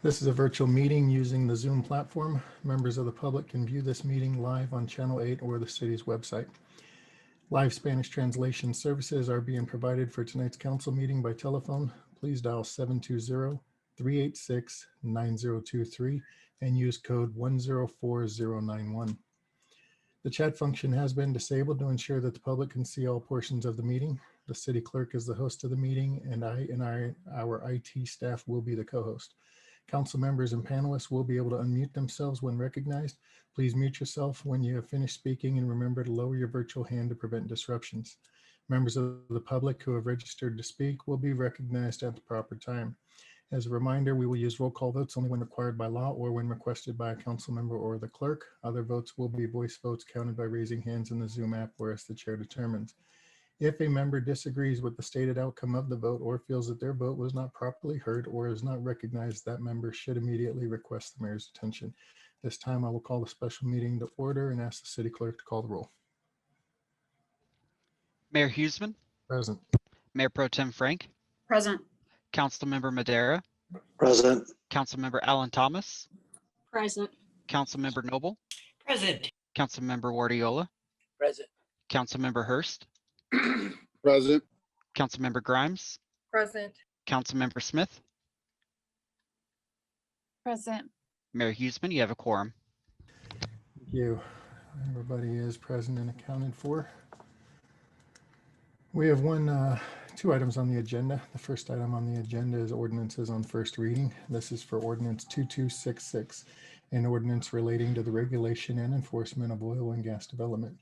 This is a virtual meeting using the Zoom platform. Members of the public can view this meeting live on Channel 8 or the city's website. Live Spanish translation services are being provided for tonight's council meeting by telephone. Please dial 720-386-9023 and use code 104091. The chat function has been disabled to ensure that the public can see all portions of the meeting. The city clerk is the host of the meeting, and our IT staff will be the co-host. Council members and panelists will be able to unmute themselves when recognized. Please mute yourself when you have finished speaking and remember to lower your virtual hand to prevent disruptions. Members of the public who have registered to speak will be recognized at the proper time. As a reminder, we will use roll call votes only when required by law or when requested by a council member or the clerk. Other votes will be voice votes counted by raising hands in the Zoom app or as the chair determines. If a member disagrees with the stated outcome of the vote or feels that their vote was not properly heard or is not recognized, that member should immediately request the mayor's attention. This time I will call the special meeting to order and ask the city clerk to call the roll. Mayor Huseman, Present. Mayor Pro Tem Frank, Present. Councilmember Madera, Present. Councilmember Alan Thomas, Present. Councilmember Noble, Present. Councilmember Guardiola, Present. Councilmember Hurst, Present. Councilmember Grimes, Present. Councilmember Smith. Present. Mayor Huseman, you have a quorum. Thank you. Everybody is present and accounted for. We have two items on the agenda. The first item on the agenda is ordinances on first reading. This is for ordinance 2266, an ordinance relating to the regulation and enforcement of oil and gas development.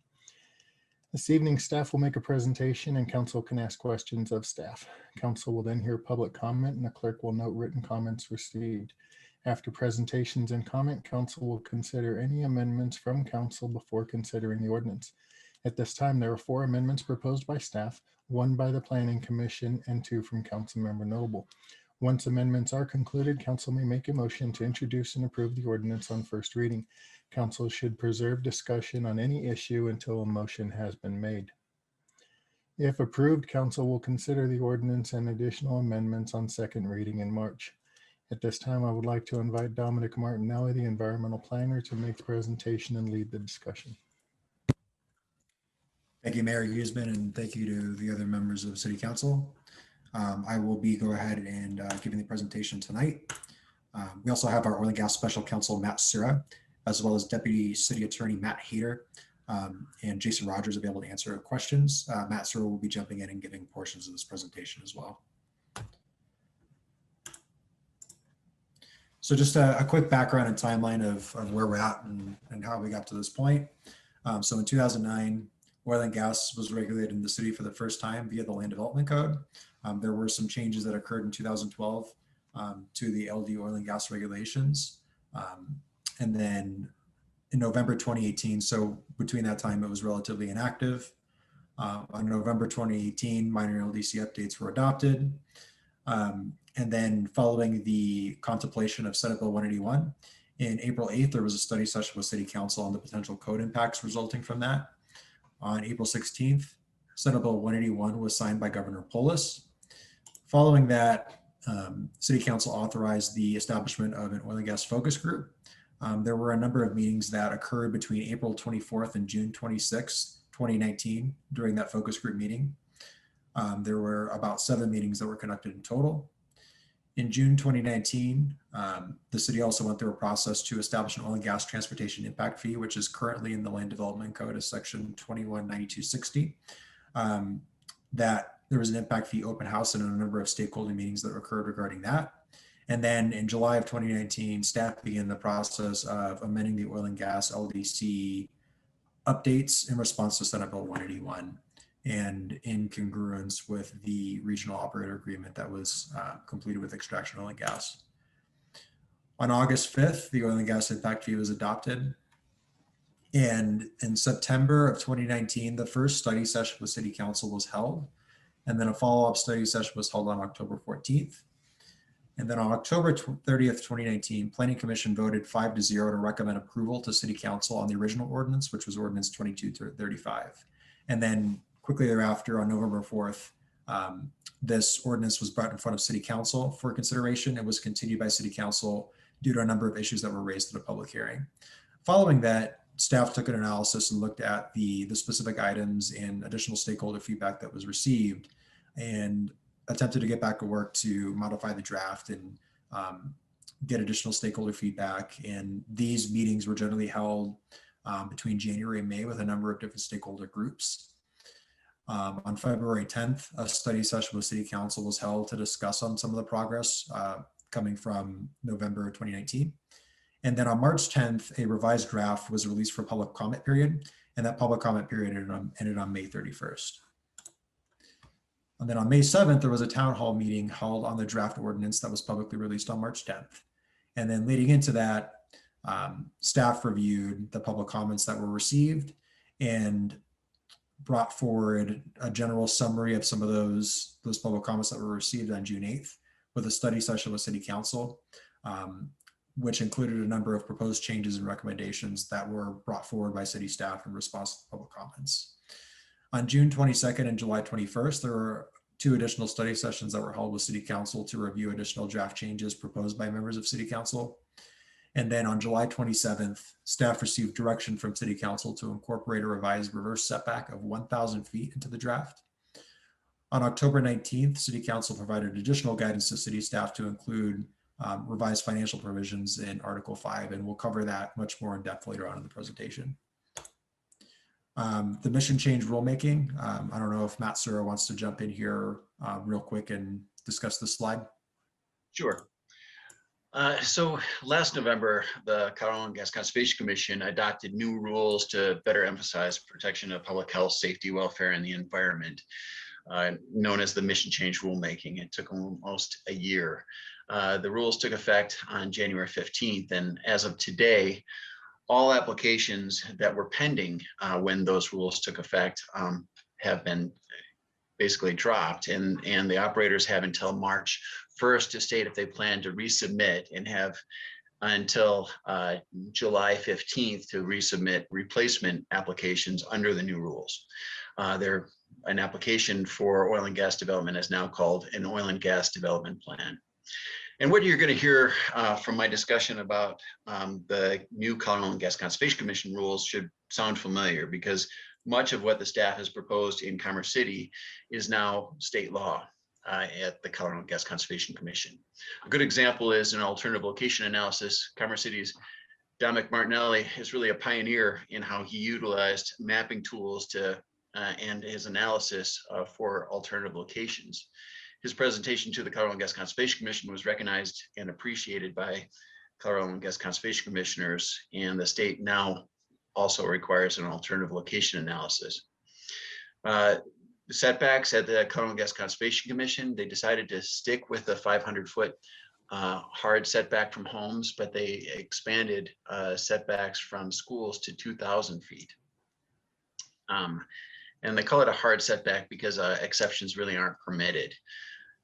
This evening, staff will make a presentation and council can ask questions of staff. Council will then hear public comment and the clerk will note written comments received. After presentations and comment, council will consider any amendments from council before considering the ordinance. At this time, there are 4 amendments proposed by staff, 1 by the Planning Commission, and 2 from Councilmember Noble. Once amendments are concluded, council may make a motion to introduce and approve the ordinance on first reading. Council should preserve discussion on any issue until a motion has been made. If approved, council will consider the ordinance and additional amendments on second reading in March. At this time, I would like to invite Dominic Martinelli, the environmental planner, to make the presentation and lead the discussion. Thank you, Mayor Huseman, and thank you to the other members of City Council. I will go ahead and giving the presentation tonight. We also have our Oil and Gas Special Counsel, Matt Sura, as well as Deputy City Attorney Matt Hader and Jason Rogers available to answer questions. Matt Sura will be jumping in and giving portions of this presentation as well. So just a quick background and timeline of where we're at and how we got to this point. So in 2009, oil and gas was regulated in the city for the first time via the Land Development Code. There were some changes that occurred in 2012 to the LD oil and gas regulations. And then in November 2018, so between that time, it was relatively inactive. On November 2018, minor LDC updates were adopted. And then following the contemplation of Senate Bill 181, in April 8th, there was a study session with City Council on the potential code impacts resulting from that. On April 16th, Senate Bill 181 was signed by Governor Polis. Following that, City Council authorized the establishment of an oil and gas focus group. There were a number of meetings that occurred between April 24th and June 26th, 2019 during that focus group meeting. There were about 7 meetings that were conducted in total. In June 2019, the city also went through a process to establish an oil and gas transportation impact fee, which is currently in the Land Development Code as section 219260. That there was an impact fee open house and a number of stakeholder meetings that occurred regarding that. And then in July of 2019, staff began the process of amending the oil and gas LDC updates in response to Senate Bill 181. And in congruence with the regional operator agreement that was completed with Extraction Oil and Gas. On August 5th, the oil and gas impact fee was adopted. And in September of 2019, the first study session with City Council was held. And then a follow-up study session was held on October 14th. And then on October 30th, 2019, Planning Commission voted 5-0 to recommend approval to City Council on the original ordinance, which was Ordinance 2235. And then quickly thereafter, on November 4th, This ordinance was brought in front of City Council for consideration and was continued by City Council due to a number of issues that were raised at a public hearing. Following that, staff took an analysis and looked at the specific items and additional stakeholder feedback that was received and attempted to get back to work to modify the draft and get additional stakeholder feedback. And these meetings were generally held between January and May with a number of different stakeholder groups. On February 10th, a study session with City Council was held to discuss on some of the progress coming from November 2019. And then on March 10th, a revised draft was released for public comment period, and that public comment period ended on May 31st. And then on May 7th, there was a town hall meeting held on the draft ordinance that was publicly released on March 10th. And then leading into that, staff reviewed the public comments that were received and brought forward a general summary of some of those public comments that were received on June 8th with a study session with City Council, which included a number of proposed changes and recommendations that were brought forward by city staff in response to public comments. On June 22nd and July 21st, there were 2 additional study sessions that were held with City Council to review additional draft changes proposed by members of City Council. And then on July 27th, staff received direction from City Council to incorporate a revised reverse setback of 1,000 feet into the draft. On October 19th, City Council provided additional guidance to city staff to include revised financial provisions in Article 5, and we'll cover that much more in depth later on in the presentation. The mission change rulemaking. I don't know if Matt Sura wants to jump in here real quick and discuss this slide. Sure. So last November, the Colorado Oil and Gas Conservation Commission adopted new rules to better emphasize protection of public health, safety, welfare, and the environment, known as the mission change rulemaking. It took almost a year. The rules took effect on January 15th, and as of today, all applications that were pending when those rules took effect have been basically dropped, and the operators have until March 1st to state if they plan to resubmit, and have until July 15th to resubmit replacement applications under the new rules. An application for oil and gas development is now called an oil and gas development plan. And what you're going to hear from my discussion about the new Colorado Oil and Gas Conservation Commission rules should sound familiar, because much of what the staff has proposed in Commerce City is now state law at the Colorado Oil and Gas Conservation Commission. A good example is an alternative location analysis. Commerce City's Dominic Martinelli is really a pioneer in how he utilized mapping tools to and his analysis for alternative locations. His presentation to the Colorado Oil and Gas Conservation Commission was recognized and appreciated by Colorado Oil and Gas Conservation Commissioners, and the state now also requires an alternative location analysis. The setbacks at the Colorado Oil and Gas Conservation Commission, they decided to stick with the 500-foot hard setback from homes, but they expanded setbacks from schools to 2,000 feet. And they call it a hard setback because exceptions really aren't permitted.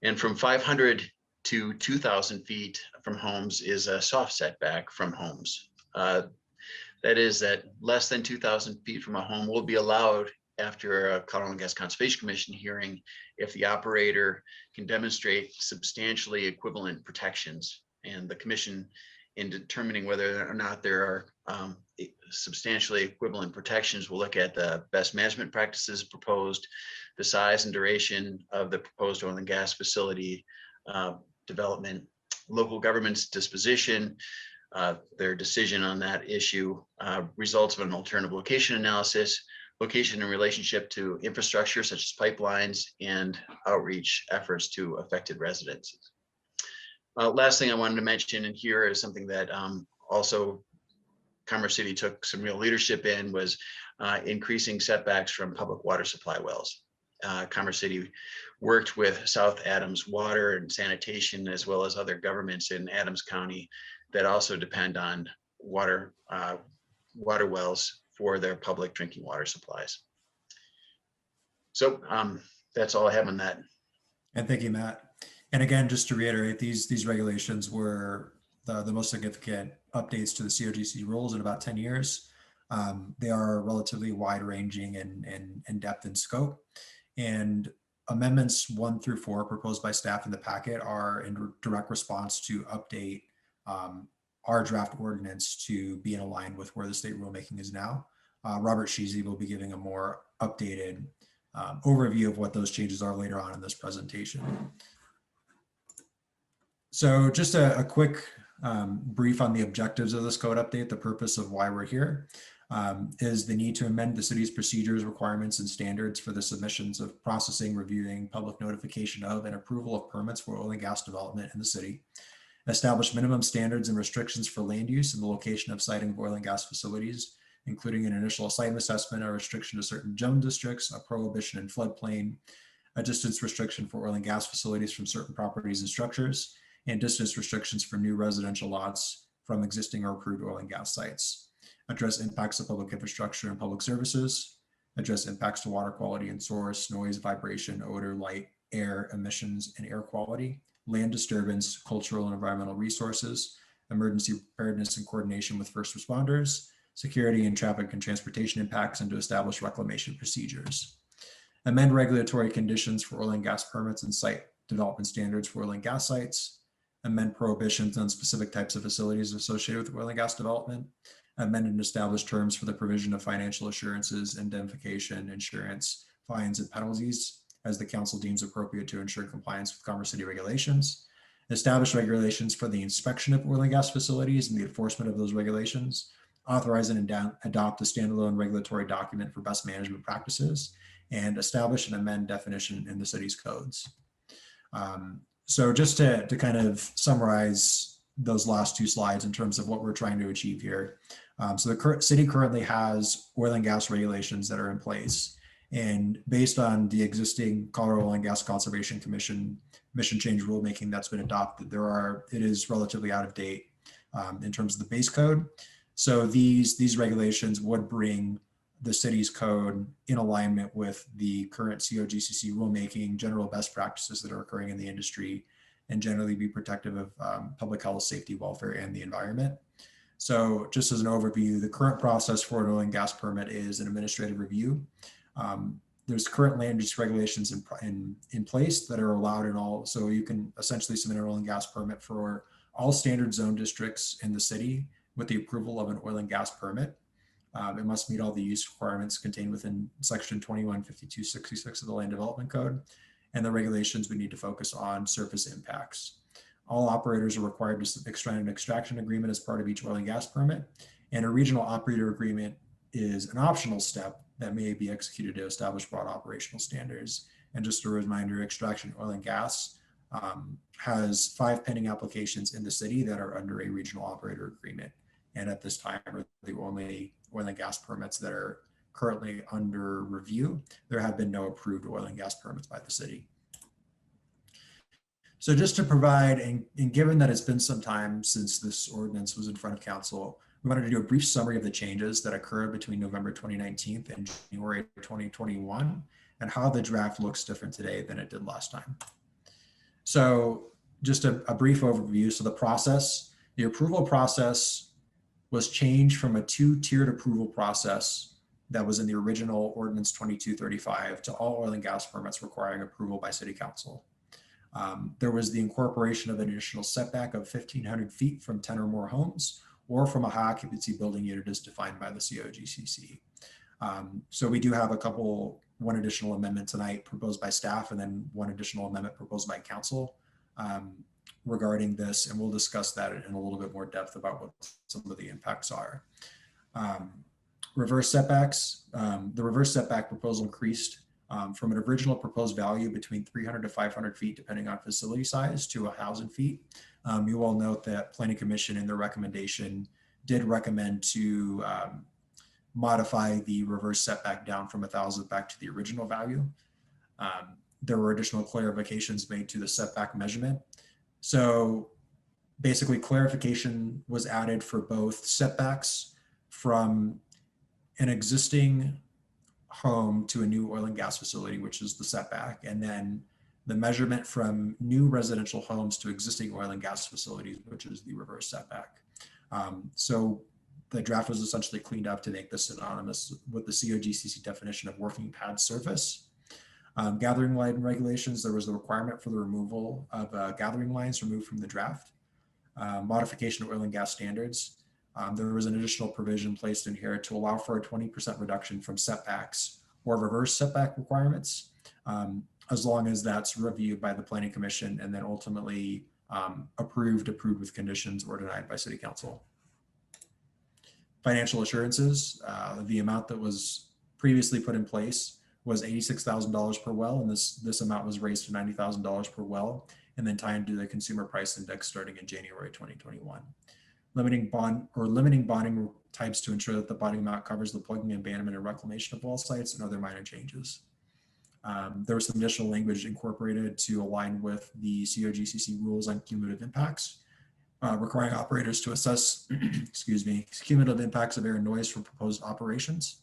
And from 500 to 2,000 feet from homes is a soft setback from homes. That is that less than 2,000 feet from a home will be allowed after a Colorado Oil and Gas Conservation Commission hearing if the operator can demonstrate substantially equivalent protections. And the commission, in determining whether or not there are substantially equivalent protections, will look at the best management practices proposed, the size and duration of the proposed oil and gas facility development, local government's disposition, their decision on that issue, results of an alternative location analysis, location in relationship to infrastructure such as pipelines, and outreach efforts to affected residences. Last thing I wanted to mention in here is something that also Commerce City took some real leadership in, was increasing setbacks from public water supply wells. Commerce City worked with South Adams Water and Sanitation, as well as other governments in Adams County that also depend on water wells for their public drinking water supplies. So that's all I have on that. And thank you, Matt. And again, just to reiterate, these regulations were the most significant updates to the COGC rules in about 10 years. They are relatively wide ranging and depth and scope. And amendments 1 through 4 proposed by staff in the packet are in direct response to update our draft ordinance to be in line with where the state rulemaking is now. Robert Sheezy will be giving a more updated overview of what those changes are later on in this presentation. So just a quick brief on the objectives of this code update. The purpose of why we're here is the need to amend the city's procedures, requirements, and standards for the submissions of processing, reviewing, public notification of, and approval of permits for oil and gas development in the city. Establish minimum standards and restrictions for land use and the location of siting of oil and gas facilities, including an initial site assessment, a restriction to certain zone districts, a prohibition in floodplain, a distance restriction for oil and gas facilities from certain properties and structures, and distance restrictions for new residential lots from existing or approved oil and gas sites. Address impacts to public infrastructure and public services. Address impacts to water quality and source, noise, vibration, odor, light, air, emissions, and air quality, land disturbance, cultural and environmental resources, emergency preparedness and coordination with first responders, security and traffic and transportation impacts, and to establish reclamation procedures. Amend regulatory conditions for oil and gas permits and site development standards for oil and gas sites. Amend prohibitions on specific types of facilities associated with oil and gas development. Amend and establish terms for the provision of financial assurances, indemnification, insurance, fines, and penalties as the council deems appropriate to ensure compliance with Commerce City regulations. Establish regulations for the inspection of oil and gas facilities and the enforcement of those regulations. Authorize and adopt a standalone regulatory document for best management practices, and establish and amend definition in the city's codes. So just to kind of summarize those last two slides in terms of what we're trying to achieve here. So the city currently has oil and gas regulations that are in place. And based on the existing Colorado Oil and Gas Conservation Commission mission change rulemaking that's been adopted, it is relatively out of date in terms of the base code. So these regulations would bring the city's code in alignment with the current COGCC rulemaking, general best practices that are occurring in the industry, and generally be protective of public health, safety, welfare, and the environment. So just as an overview, the current process for an oil and gas permit is an administrative review. There's current land use regulations in place that are allowed in all, so you can essentially submit an oil and gas permit for all standard zone districts in the city with the approval of an oil and gas permit. It must meet all the use requirements contained within section 215266 of the Land Development Code, and the regulations we need to focus on surface impacts. All operators are required to extract an extraction agreement as part of each oil and gas permit, and a regional operator agreement is an optional step that may be executed to establish broad operational standards. And just a reminder, Extraction Oil and Gas has 5 pending applications in the city that are under a regional operator agreement. And at this time are the only oil and gas permits that are currently under review. There have been no approved oil and gas permits by the city. So just to provide, and given that it's been some time since this ordinance was in front of council, we wanted to do a brief summary of the changes that occurred between November 2019 and January 2021, and how the draft looks different today than it did last time. So just a brief overview. So the approval process was changed from a 2-tiered approval process that was in the original ordinance 2235 to all oil and gas permits requiring approval by city council. There was the incorporation of an additional setback of 1,500 feet from 10 or more homes, or from a high occupancy building unit as defined by the COGCC. So we do have one additional amendment tonight proposed by staff, and then one additional amendment proposed by council regarding this, and we'll discuss that in a little bit more depth about what some of the impacts are. Reverse setbacks. The reverse setback proposal increased from an original proposed value between 300 to 500 feet, depending on facility size, to 1,000 feet. You all note that Planning Commission in their recommendation did recommend to modify the reverse setback down from 1,000 back to the original value. There were additional clarifications made to the setback measurement. So basically clarification was added for both setbacks from an existing home to a new oil and gas facility, which is the setback, and then the measurement from new residential homes to existing oil and gas facilities, which is the reverse setback. So the draft was essentially cleaned up to make this synonymous with the COGCC definition of working pad surface. Gathering line regulations, there was the requirement for the removal of gathering lines removed from the draft. Modification of oil and gas standards. There was an additional provision placed in here to allow for a 20% reduction from setbacks or reverse setback requirements, as long as that's reviewed by the Planning Commission and then ultimately approved with conditions or denied by City Council. Financial assurances, the amount that was previously put in place was $86,000 per well, and this amount was raised to $90,000 per well, and then tied to the consumer price index starting in January 2021. Limiting bonding types to ensure that the bonding amount covers the plugging, abandonment, and reclamation of well sites, and other minor changes. There was some additional language incorporated to align with the COGCC rules on cumulative impacts, requiring operators to assess, cumulative impacts of air and noise from proposed operations.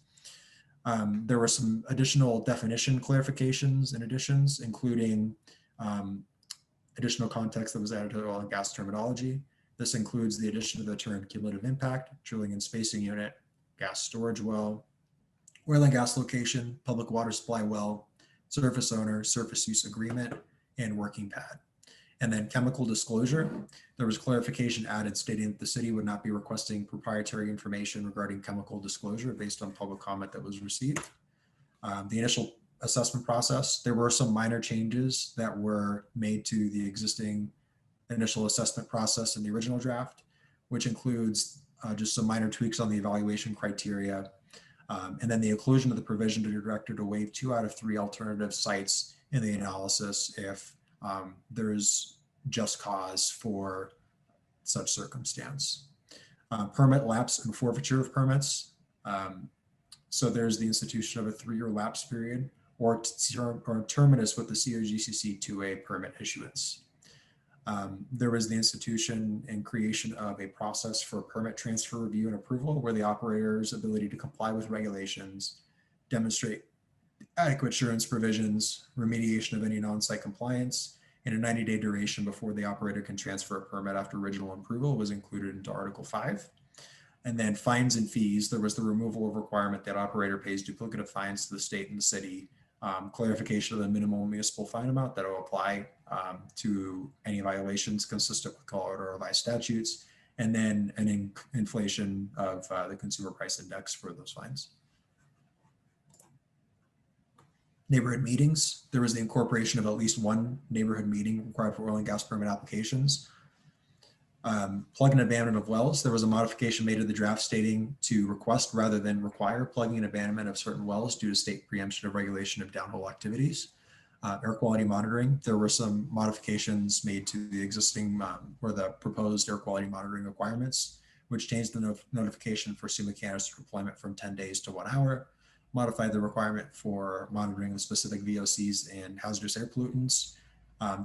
There were some additional definition clarifications and additions, including additional context that was added to oil and gas terminology. This includes the addition of the term cumulative impact, drilling and spacing unit, gas storage well, oil and gas location, public water supply well, surface owner, surface use agreement, and working pad. And then chemical disclosure, there was clarification added stating that the city would not be requesting proprietary information regarding chemical disclosure based on public comment that was received. The initial assessment process, there were some minor changes that were made to the existing initial assessment process in the original draft, which includes just some minor tweaks on the evaluation criteria. And then the inclusion of the provision to the director to waive 2 out of 3 alternative sites in the analysis if there's just cause for such circumstance. Permit lapse and forfeiture of permits. So there's the institution of a 3-year lapse period or terminus with the COGCC 2A permit issuance. There was the institution and creation of a process for permit transfer review and approval where the operator's ability to comply with regulations, demonstrate adequate assurance provisions, remediation of any non-site compliance, and a 90-day duration before the operator can transfer a permit after original approval was included into Article 5. And then fines and fees, there was the removal of requirement that operator pays duplicative fines to the state and the city, clarification of the minimum municipal fine amount that will apply to any violations consistent with Colorado revised statutes, and then an inflation of the consumer price index for those fines. Neighborhood meetings, there was the incorporation of at least 1 neighborhood meeting required for oil and gas permit applications. Plug and abandonment of wells, there was a modification made to the draft stating to request rather than require plugging and abandonment of certain wells due to state preemption of regulation of downhole activities. Air quality monitoring, there were some modifications made to the existing or the proposed air quality monitoring requirements, which changed the notification for SUMA canister deployment from 10 days to 1 hour, modified the requirement for monitoring of specific VOCs and hazardous air pollutants,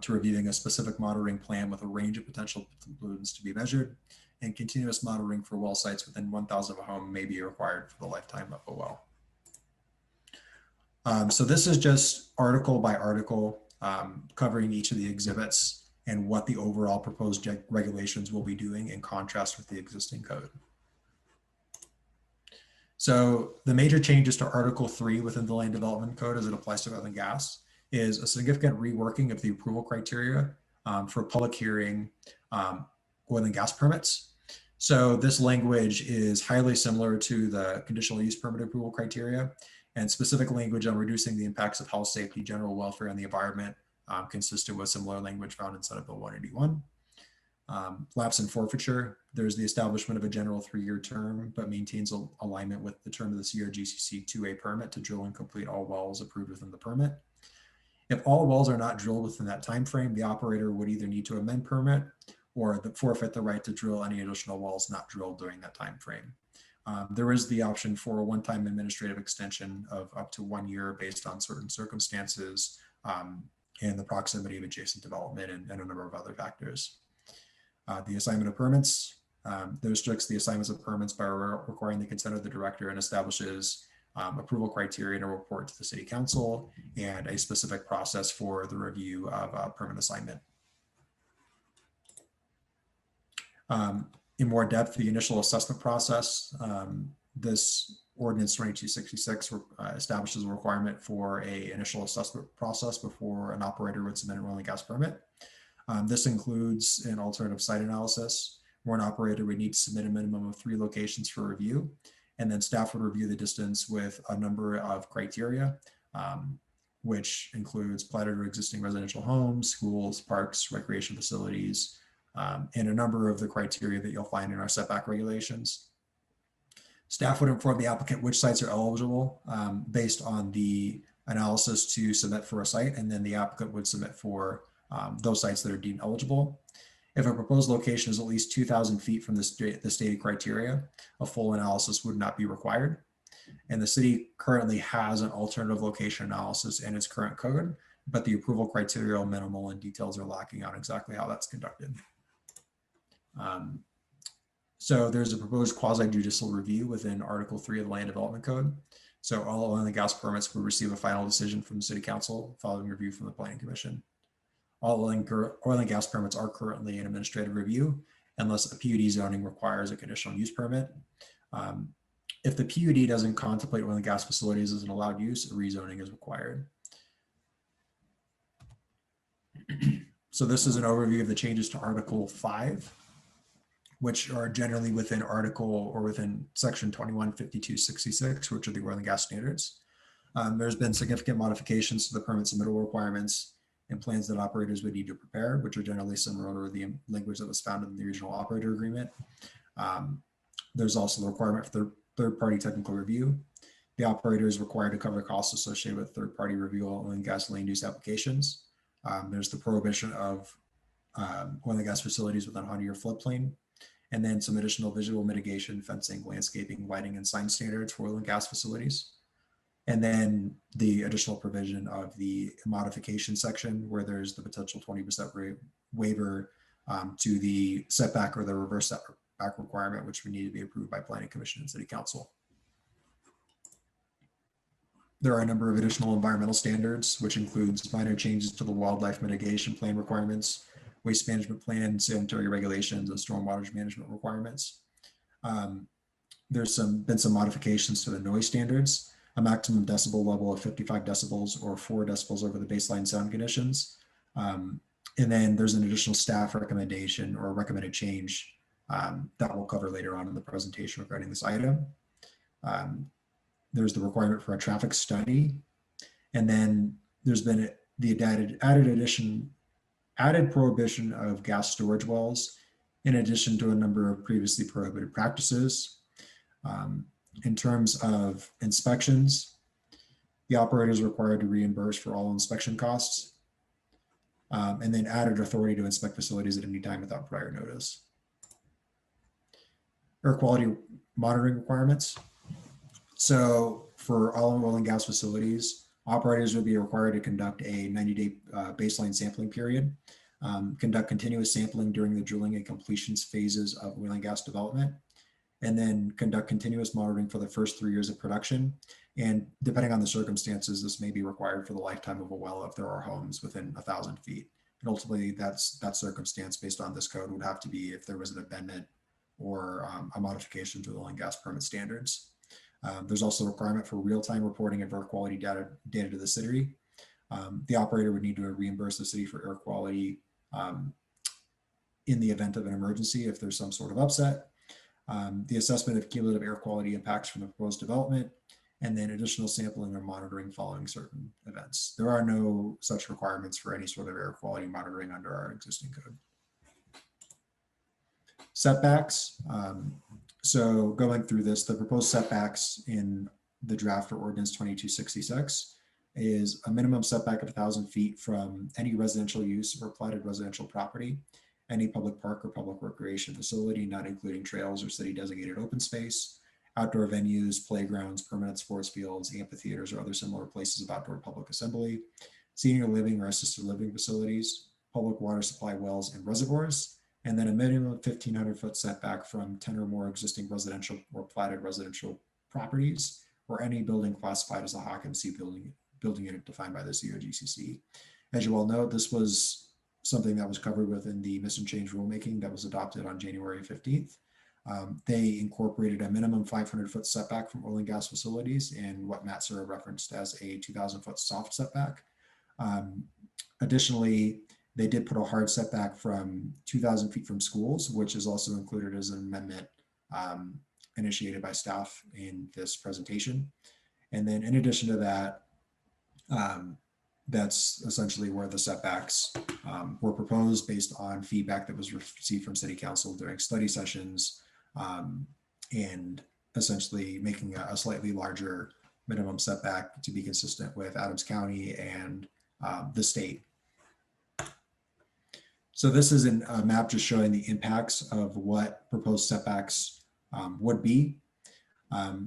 to reviewing a specific monitoring plan with a range of potential pollutants to be measured, and continuous monitoring for well sites within 1,000 of a home may be required for the lifetime of a well. So this is just article by article covering each of the exhibits and what the overall proposed regulations will be doing in contrast with the existing code. So the major changes to Article 3 within the Land Development Code as it applies to oil and gas is a significant reworking of the approval criteria for public hearing oil and gas permits. So this language is highly similar to the conditional use permit approval criteria, and specific language on reducing the impacts of health, safety, general welfare, and the environment, consistent with similar language found in Senate Bill 181. Lapse and forfeiture, there's the establishment of a general 3-year term, but maintains alignment with the term of the CRGCC 2A permit to drill and complete all wells approved within the permit. If all wells are not drilled within that time frame, the operator would either need to amend permit or forfeit the right to drill any additional wells not drilled during that time frame. There is the option for a one-time administrative extension of up to 1 year based on certain circumstances and the proximity of adjacent development and a number of other factors. The assignment of permits, that restricts the assignments of permits by requiring the consent of the director and establishes approval criteria and a report to the city council and a specific process for the review of permit assignment. In more depth, the initial assessment process, this Ordinance 2266 establishes a requirement for a initial assessment process before an operator would submit an oil and gas permit. This includes an alternative site analysis where an operator would need to submit a minimum of 3 locations for review, and then staff would review the distance with a number of criteria, which includes platted or existing residential homes, schools, parks, recreation facilities, and a number of the criteria that you'll find in our setback regulations. Staff would inform the applicant which sites are eligible based on the analysis to submit for a site, and then the applicant would submit for those sites that are deemed eligible. If a proposed location is at least 2,000 feet from the stated criteria, a full analysis would not be required. And the city currently has an alternative location analysis in its current code, but the approval criteria are minimal and details are lacking on exactly how that's conducted. So there's a proposed quasi-judicial review within Article 3 of the Land Development Code. So all oil and gas permits will receive a final decision from the City Council following review from the Planning Commission. All oil and gas permits are currently in administrative review unless a PUD zoning requires a conditional use permit. If the PUD doesn't contemplate oil and gas facilities as an allowed use, a rezoning is required. So this is an overview of the changes to Article 5, which are generally within Article or within Section 215266, which are the oil and gas standards. There's been significant modifications to the permit submittal requirements and plans that operators would need to prepare, which are generally similar to the language that was found in the regional operator agreement. There's also the requirement for third-party technical review. The operator is required to cover costs associated with third-party review of oil and gas land use applications. There's the prohibition of oil and gas facilities within a 100-year floodplain, and then some additional visual mitigation, fencing, landscaping, lighting, and sign standards for oil and gas facilities. And then the additional provision of the modification section where there's the potential 20% waiver to the setback or the reverse setback requirement, which would need to be approved by Planning Commission and City Council. There are a number of additional environmental standards, which includes minor changes to the wildlife mitigation plan requirements, waste management plan, sanitary regulations, and stormwater management requirements. There's been some modifications to the noise standards, a maximum decibel level of 55 decibels or 4 decibels over the baseline sound conditions. And then there's an additional staff recommendation or recommended change that we'll cover later on in the presentation regarding this item. There's the requirement for a traffic study. And then there's been the added prohibition of gas storage wells, in addition to a number of previously prohibited practices. In terms of inspections, the operator is required to reimburse for all inspection costs, and then added authority to inspect facilities at any time without prior notice. Air quality monitoring requirements. So for all oil and gas facilities, operators would be required to conduct a 90-day baseline sampling period, conduct continuous sampling during the drilling and completions phases of oil and gas development, and then conduct continuous monitoring for the first 3 years of production. And depending on the circumstances, this may be required for the lifetime of a well if there are homes within 1,000 feet. And ultimately, that circumstance based on this code would have to be if there was an amendment or a modification to the oil and gas permit standards. There's also a requirement for real-time reporting of air quality data to the city. The operator would need to reimburse the city for air quality in the event of an emergency if there's some sort of upset. The assessment of cumulative air quality impacts from the proposed development, and then additional sampling or monitoring following certain events. There are no such requirements for any sort of air quality monitoring under our existing code. Setbacks. So going through this, the proposed setbacks in the draft for Ordinance 2266 is a minimum setback of 1,000 feet from any residential use or platted residential property, any public park or public recreation facility, not including trails or city designated open space, outdoor venues, playgrounds, permanent sports fields, amphitheaters, or other similar places of outdoor public assembly, senior living or assisted living facilities, public water supply wells and reservoirs, and then a minimum of 1,500 foot setback from 10 or more existing residential or platted residential properties, or any building classified as a occupancy building unit defined by the COGCC. As you all know, this was something that was covered within the miss and change rulemaking that was adopted on January 15th. They incorporated a minimum 500-foot setback from oil and gas facilities and what Matt Sura referenced as a 2,000-foot soft setback. Additionally, they did put a hard setback from 2,000 feet from schools, which is also included as an amendment initiated by staff in this presentation. And then in addition to that, that's essentially where the setbacks were proposed based on feedback that was received from City Council during study sessions, and essentially making a slightly larger minimum setback to be consistent with Adams County and the state. So this is a map just showing the impacts of what proposed setbacks would be.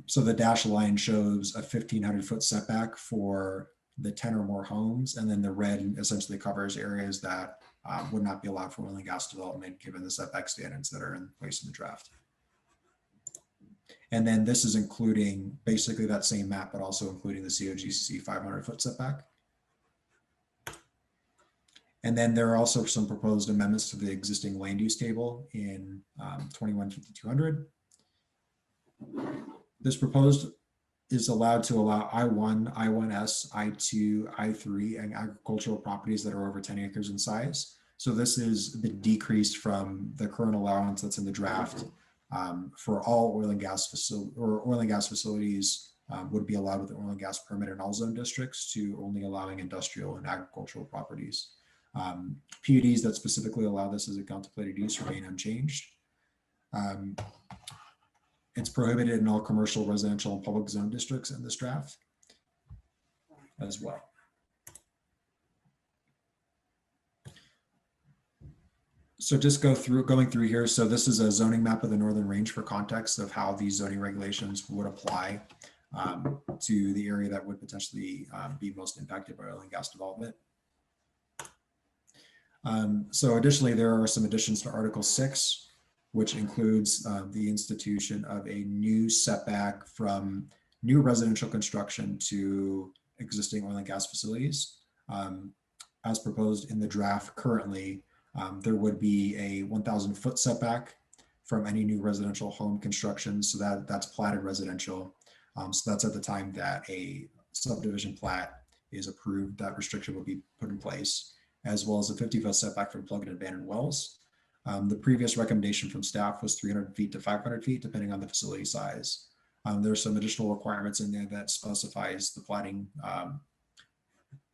So the dashed line shows a 1,500-foot setback for the 10 or more homes, and then the red essentially covers areas that would not be allowed for oil and gas development given the setback standards that are in place in the draft. And then this is including basically that same map, but also including the COGCC 500-foot setback. And then there are also some proposed amendments to the existing land use table in 215200. This proposed is allowed to allow I1, I1S, I2, I3, and agricultural properties that are over 10 acres in size. So this is been decreased from the current allowance that's in the draft for all oil and gas facilities would be allowed with an oil and gas permit in all zone districts to only allowing industrial and agricultural properties. PUDs that specifically allow this as a contemplated use remain unchanged. It's prohibited in all commercial, residential, and public zone districts in this draft as well. So just going through here. So this is a zoning map of the Northern Range for context of how these zoning regulations would apply to the area that would potentially be most impacted by oil and gas development. So additionally, there are some additions to Article 6, which includes the institution of a new setback from new residential construction to existing oil and gas facilities. As proposed in the draft currently, there would be a 1,000-foot setback from any new residential home construction. So that's platted residential. So that's at the time that a subdivision plat is approved, that restriction will be put in place, as well as a 50-foot setback from plug and abandoned wells. The previous recommendation from staff was 300 feet to 500 feet, depending on the facility size. There are some additional requirements in there that specifies the platting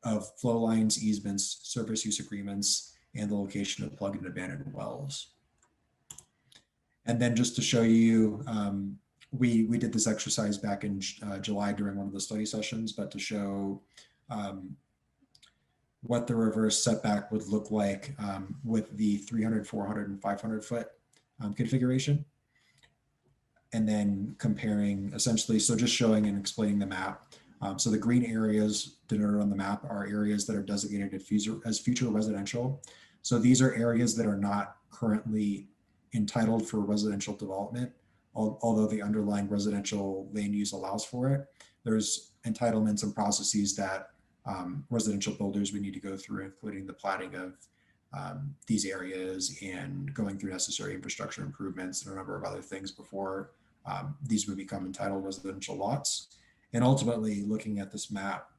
of flow lines, easements, surface use agreements, and the location of plug and abandoned wells. And then just to show you, we did this exercise back in July during one of the study sessions, but to show what the reverse setback would look like with the 300, 400, and 500 foot configuration. And then comparing essentially, so just showing and explaining the map. So the green areas denoted on the map are areas that are designated as future residential. So these are areas that are not currently entitled for residential development, although the underlying residential land use allows for it. There's entitlements and processes that residential builders would need to go through, including the platting of these areas and going through necessary infrastructure improvements and a number of other things before these would become entitled residential lots. And ultimately, looking at this map,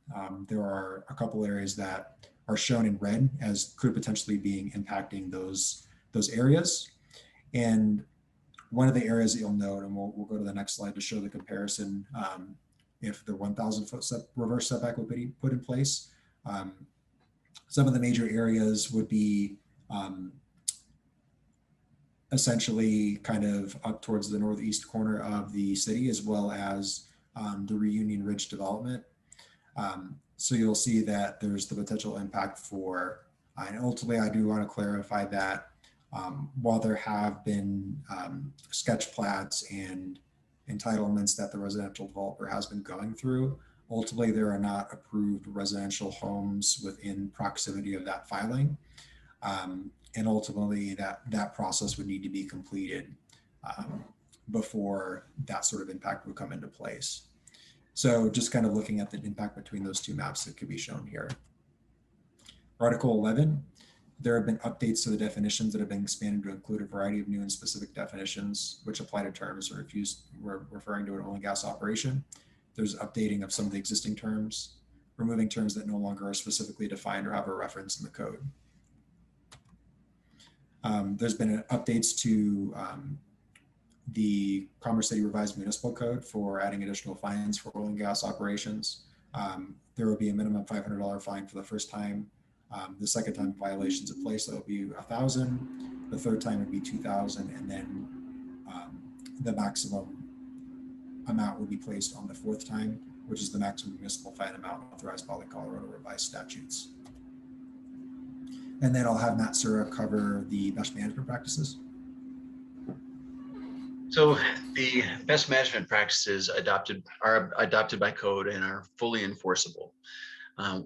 there are a couple areas that are shown in red as could potentially being impacting those areas. And one of the areas that you'll note, and we'll go to the next slide to show the comparison, if the 1,000-foot reverse setback would be put in place. Some of the major areas would be essentially kind of up towards the northeast corner of the city, as well as the Reunion Ridge development. So you'll see that there's the potential impact for, and ultimately I do want to clarify that while there have been sketch plats and entitlements that the residential developer has been going through, ultimately there are not approved residential homes within proximity of that filing. And ultimately that process would need to be completed before that sort of impact would come into place. So just kind of looking at the impact between those two maps that could be shown here. Article 11 There have been updates to the definitions that have been expanded to include a variety of new and specific definitions, which apply to terms or if we're referring to an oil and gas operation. There's updating of some of the existing terms, removing terms that no longer are specifically defined or have a reference in the code. There's been updates to the Commerce City Revised Municipal Code for adding additional fines for oil and gas operations. There will be a minimum $500 fine for the first time. The second time violations in place, that will be $1,000. The third time would be $2,000, and then the maximum amount would be placed on the fourth time, which is the maximum municipal fine amount authorized by the Colorado Revised Statutes. And then I'll have Matt Sura cover the best management practices. So the best management practices are adopted by code and are fully enforceable.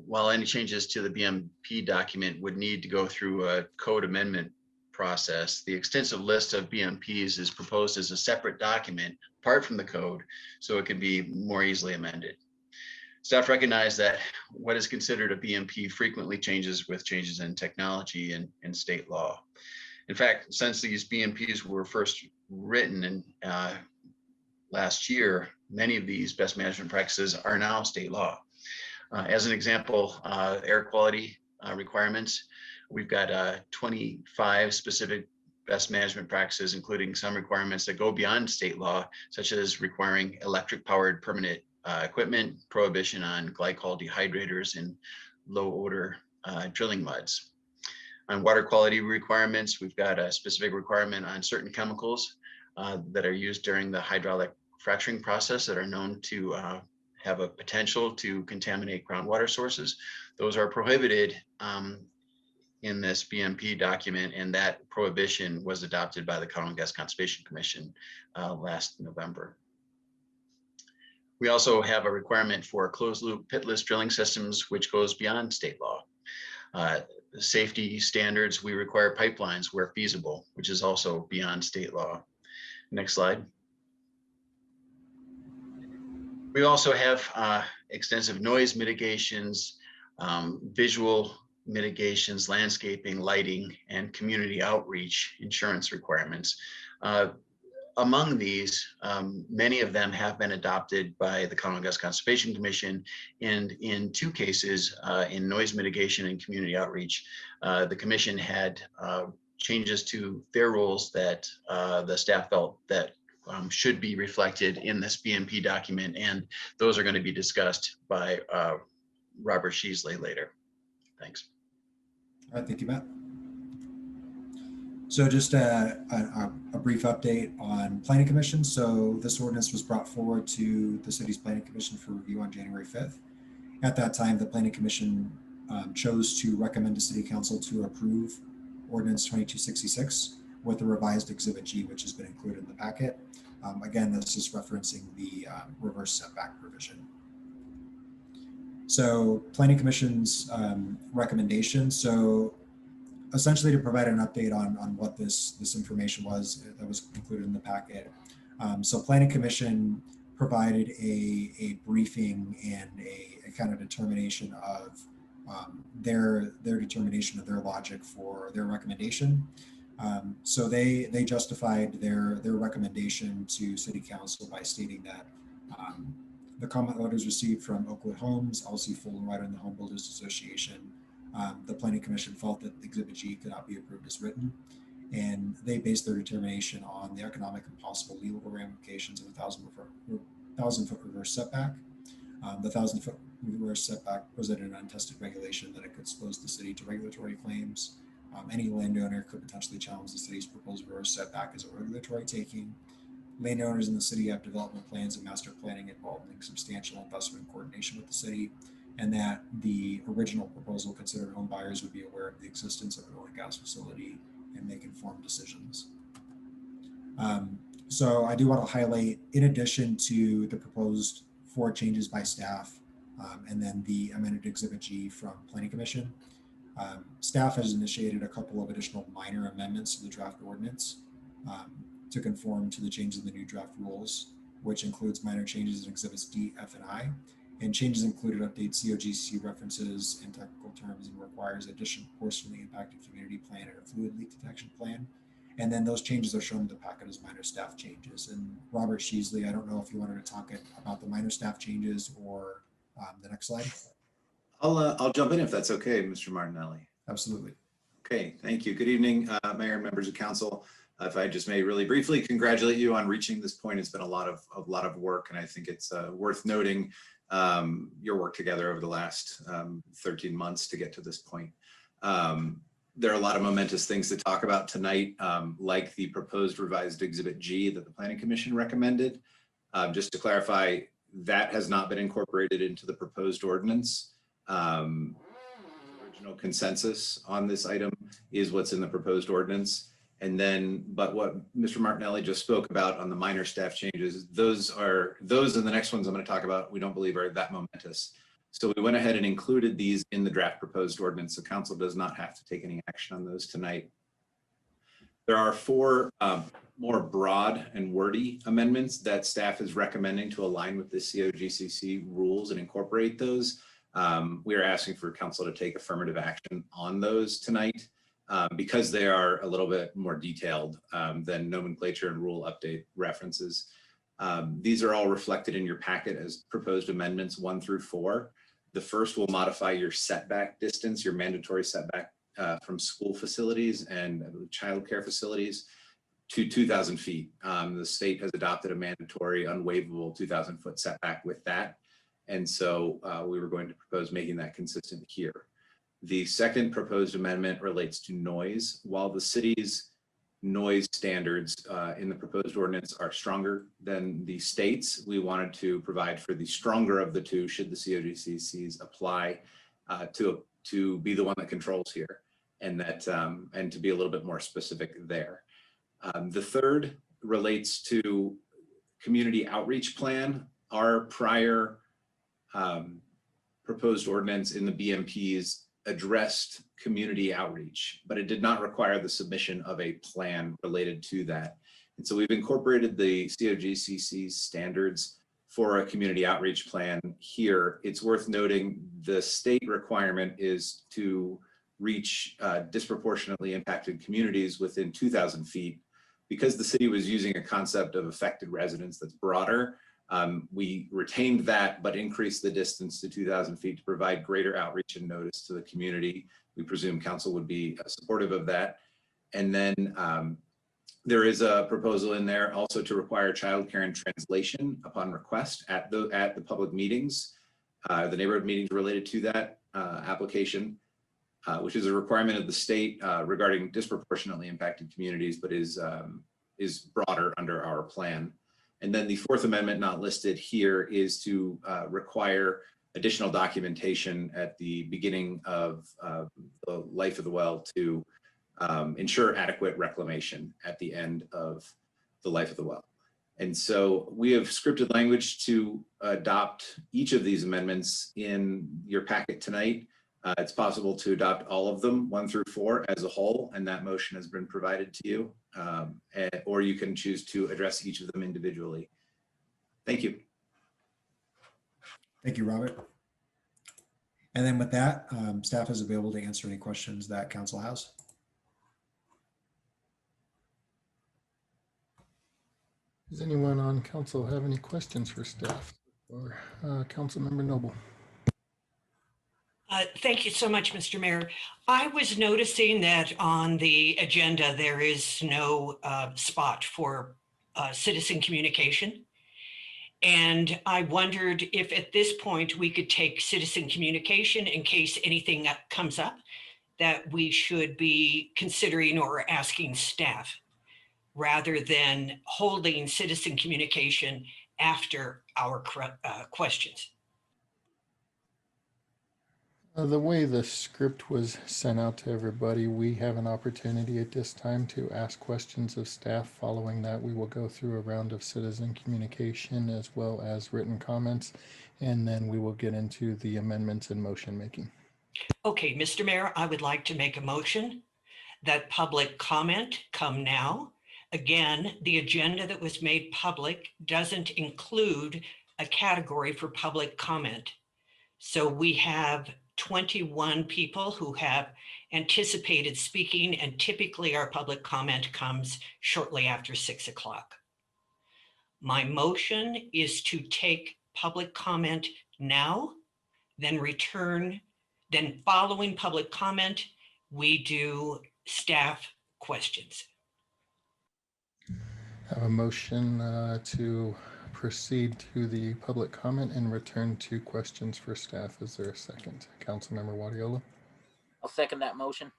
While any changes to the BMP document would need to go through a code amendment process, the extensive list of BMPs is proposed as a separate document apart from the code, so it can be more easily amended. Staff recognize that what is considered a BMP frequently changes with changes in technology and state law. In fact, since these BMPs were first written in last year, many of these best management practices are now state law. As an example, air quality requirements, we've got 25 specific best management practices, including some requirements that go beyond state law, such as requiring electric powered permanent equipment, prohibition on glycol dehydrators and low odor drilling muds. On water quality requirements, we've got a specific requirement on certain chemicals that are used during the hydraulic fracturing process that are known to have a potential to contaminate groundwater sources. Those are prohibited in this BMP document, and that prohibition was adopted by the Colorado Gas Conservation Commission last November. We also have a requirement for closed loop pitless drilling systems, which goes beyond state law. Safety standards, we require pipelines where feasible, which is also beyond state law. Next slide. We also have extensive noise mitigations, visual mitigations, landscaping, lighting, and community outreach insurance requirements. Among these, many of them have been adopted by the Colorado Gas Conservation Commission, and in two cases, in noise mitigation and community outreach, the commission had changes to their rules that the staff felt that should be reflected in this BMP document, and those are going to be discussed by Robert Sheasley later. Thanks. All right, thank you, Matt. So just a brief update on Planning Commission. So this ordinance was brought forward to the city's Planning Commission for review on January 5th. At that time, the Planning Commission chose to recommend to City Council to approve Ordinance 2266 with the revised Exhibit G, which has been included in the packet. Again, this is referencing the reverse setback provision. So Planning Commission's recommendation. So essentially to provide an update on what this information was that was included in the packet. So Planning Commission provided a briefing and a kind of determination of their determination of their logic for their recommendation. So they justified their recommendation to City Council by stating that the comment letters received from Oakwood Homes, LC Full Rider, and the Home Builders Association, the Planning Commission felt that Exhibit G could not be approved as written, and they based their determination on the economic and possible legal ramifications of a 1,000-foot reverse setback. The 1,000-foot reverse setback presented an untested regulation that it could expose the city to regulatory claims. Any landowner could potentially challenge the city's proposed reverse setback as a regulatory taking. Landowners in the city have development plans and master planning involving substantial investment and coordination with the city, and that the original proposal considered home buyers would be aware of the existence of an oil and gas facility and make informed decisions. So I do want to highlight, in addition to the proposed 4 changes by staff, and then the amended Exhibit G from Planning Commission, staff has initiated a couple of additional minor amendments to the draft ordinance to conform to the changes in the new draft rules, which includes minor changes in Exhibits D, F, and I, And changes included update COGC references and technical terms and requires additional forcefully impacted community plan and a fluid leak detection plan. And then those changes are shown in the packet as minor staff changes. And Robert Sheasley, I don't know if you wanted to talk about the minor staff changes or the next slide. I'll jump in if that's okay, Mr. Martinelli. Absolutely. Okay, thank you. Good evening, Mayor and members of council. If I just may really briefly congratulate you on reaching this point. It's been a lot of work, and I think it's worth noting your work together over the last 13 months to get to this point. There are a lot of momentous things to talk about tonight, like the proposed revised Exhibit G that the Planning Commission recommended. Just to clarify, that has not been incorporated into the proposed ordinance. Original consensus on this item is what's in the proposed ordinance. And then, but what Mr. Martinelli just spoke about on the minor staff changes, those are the next ones I'm going to talk about, we don't believe are that momentous. So we went ahead and included these in the draft proposed ordinance. So council does not have to take any action on those tonight. There are 4 more broad and wordy amendments that staff is recommending to align with the COGCC rules and incorporate those. We are asking for council to take affirmative action on those tonight because they are a little bit more detailed than nomenclature and rule update references. These are all reflected in your packet as proposed amendments 1 through 4. The first will modify your setback distance, your mandatory setback from school facilities and childcare facilities to 2,000 feet. The state has adopted a mandatory unwaivable 2,000-foot setback with that. And so we were going to propose making that consistent here. The second proposed amendment relates to noise. While the city's noise standards in the proposed ordinance are stronger than the state's, we wanted to provide for the stronger of the two should the COGCCs apply to be the one that controls here, and that and to be a little bit more specific there. The third relates to community outreach plan. Our prior proposed ordinance in the BMPs addressed community outreach, but it did not require the submission of a plan related to that. And so we've incorporated the COGCC standards for a community outreach plan here. It's worth noting the state requirement is to reach disproportionately impacted communities within 2,000 feet. Because the city was using a concept of affected residents that's broader, we retained that, but increased the distance to 2,000 feet to provide greater outreach and notice to the community. We presume council would be supportive of that. And then there is a proposal in there also to require childcare and translation upon request at the public meetings, the neighborhood meetings related to that application, which is a requirement of the state regarding disproportionately impacted communities, but is broader under our plan. And then the fourth amendment not listed here is to require additional documentation at the beginning of the life of the well to ensure adequate reclamation at the end of the life of the well. And so we have scripted language to adopt each of these amendments in your packet tonight. It's possible to adopt all of them, 1 through 4 as a whole, and that motion has been provided to you. Or you can choose to address each of them individually. Thank you. Thank you, Robert. And then with that, staff is available to answer any questions that council has. Does anyone on council have any questions for staff or Councilmember Noble? Thank you so much, Mr. Mayor. I was noticing that on the agenda, there is no spot for citizen communication. And I wondered if at this point we could take citizen communication in case anything comes up that we should be considering or asking staff, rather than holding citizen communication after our questions. The way the script was sent out to everybody, we have an opportunity at this time to ask questions of staff. Following that, we will go through a round of citizen communication as well as written comments, and then we will get into the amendments and motion making. Okay, Mr. Mayor, I would like to make a motion that public comment come now. Again, the agenda that was made public doesn't include a category for public comment. So we have 21 people who have anticipated speaking, and typically our public comment comes shortly after 6 o'clock. My motion is to take public comment now, then following public comment, we do staff questions. Have a motion to proceed to the public comment and return to questions for staff. Is there a second? Councilmember Wadiola. I'll second that motion.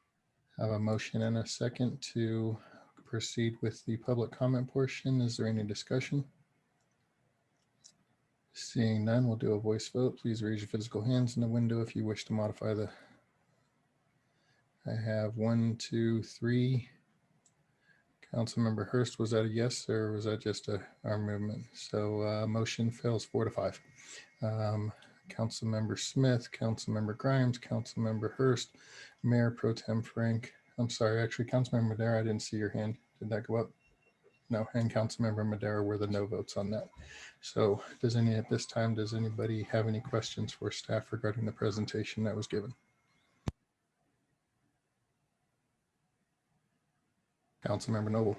Have a motion and a second to proceed with the public comment portion. Is there any discussion? Seeing none, we'll do a voice vote. Please raise your physical hands in the window if you wish to modify the. I have 1, 2, 3. Councilmember Hurst, was that a yes or was that just a arm movement? So motion fails 4 to 5. Councilmember Smith, Councilmember Grimes, Councilmember Hurst, Mayor Pro Tem Frank. I'm sorry, actually, Councilmember Madera, I didn't see your hand. Did that go up? No, and Councilmember Madera were the no votes on that. So at this time, does anybody have any questions for staff regarding the presentation that was given? Councilmember Noble.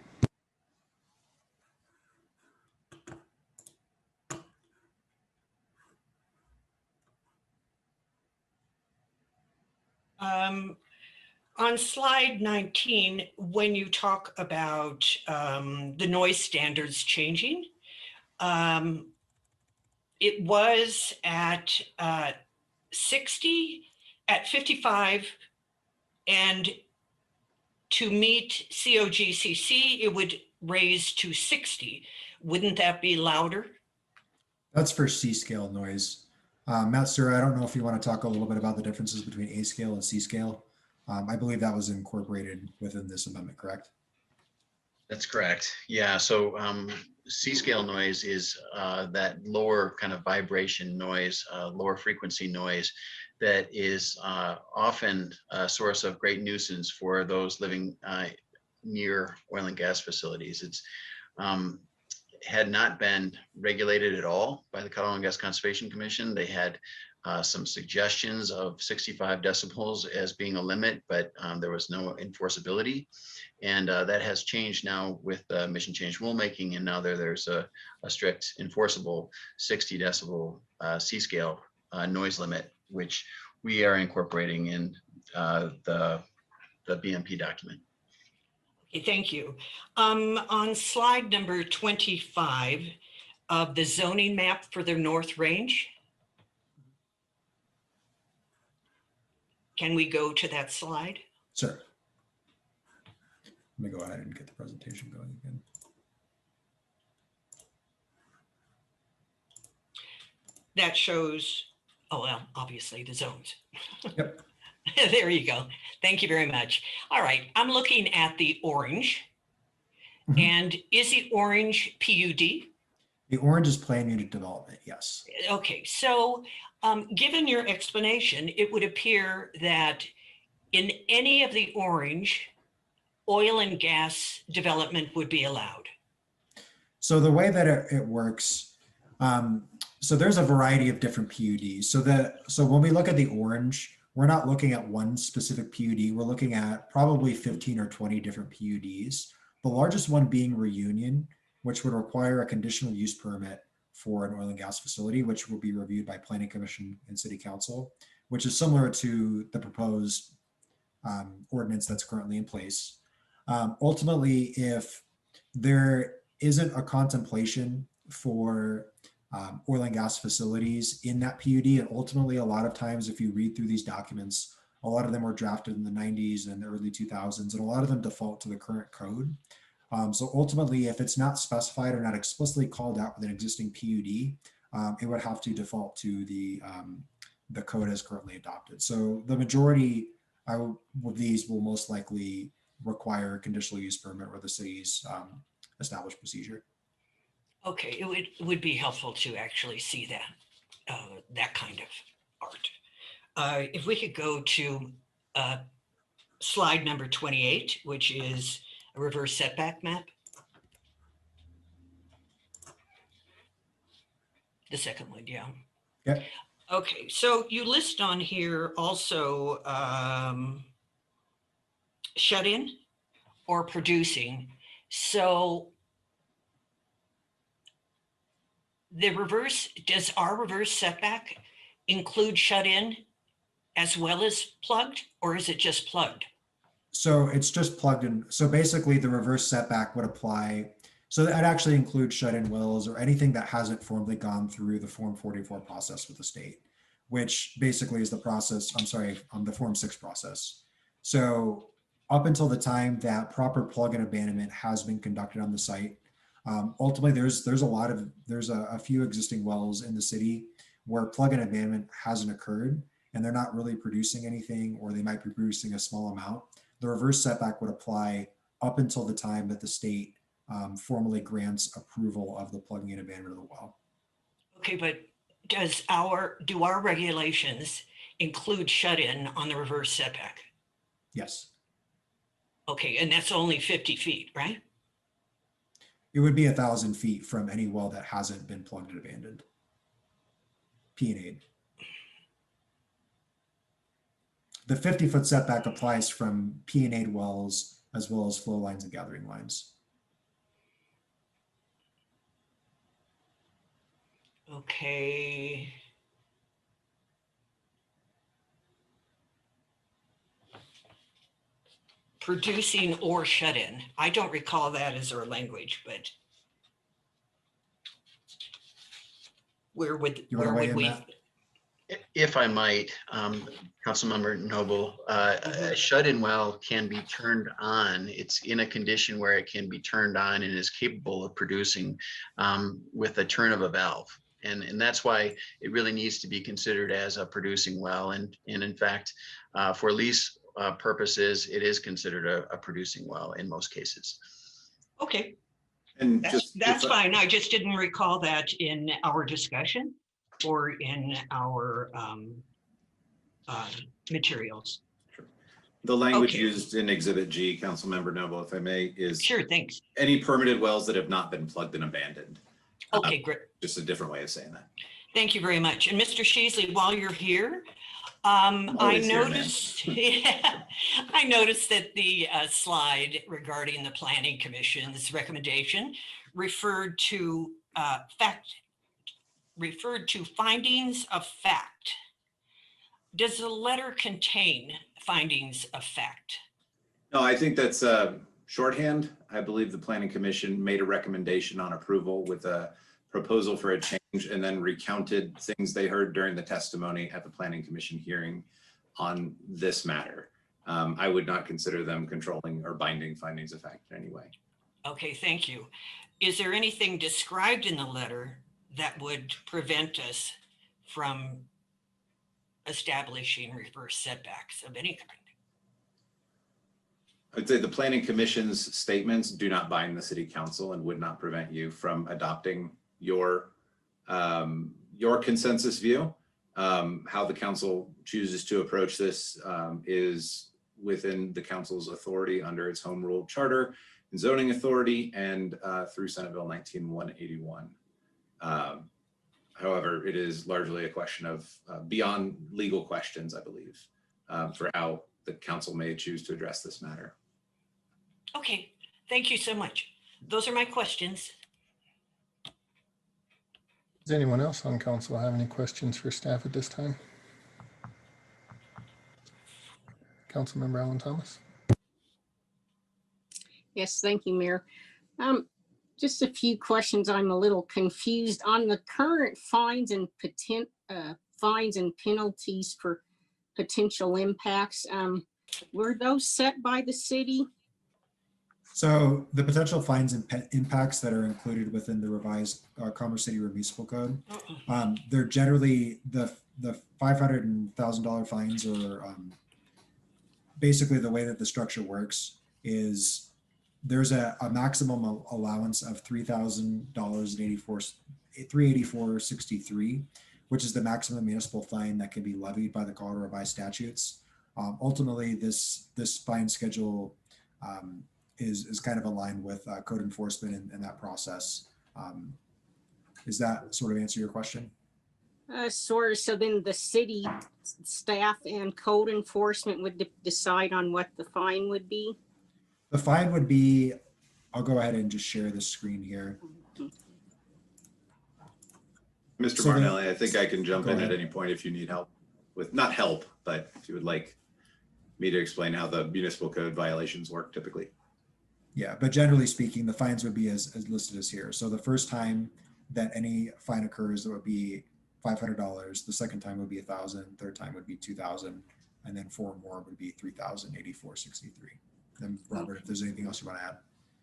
On slide 19, when you talk about the noise standards changing, it was at 60, at 55, and to meet COGCC, it would raise to 60. Wouldn't that be louder? That's for C-scale noise. Matt Sura, I don't know if you want to talk a little bit about the differences between A-scale and C-scale. I believe that was incorporated within this amendment, correct? That's correct. Yeah, so C-scale noise is that lower kind of vibration noise, lower frequency noise that is often a source of great nuisance for those living near oil and gas facilities. It's had not been regulated at all by the Colorado Oil and Gas Conservation Commission. They had some suggestions of 65 decibels as being a limit, but there was no enforceability. And that has changed now with emission change rulemaking. And now there's a strict enforceable 60 decibel C-scale noise limit, which we are incorporating in the BMP document. Okay, thank you. On slide number 25 of the zoning map for the North Range, can we go to that slide? Sure. Let me go ahead and get the presentation going again. That shows, oh, well, obviously the zones. Yep. There you go. Thank you very much. All right, I'm looking at the orange. Mhm. And is the orange PUD? The orange is planned unit development, yes. Okay, so given your explanation, it would appear that in any of the orange, oil and gas development would be allowed. So the way that it works, so there's a variety of different PUDs. So when we look at the orange, we're not looking at one specific PUD. We're looking at probably 15 or 20 different PUDs. The largest one being Reunion, which would require a conditional use permit for an oil and gas facility, which will be reviewed by Planning Commission and City Council, which is similar to the proposed ordinance that's currently in place. Ultimately, if there isn't a contemplation for oil and gas facilities in that PUD, and ultimately a lot of times if you read through these documents, a lot of them were drafted in the 90s and the early 2000s, and a lot of them default to the current code. So ultimately, if it's not specified or not explicitly called out with an existing PUD, it would have to default to the code as currently adopted. So the majority of these will most likely require a conditional use permit or the city's established procedure. Okay, it would be helpful to actually see that, that kind of art. If we could go to slide number 28, which is a reverse setback map. The second one, yeah. Yep. Okay, so you list on here also shut in or producing. So does our reverse setback include shut in as well as plugged, or is it just plugged? So it's just plugged in. So basically the reverse setback would apply. So that actually includes shut-in wells or anything that hasn't formally gone through the Form 44 process with the state, which basically is the process, the Form 6 process. So up until the time that proper plug and abandonment has been conducted on the site, ultimately there's a few existing wells in the city where plug and abandonment hasn't occurred and they're not really producing anything, or they might be producing a small amount. The reverse setback would apply up until the time that the state formally grants approval of the plugging and abandonment of the well. Okay, but do our regulations include shut-in on the reverse setback? Yes. Okay, and that's only 50 feet, right? It would be 1,000 feet from any well that hasn't been plugged and abandoned. P&A. The 50-foot setback applies from P&A wells as well as flow lines and gathering lines. Okay. Producing or shut in. I don't recall that as our language, but where would You want to weigh in, we? Matt? If I might, Councilmember Noble, a shut-in well can be turned on. It's in a condition where it can be turned on and is capable of producing with a turn of a valve. And that's why it really needs to be considered as a producing well. And in fact, for lease purposes, it is considered a producing well in most cases. Okay, And that's fine. I just didn't recall that in our discussion or in our materials. the language Okay. used in Exhibit G, Councilmember Noble, if I may, is Sure, thanks. any permitted wells that have not been plugged and abandoned. Okay, great. Just a different way of saying that. Thank you very much. And Mr. Sheasley, while you're here, I always here, ma'am. noticed, I noticed that the slide regarding the Planning Commission's recommendation referred to findings of fact. Does the letter contain findings of fact? No, I think that's shorthand. I believe the Planning Commission made a recommendation on approval with a proposal for a change and then recounted things they heard during the testimony at the Planning Commission hearing on this matter. I would not consider them controlling or binding findings of fact in any way. Okay, thank you. Is there anything described in the letter that would prevent us from establishing reverse setbacks of any kind? I'd say the Planning Commission's statements do not bind the City Council and would not prevent you from adopting your consensus view. How the council chooses to approach this is within the council's authority under its home rule charter and zoning authority and through Senate Bill 19-181. However, it is largely a question of beyond legal questions, I believe, for how the council may choose to address this matter. Okay, thank you so much. Those are my questions. Does anyone else on council have any questions for staff at this time? Councilmember Alan Thomas. Yes, thank you, Mayor. Just a few questions. I'm a little confused on the current fines and penalties for potential impacts. Were those set by the city? So the potential fines and impacts that are included within the revised Commerce City Municipal Code, they're generally the $500 and $1,000 fines are basically the way that the structure works is there's a maximum allowance of $3,000.63, which is the maximum municipal fine that can be levied by the Colorado Revised Statutes. Ultimately, this fine schedule is kind of aligned with code enforcement and that process. Is that sort of answer your question? Sort of, so then the city staff and code enforcement would decide on what the fine would be? The fine would be, I'll go ahead and just share the screen here. Mr. So the- Martinelli, I think I can jump Go in ahead. at any point if you need help with, not help, but if you would like me to explain how the municipal code violations work typically. Yeah, but generally speaking, the fines would be as listed as here. So the first time that any fine occurs, it would be $500. The second time would be $1,000. Third time would be $2,000, and then 4 more would be $3,084.63. Then Robert, if there's anything else you want to add.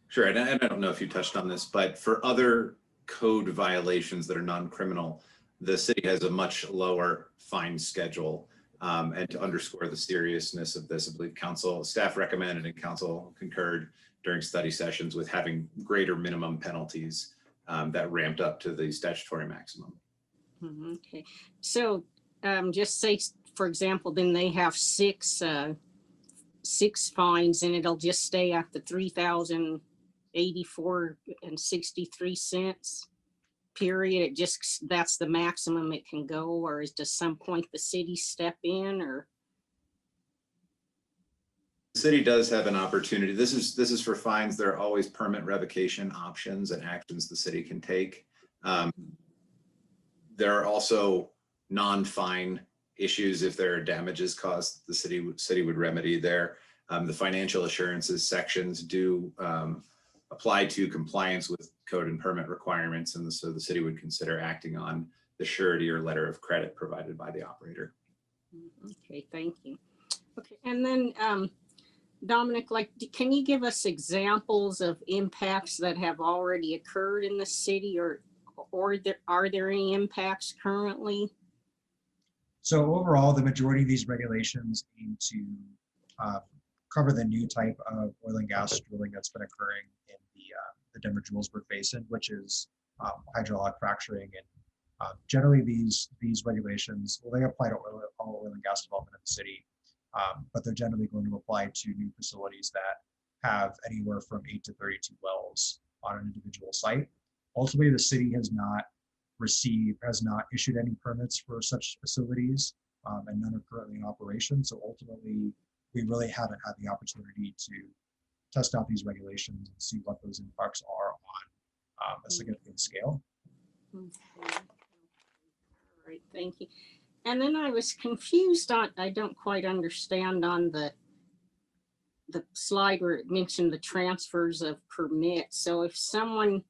Sure, and I don't know if you touched on this, but for other code violations that are non-criminal, the city has a much lower fine schedule. And to underscore the seriousness of this, I believe council staff recommended and council concurred during study sessions with having greater minimum penalties that ramped up to the statutory maximum. Okay, so just say, for example, then they have six fines and it'll just stay at the $3,084.63 period. It just, that's the maximum it can go, or is to some point the city step in, or? The city does have an opportunity. This is for fines. There are always permit revocation options and actions the city can take. There are also non-fine issues if there are damages caused. The city would remedy there. The financial assurances sections do apply to compliance with code and permit requirements, and so the city would consider acting on the surety or letter of credit provided by the operator. Okay, thank you. Okay, and then Dominic, like, can you give us examples of impacts that have already occurred in the city, or are there any impacts currently? So overall, the majority of these regulations aim to cover the new type of oil and gas drilling that's been occurring in the Denver Julesburg Basin, which is hydraulic fracturing. And generally these regulations, well, they apply to all oil and gas development in the city, but they're generally going to apply to new facilities that have anywhere from 8 to 32 wells on an individual site. Ultimately, the city has not issued any permits for such facilities, and none are currently in operation. So ultimately, we really haven't had the opportunity to test out these regulations and see what those impacts are on a significant scale. Okay. All right, thank you. And then I was confused on, I don't quite understand on the slide where it mentioned the transfers of permits. So if someone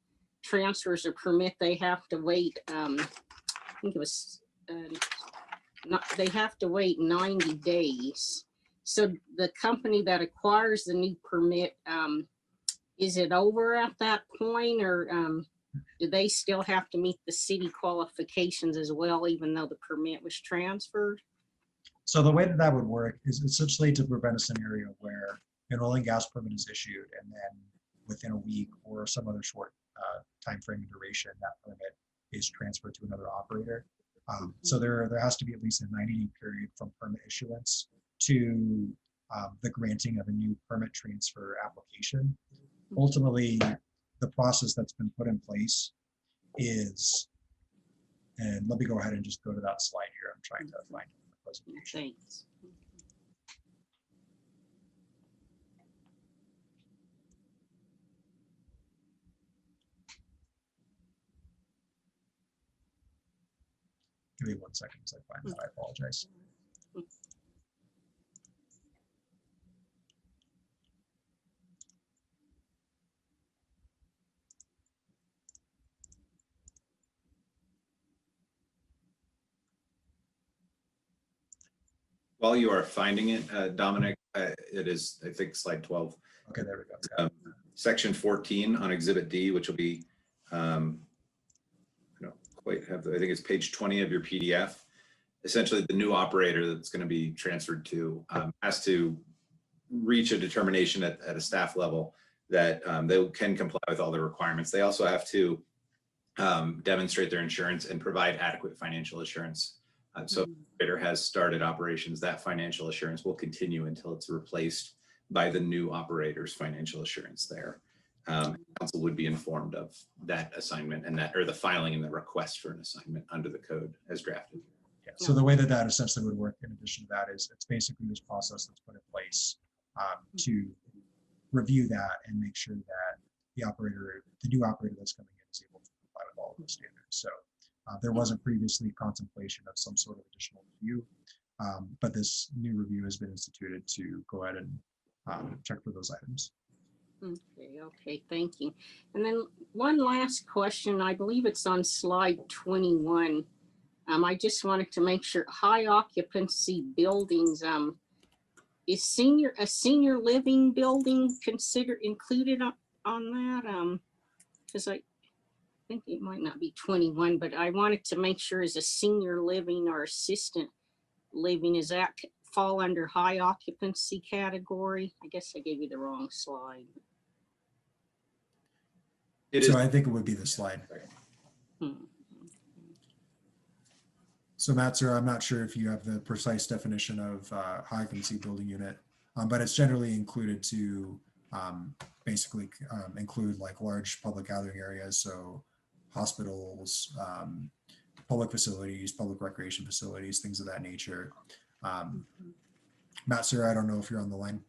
transfers a permit, they have to wait, I think it was, they have to wait 90 days. So the company that acquires the new permit, is it over at that point, or do they still have to meet the city qualifications as well, even though the permit was transferred? So the way that would work is essentially to prevent a scenario where an oil and gas permit is issued, and then within a week or some other short time frame and duration, that permit is transferred to another operator. So there has to be at least a 90-day period from permit issuance to the granting of a new permit transfer application. Ultimately, the process that's been put in place is, and let me go ahead and just go to that slide here. I'm trying to find the presentation. Thanks. Give me 1 second as I find that. I apologize. While you are finding it, Dominic, it is, I think, slide 12. Okay, there we go. Section 14 on Exhibit D, which will be, I don't quite have, I think it's page 20 of your PDF. Essentially, the new operator that's going to be transferred to has to reach a determination at a staff level that they can comply with all the requirements. They also have to demonstrate their insurance and provide adequate financial assurance. So if the operator has started operations, that financial assurance will continue until it's replaced by the new operator's financial assurance there. council would be informed of that assignment and that, or the filing and the request for an assignment under the code as drafted. Yeah, so the way that that essentially would work in addition to that is it's basically this process that's put in place to review that and make sure that the new operator that's coming in is able to comply with all of those standards. So there wasn't previously contemplation of some sort of additional review, but this new review has been instituted to go ahead and check for those items. Okay, thank you. And then one last question, I believe it's on slide 21. I just wanted to make sure high occupancy buildings, is a senior living building included on that? Because I think it might not be 21, but I wanted to make sure is a senior living or assistant living, is that fall under high occupancy category? I guess I gave you the wrong slide. So I think it would be the slide. So Matt, sir, I'm not sure if you have the precise definition of high occupancy building unit, but it's generally included to basically include like large public gathering areas. So hospitals, public facilities, public recreation facilities, things of that nature. Matt, sir, I don't know if you're on the line.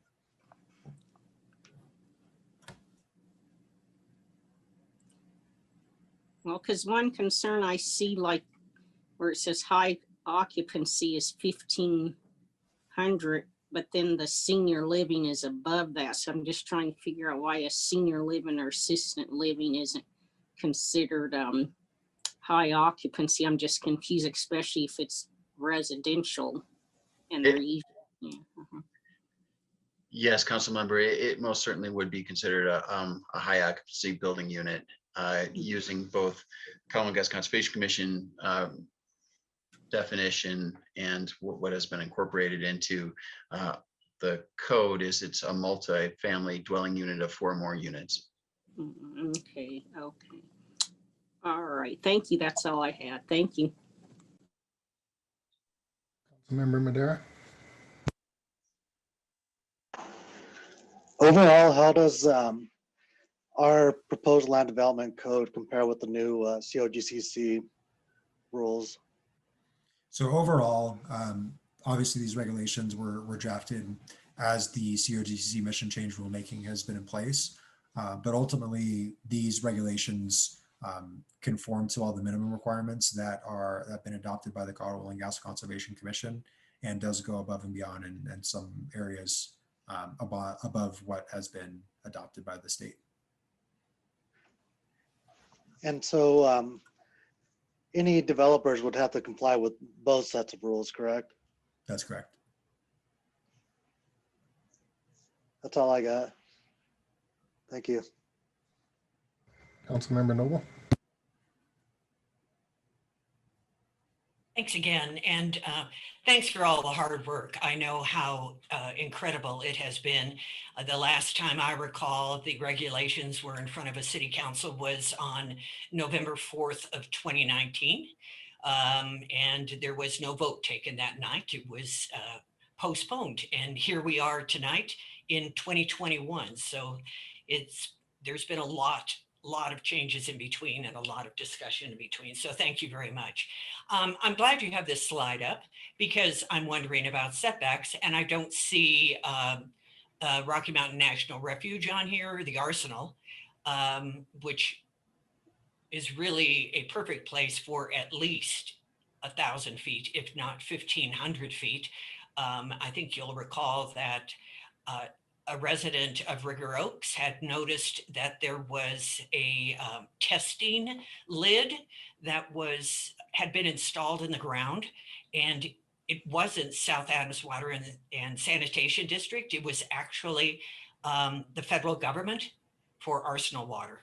Well, because one concern I see, like where it says high occupancy is 1,500, but then the senior living is above that. So I'm just trying to figure out why a senior living or assistant living isn't considered high occupancy. I'm just confused, especially if it's residential and they're yeah. Yes, council member, it most certainly would be considered a high occupancy building unit using both Colorado Gas Conservation Commission definition and what has been incorporated into the code is it's a multi-family dwelling unit of 4 or more units. Okay. All right. Thank you. That's all I had. Thank you. Councilmember Madera. Overall, how does our proposed land development code compare with the new COGCC rules? So overall, obviously these regulations were drafted as the COGCC mission change rulemaking has been in place. But ultimately, these regulations conform to all the minimum requirements that have been adopted by the Colorado Oil and Gas Conservation Commission, and does go above and beyond in some areas above what has been adopted by the state. And so any developers would have to comply with both sets of rules, correct? That's correct. That's all I got. Thank you. Councilmember Noble. Thanks again, and thanks for all the hard work. I know how incredible it has been. The last time I recall the regulations were in front of a city council was on November 4th of 2019. And there was no vote taken that night. It was postponed. And here we are tonight in 2021. So there's been a lot of changes in between and a lot of discussion in between. So thank you very much. I'm glad you have this slide up because I'm wondering about setbacks, and I don't see Rocky Mountain National Refuge on here, the Arsenal, which is really a perfect place for at least 1,000 feet, if not 1,500 feet. I think you'll recall that a resident of River Oaks had noticed that there was a testing lid that had been installed in the ground, and it wasn't South Adams Water and Sanitation District. It was actually the federal government for Arsenal Water.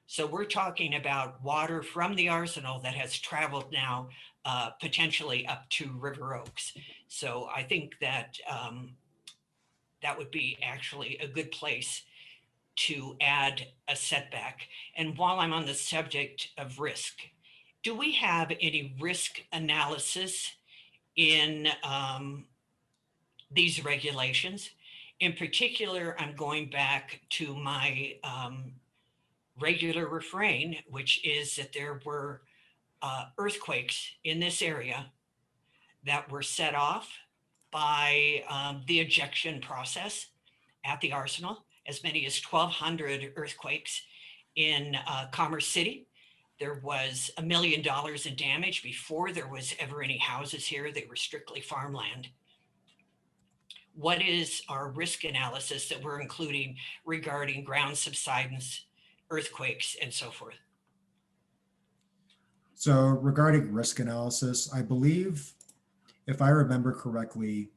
So we're talking about water from the Arsenal that has traveled now potentially up to River Oaks. So I think that that would be actually a good place to add a setback. And while I'm on the subject of risk, do we have any risk analysis in these regulations? In particular, I'm going back to my regular refrain, which is that there were earthquakes in this area that were set off by the ejection process at the arsenal, as many as 1,200 earthquakes in Commerce City. There was $1 million in damage before there was ever any houses here. They were strictly farmland. What is our risk analysis that we're including regarding ground subsidence, earthquakes, and so forth? So regarding risk analysis, I believe, if I remember correctly,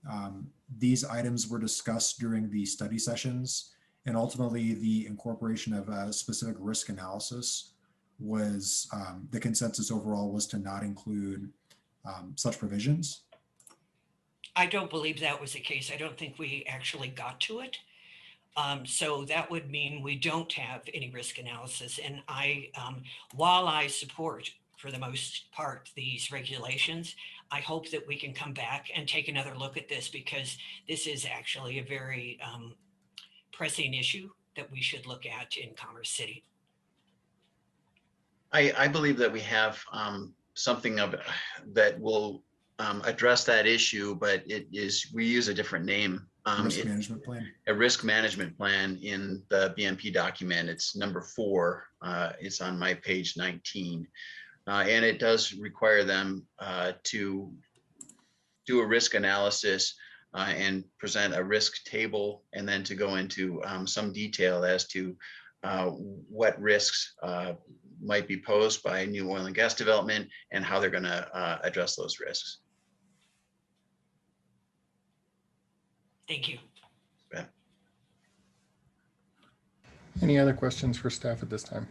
these items were discussed during the study sessions, and ultimately the incorporation of a specific risk analysis was the consensus overall was to not include such provisions. I don't believe that was the case. I don't think we actually got to it. So that would mean we don't have any risk analysis. And while I support, for the most part, these regulations, I hope that we can come back and take another look at this, because this is actually a very pressing issue that we should look at in Commerce City. I believe that we have something that will address that issue, but we use a different name. Risk management plan. A risk management plan in the BMP document. It's number 4. It's on my page 19. And it does require them to do a risk analysis and present a risk table, and then to go into some detail as to what risks might be posed by new oil and gas development and how they're going to address those risks. Thank you. Yeah. Any other questions for staff at this time?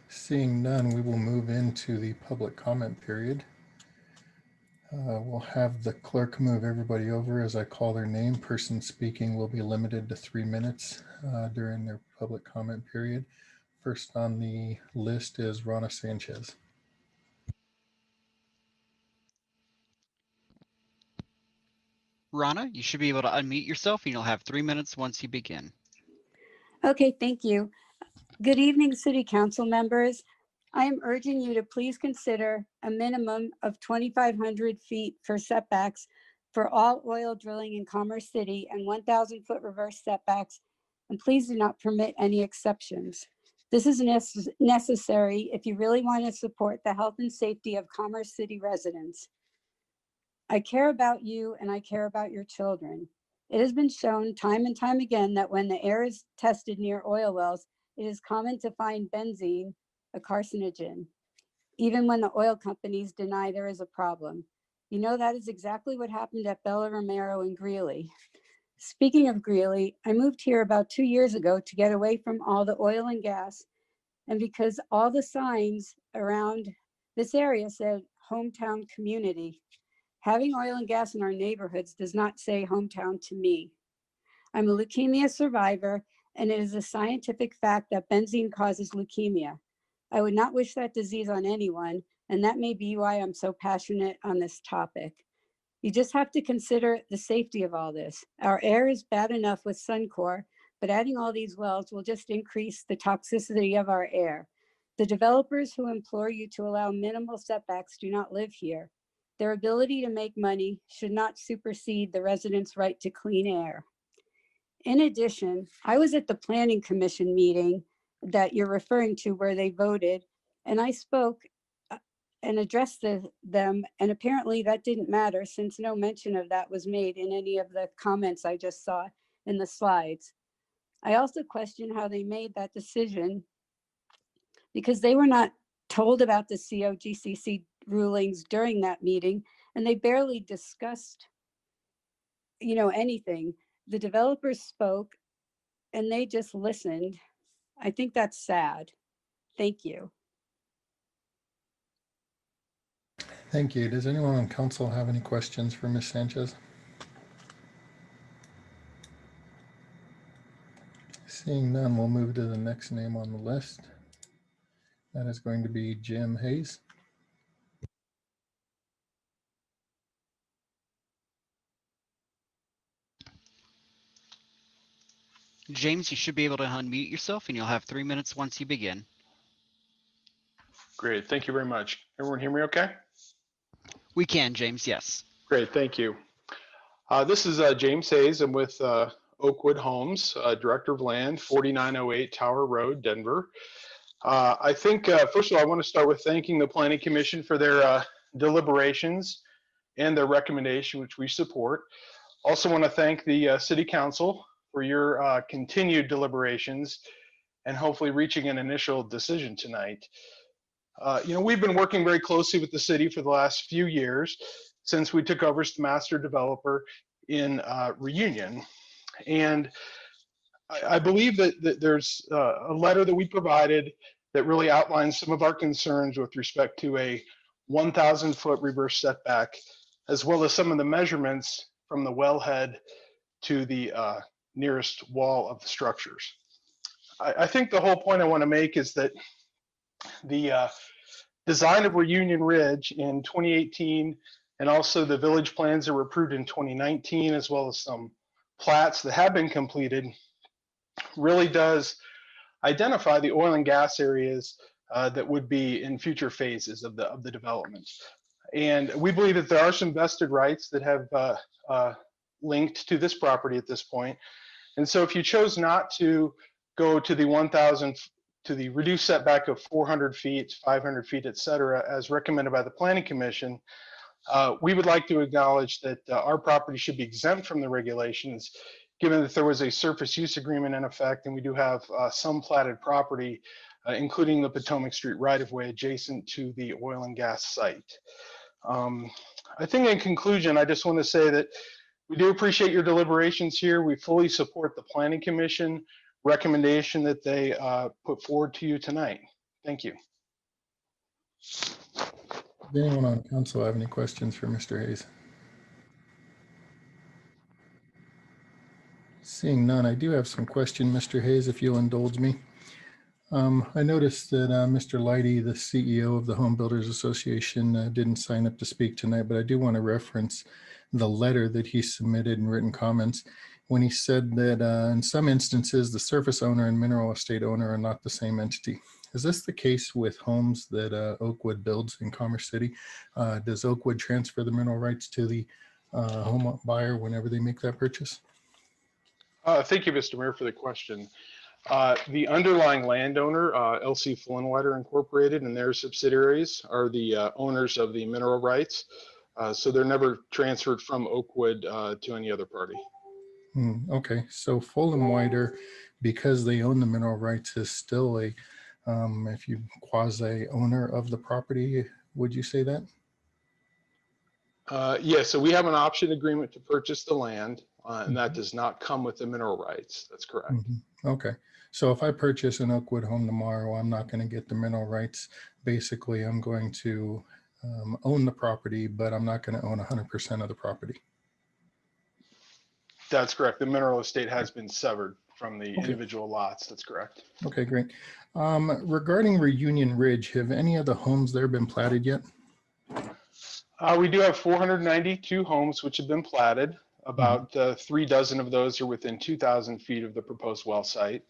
Seeing none, we will move into the public comment period. We'll have the clerk move everybody over as I call their name. Person speaking will be limited to 3 minutes during their public comment period. First on the list is Rana Sanchez. Rana, you should be able to unmute yourself and you'll have 3 minutes once you begin. Okay, thank you. Good evening, City Council members. I am urging you to please consider a minimum of 2,500 feet for setbacks for all oil drilling in Commerce City and 1,000 foot reverse setbacks, and please do not permit any exceptions. This is necessary if you really want to support the health and safety of Commerce City residents. I care about you and I care about your children. It has been shown time and time again that when the air is tested near oil wells, it is common to find benzene, a carcinogen, even when the oil companies deny there is a problem. You know, that is exactly what happened at Bella Romero and Greeley. Speaking of Greeley, I moved here about 2 years ago to get away from all the oil and gas, and because all the signs around this area said hometown community. Having oil and gas in our neighborhoods does not say hometown to me. I'm a leukemia survivor, and it is a scientific fact that benzene causes leukemia. I would not wish that disease on anyone, and that may be why I'm so passionate on this topic. You just have to consider the safety of all this. Our air is bad enough with Suncor, but adding all these wells will just increase the toxicity of our air. The developers who implore you to allow minimal setbacks do not live here. Their ability to make money should not supersede the residents' right to clean air. In addition, I was at the Planning Commission meeting that you're referring to where they voted, and I spoke and addressed them, and apparently that didn't matter since no mention of that was made in any of the comments I just saw in the slides. I also question how they made that decision because they were not told about the COGCC rulings during that meeting, and they barely discussed, anything. The developers spoke and they just listened. I think that's sad. Thank you. Thank you. Does anyone on council have any questions for Ms. Sanchez? Seeing none, we'll move to the next name on the list. That is going to be Jim Hayes. James, you should be able to unmute yourself and you'll have 3 minutes once you begin. Great, thank you very much. Everyone hear me okay? We can, James, yes. Great, thank you. This is James Hayes. I'm with Oakwood Homes, Director of Land, 4908 Tower Road, Denver. I think, first of all, I want to start with thanking the Planning Commission for their deliberations and their recommendation, which we support. Also want to thank the City Council for your continued deliberations and hopefully reaching an initial decision tonight. We've been working very closely with the city for the last few years since we took over as the master developer in Reunion. And I believe that there's a letter that we provided that really outlines some of our concerns with respect to a 1,000-foot reverse setback, as well as some of the measurements from the wellhead to the nearest wall of the structures. I think the whole point I want to make is that the design of Reunion Ridge in 2018 and also the village plans that were approved in 2019, as well as some plats that have been completed, really does identify the oil and gas areas that would be in future phases of the development. And we believe that there are some vested rights that have linked to this property at this point. And so if you chose not to go to the 1,000, to the reduced setback of 400 feet, 500 feet, et cetera, as recommended by the Planning Commission, we would like to acknowledge that our property should be exempt from the regulations, given that there was a surface use agreement in effect, and we do have some platted property, including the Potomac Street right-of-way adjacent to the oil and gas site. I think in conclusion, I just want to say that we do appreciate your deliberations here. We fully support the Planning Commission recommendation that they put forward to you tonight. Thank you. Does anyone on council have any questions for Mr. Hayes? Seeing none, I do have some question, Mr. Hayes, if you'll indulge me. I noticed that Mr. Leidy, the CEO of the Home Builders Association, didn't sign up to speak tonight, but I do want to reference the letter that he submitted in written comments when he said that in some instances, the surface owner and mineral estate owner are not the same entity. Is this the case with homes that Oakwood builds in Commerce City? Does Oakwood transfer the mineral rights to the home buyer whenever they make that purchase? Thank you, Mr. Mayor, for the question. The underlying landowner, LC Floonwater Incorporated, and their subsidiaries are the owners of the mineral rights. So they're never transferred from Oakwood to any other party. Okay, so Fulham Wider, because they own the mineral rights, is still a, if you quasi owner of the property, would you say that? Yeah, so we have an option agreement to purchase the land, and that does not come with the mineral rights. That's correct. Okay, so if I purchase an Oakwood home tomorrow, I'm not going to get the mineral rights. Basically, I'm going to own the property, but I'm not going to own 100% of the property. That's correct. The mineral estate has been severed from the individual lots. That's correct. Okay, great. Regarding Reunion Ridge, have any of the homes there been platted yet? We do have 492 homes which have been platted. About 3 dozen of those are within 2,000 feet of the proposed well site.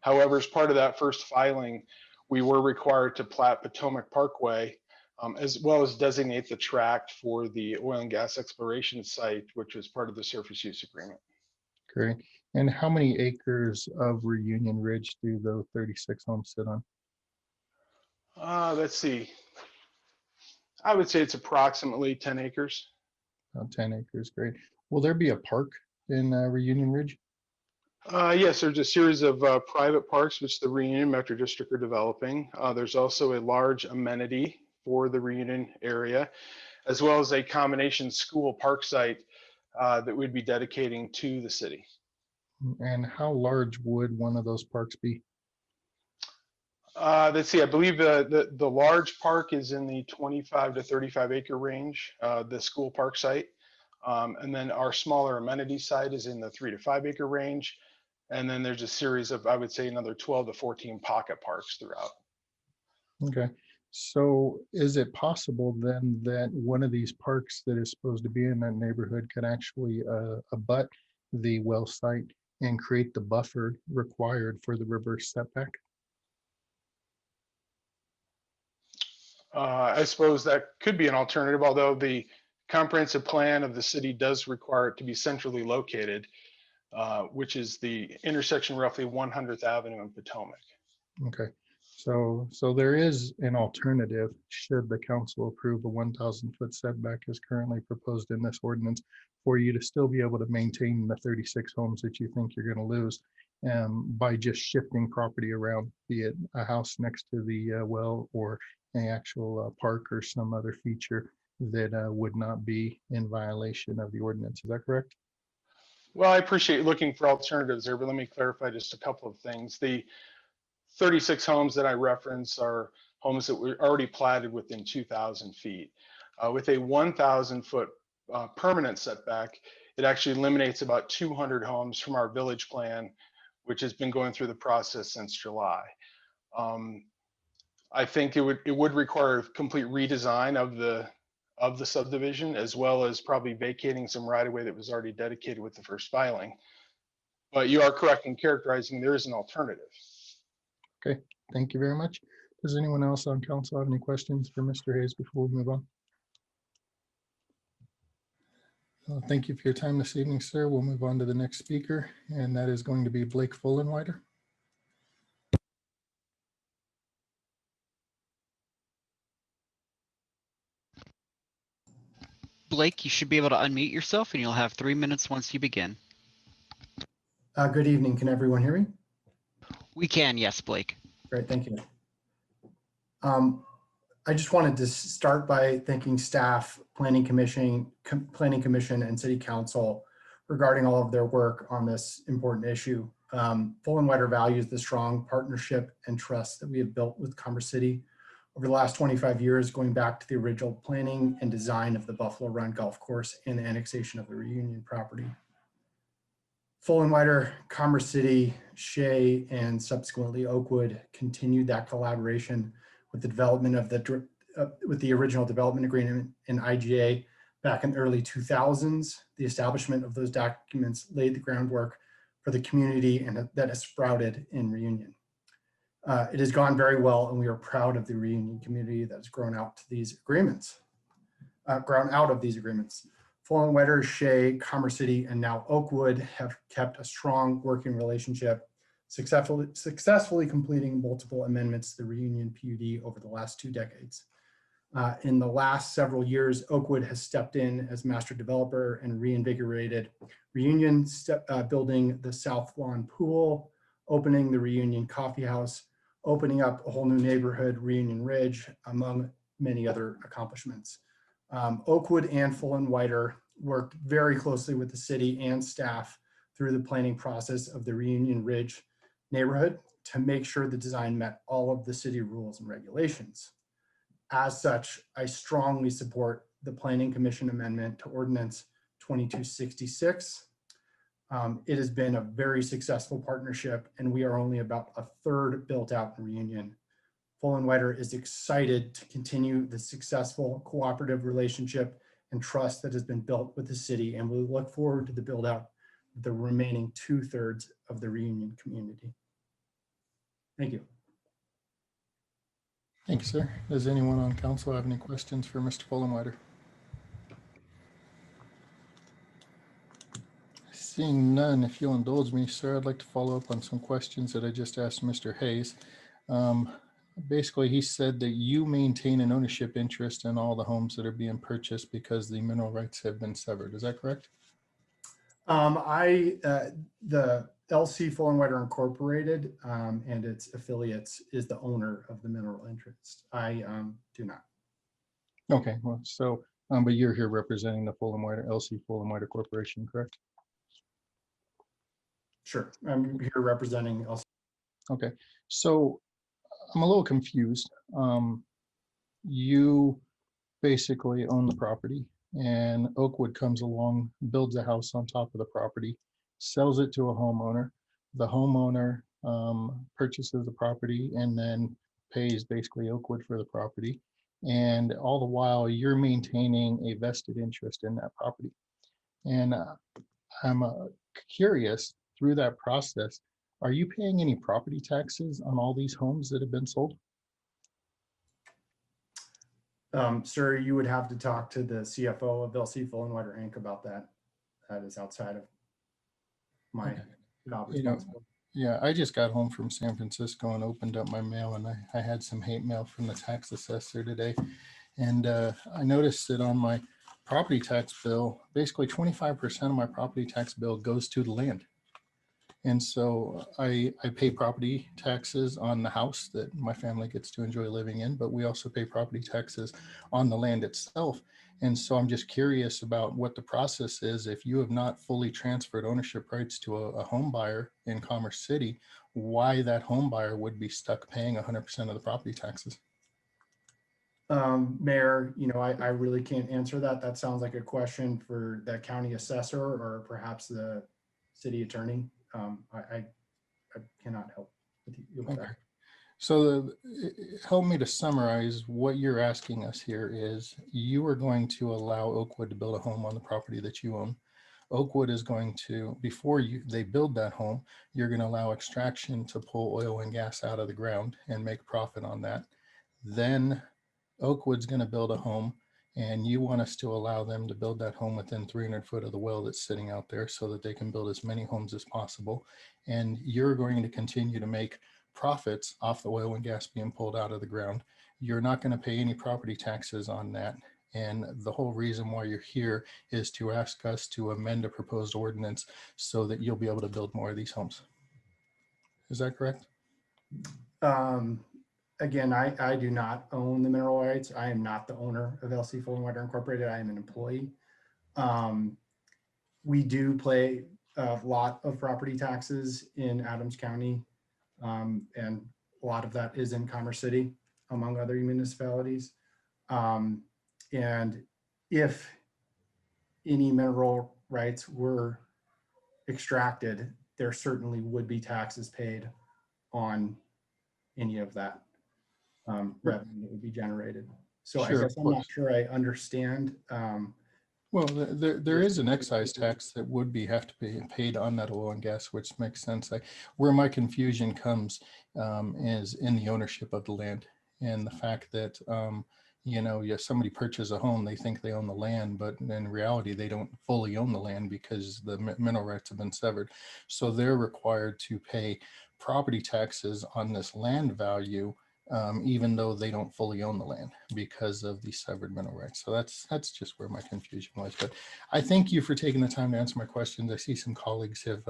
However, as part of that first filing, we were required to plat Potomac Parkway, as well as designate the tract for the oil and gas exploration site, which was part of the surface use agreement. Great. And how many acres of Reunion Ridge do those 36 homes sit on? Let's see. I would say it's approximately 10 acres. 10 acres, great. Will there be a park in Reunion Ridge? Yes, there's a series of private parks which the Reunion Metro District are developing. There's also a large amenity for the Reunion area, as well as a combination school park site that we'd be dedicating to the city. And how large would one of those parks be? Let's see, I believe the large park is in the 25 to 35 acre range, the school park site. And then our smaller amenity site is in the 3 to 5 acre range. And then there's a series of, I would say, another 12 to 14 pocket parks throughout. Okay. So is it possible then that one of these parks that is supposed to be in that neighborhood could actually abut the well site and create the buffer required for the reverse setback? I suppose that could be an alternative, although the comprehensive plan of the city does require it to be centrally located, which is the intersection roughly 100th Avenue and Potomac. Okay, so there is an alternative should the council approve a 1,000-foot setback as currently proposed in this ordinance, for you to still be able to maintain the 36 homes that you think you're going to lose by just shifting property around, be it a house next to the well or an actual park or some other feature that would not be in violation of the ordinance. Is that correct? Well, I appreciate looking for alternatives there, but let me clarify just a couple of things. The 36 homes that I reference are homes that were already platted within 2,000 feet. With a 1,000-foot permanent setback, it actually eliminates about 200 homes from our village plan, which has been going through the process since July. I think it would require a complete redesign of the subdivision, as well as probably vacating some right of way that was already dedicated with the first filing. But you are correct in characterizing there is an alternative. Okay, thank you very much. Does anyone else on council have any questions for Mr. Hayes before we move on? Thank you for your time this evening, sir. We'll move on to the next speaker, and that is going to be Blake Fullenwider. Blake, you should be able to unmute yourself and you'll have 3 minutes once you begin. Good evening. Can everyone hear me? We can, yes, Blake. Great, thank you. I just wanted to start by thanking staff, Planning Commission, and City Council regarding all of their work on this important issue. Fullenwider values the strong partnership and trust that we have built with Commerce City over the last 25 years, going back to the original planning and design of the Buffalo Run Golf Course and the annexation of the Reunion property. Fullenwider, Commerce City, Shea, and subsequently Oakwood continued that collaboration with the development of with the original development agreement in IGA back in the early 2000s. The establishment of those documents laid the groundwork for the community and that has sprouted in Reunion. It has gone very well, and we are proud of the Reunion community that has grown out of these agreements. Fullenwider, Shea, Commerce City, and now Oakwood have kept a strong working relationship, successfully completing multiple amendments to the Reunion PUD over the last 2 decades. In the last several years, Oakwood has stepped in as master developer and reinvigorated Reunion, building the South Lawn Pool, opening the Reunion Coffee House, opening up a whole new neighborhood, Reunion Ridge, among many other accomplishments. Oakwood and Fullenwider worked very closely with the city and staff through the planning process of the Reunion Ridge neighborhood to make sure the design met all of the city rules and regulations. As such, I strongly support the Planning Commission amendment to Ordinance 2266. It has been a very successful partnership, and we are only about a third built out in Reunion. Fullenwider is excited to continue the successful cooperative relationship and trust that has been built with the city, and we look forward to the build out of the remaining 2/3 of the Reunion community. Thank you. Thank you, sir. Does anyone on council have any questions for Mr. Fullenwider? Seeing none, if you'll indulge me, sir, I'd like to follow up on some questions that I just asked Mr. Hayes. Basically, he said that you maintain an ownership interest in all the homes that are being purchased because the mineral rights have been severed. Is that correct? The LC Fullenwider Incorporated and its affiliates is the owner of the mineral interest. I do not. Okay, well, so, but you're here representing the Fullenwider, LC Fullenwider Corporation, correct? Sure, I'm here representing LC. Okay, so I'm a little confused. You basically own the property, and Oakwood comes along, builds a house on top of the property, sells it to a homeowner. The homeowner purchases the property and then pays basically Oakwood for the property. And all the while you're maintaining a vested interest in that property. And I'm curious through that process, are you paying any property taxes on all these homes that have been sold? Sir, you would have to talk to the CFO of LC Fullenwider Inc. about that. That is outside of my Okay. job You know, responsibility. Yeah, I just got home from San Francisco and opened up my mail, and I had some hate mail from the tax assessor today. And I noticed that on my property tax bill, basically 25% of my property tax bill goes to the land. And so I pay property taxes on the house that my family gets to enjoy living in, but we also pay property taxes on the land itself. And so I'm just curious about what the process is. If you have not fully transferred ownership rights to a home buyer in Commerce City, why that home buyer would be stuck paying 100% of the property taxes? Mayor, I really can't answer that. That sounds like a question for the county assessor or perhaps the city attorney. I cannot help with you with Okay. that. So help me to summarize what you're asking us here is you are going to allow Oakwood to build a home on the property that you own. Oakwood is going to, before they build that home, you're going to allow extraction to pull oil and gas out of the ground and make profit on that. Then Oakwood's going to build a home, and you want us to allow them to build that home within 300 foot of the well that's sitting out there so that they can build as many homes as possible. And you're going to continue to make profits off the oil and gas being pulled out of the ground. You're not going to pay any property taxes on that. And the whole reason why you're here is to ask us to amend a proposed ordinance so that you'll be able to build more of these homes. Is that correct? Again, I do not own the mineral rights. I am not the owner of LC Fullenwider Incorporated. I am an employee. We do pay a lot of property taxes in Adams County, and a lot of that is in Commerce City, among other municipalities. And if any mineral rights were extracted, there certainly would be taxes paid on any of that revenue that would be generated. So Sure, I guess I'm not sure I understand. Well, there is an excise tax that would have to be paid on that oil and gas, which makes sense. Where my confusion comes is in the ownership of the land and the fact that, somebody purchases a home, they think they own the land, but in reality, they don't fully own the land because the mineral rights have been severed. So they're required to pay property taxes on this land value, even though they don't fully own the land because of the severed mineral rights. So that's just where my confusion was. But I thank you for taking the time to answer my questions. I see some colleagues have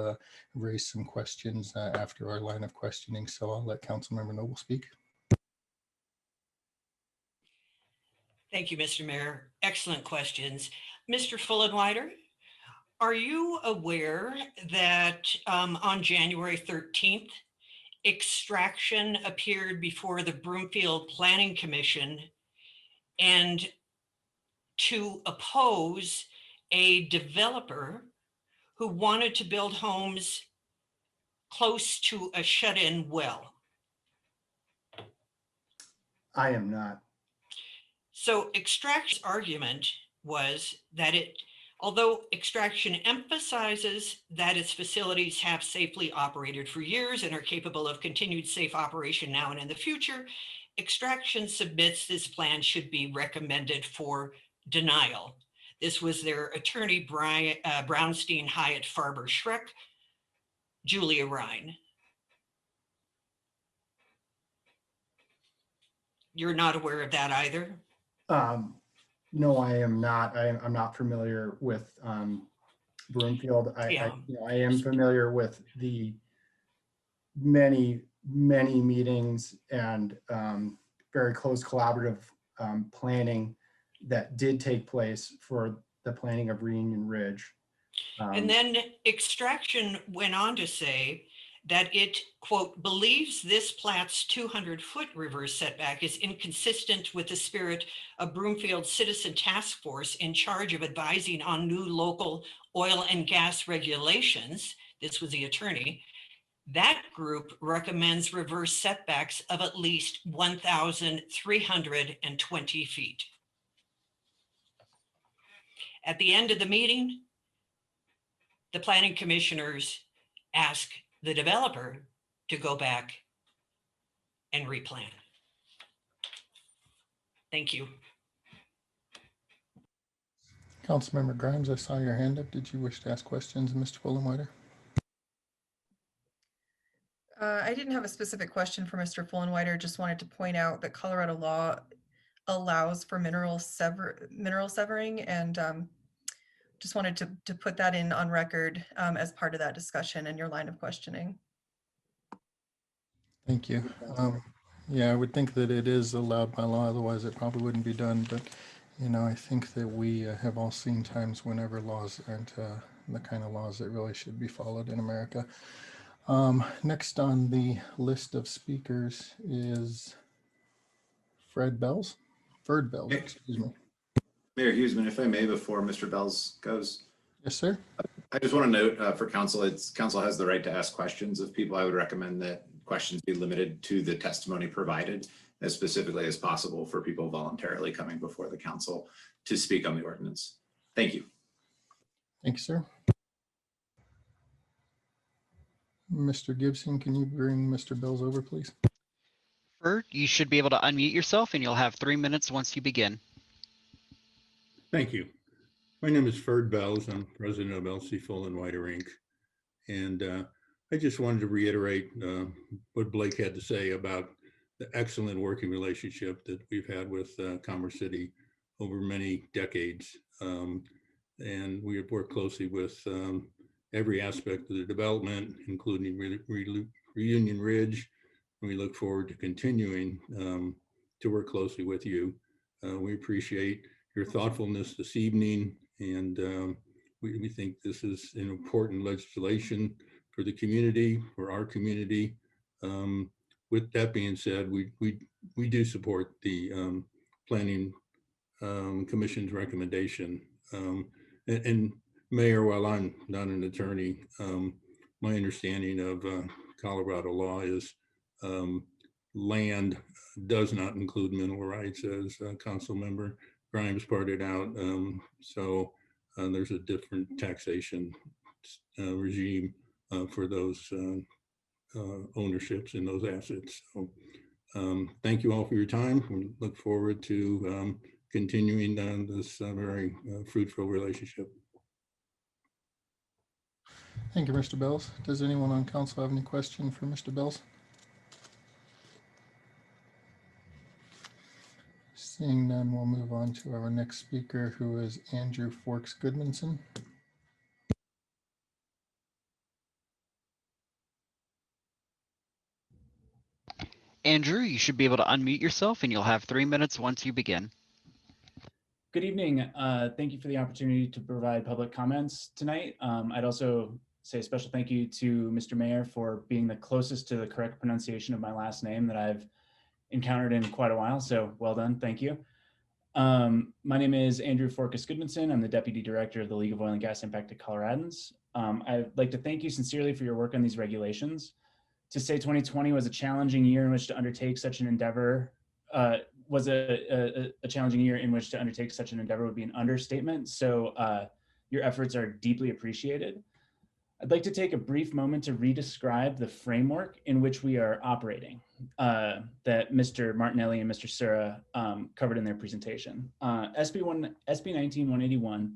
raised some questions after our line of questioning. So I'll let Councilmember Noble speak. Thank you, Mr. Mayor. Excellent questions. Mr. Fullenwider, are you aware that on January 13th, extraction appeared before the Broomfield Planning Commission and to oppose a developer who wanted to build homes close to a shut-in well? I am not. So extraction's argument was that although extraction emphasizes that its facilities have safely operated for years and are capable of continued safe operation now and in the future, extraction submits this plan should be recommended for denial. This was their attorney, Brownstein, Hyatt, Farber, Schreck, Julia Ryan. You're not aware of that either? No, I am not. I'm not familiar with Broomfield. I am familiar with the many meetings and very close collaborative planning that did take place for the planning of Reunion Ridge. And then extraction went on to say that it, quote, believes this plat's 200-foot reverse setback is inconsistent with the spirit of Broomfield's Citizen Task Force in charge of advising on new local oil and gas regulations. This was the attorney. That group recommends reverse setbacks of at least 1,320 feet. At the end of the meeting, the planning commissioners ask the developer to go back and replan. Thank you. Councilmember Grimes, I saw your hand up. Did you wish to ask questions, Mr. Fullenwider? I didn't have a specific question for Mr. Fullenwider, just wanted to point out that Colorado law allows for mineral severing, and just wanted to put that in on record as part of that discussion and your line of questioning. Thank you. Yeah, I would think that it is allowed by law, otherwise it probably wouldn't be done. But, you know, I think that we have all seen times whenever laws aren't the kind of laws that really should be followed in America. Next on the list of speakers is Fred Bells. Excuse me. Mayor Huseman, if I may, before Mr. Bells goes. Yes, sir. I just want to note for council, council has the right to ask questions of people. I would recommend that questions be limited to the testimony provided as specifically as possible for people voluntarily coming before the council to speak on the ordinance. Thank you. Thank you, sir. Mr. Gibson, can you bring Mr. Bells over, please? Ferd, you should be able to unmute yourself and you'll have 3 minutes once you begin. Thank you. My name is Ferd Bells. I'm president of LC Fullenwider Inc. And I just wanted to reiterate what Blake had to say about the excellent working relationship that we've had with Commerce City over many decades. And we have worked closely with every aspect of the development, including Reunion Ridge. And we look forward to continuing to work closely with you. We appreciate your thoughtfulness this evening, and we think this is an important legislation for the community, for our community. With that being said, we do support the Planning Commission's recommendation. And Mayor, while I'm not an attorney, my understanding of Colorado law is land does not include mineral rights, as Council Member Grimes pointed out. So there's a different taxation regime for those ownerships and those assets. So thank you all for your time. We look forward to continuing on this very fruitful relationship. Thank you, Mr. Bells. Does anyone on council have any question for Mr. Bells? Seeing none, we'll move on to our next speaker, who is Andrew Forks Goodmanson. Andrew, you should be able to unmute yourself and you'll have 3 minutes once you begin. Good evening. Thank you for the opportunity to provide public comments tonight. I'd also say a special thank you to Mr. Mayor for being the closest to the correct pronunciation of my last name that I've encountered in quite a while. So well done. Thank you. My name is Andrew Forkus Goodmanson. I'm the Deputy Director of the League of Oil and Gas Impacted Coloradans. I'd like to thank you sincerely for your work on these regulations. To say 2020 was a challenging year in which to undertake such an endeavor would be an understatement. So your efforts are deeply appreciated. I'd like to take a brief moment to re-describe the framework in which we are operating that Mr. Martinelli and Mr. Sura covered in their presentation. SB 19-181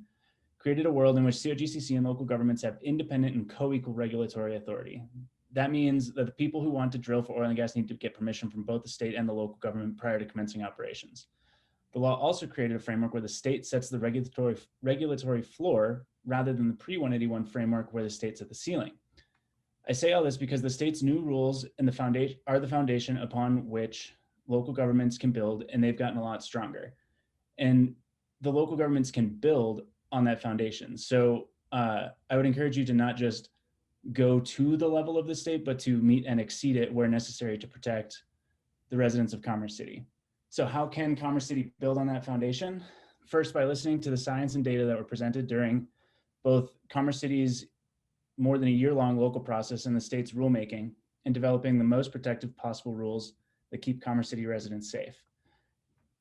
created a world in which COGCC and local governments have independent and co-equal regulatory authority. That means that the people who want to drill for oil and gas need to get permission from both the state and the local government prior to commencing operations. The law also created a framework where the state sets the regulatory floor rather than the pre-181 framework where the state set the ceiling. I say all this because the state's new rules and are the foundation upon which local governments can build, and they've gotten a lot stronger. And the local governments can build on that foundation. So I would encourage you to not just go to the level of the state, but to meet and exceed it where necessary to protect the residents of Commerce City. So how can Commerce City build on that foundation? First, by listening to the science and data that were presented during both Commerce City's more than a year-long local process and the state's rulemaking, and developing the most protective possible rules that keep Commerce City residents safe.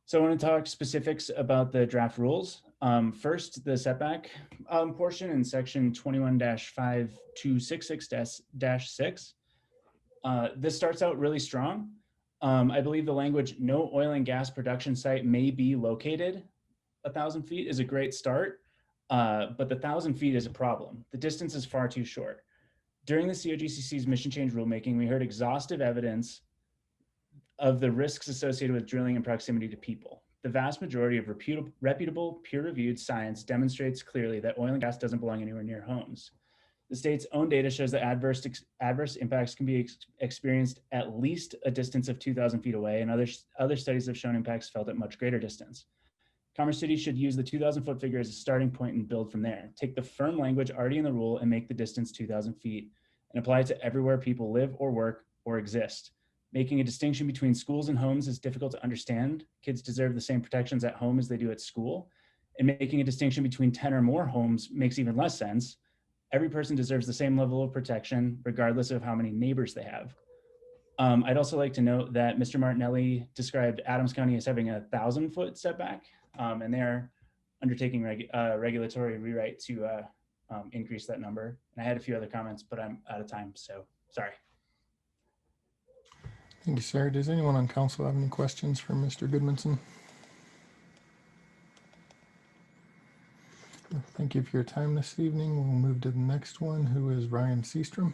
So I want to talk specifics about the draft rules. First, the setback portion in section 21-5266-6. This starts out really strong. I believe the language, no oil and gas production site may be located 1,000 feet is a great start, but the 1,000 feet is a problem. The distance is far too short. During the COGCC's mission change rulemaking, we heard exhaustive evidence of the risks associated with drilling in proximity to people. The vast majority of reputable, peer-reviewed science demonstrates clearly that oil and gas doesn't belong anywhere near homes. The state's own data shows that adverse impacts can be experienced at least a distance of 2,000 feet away, and other studies have shown impacts felt at much greater distance. Commerce City should use the 2,000 foot figure as a starting point and build from there. Take the firm language already in the rule and make the distance 2,000 feet and apply it to everywhere people live or work or exist. Making a distinction between schools and homes is difficult to understand. Kids deserve the same protections at home as they do at school. And making a distinction between 10 or more homes makes even less sense. Every person deserves the same level of protection, regardless of how many neighbors they have. I'd also like to note that Mr. Martinelli described Adams County as having a 1,000 foot setback, and they're undertaking regulatory rewrite to increase that number. And I had a few other comments, but I'm out of time, so sorry. Thank you, sir. Does anyone on council have any questions for Mr. Goodmanson? Thank you for your time this evening. We'll move to the next one, who is Ryan Seastrom.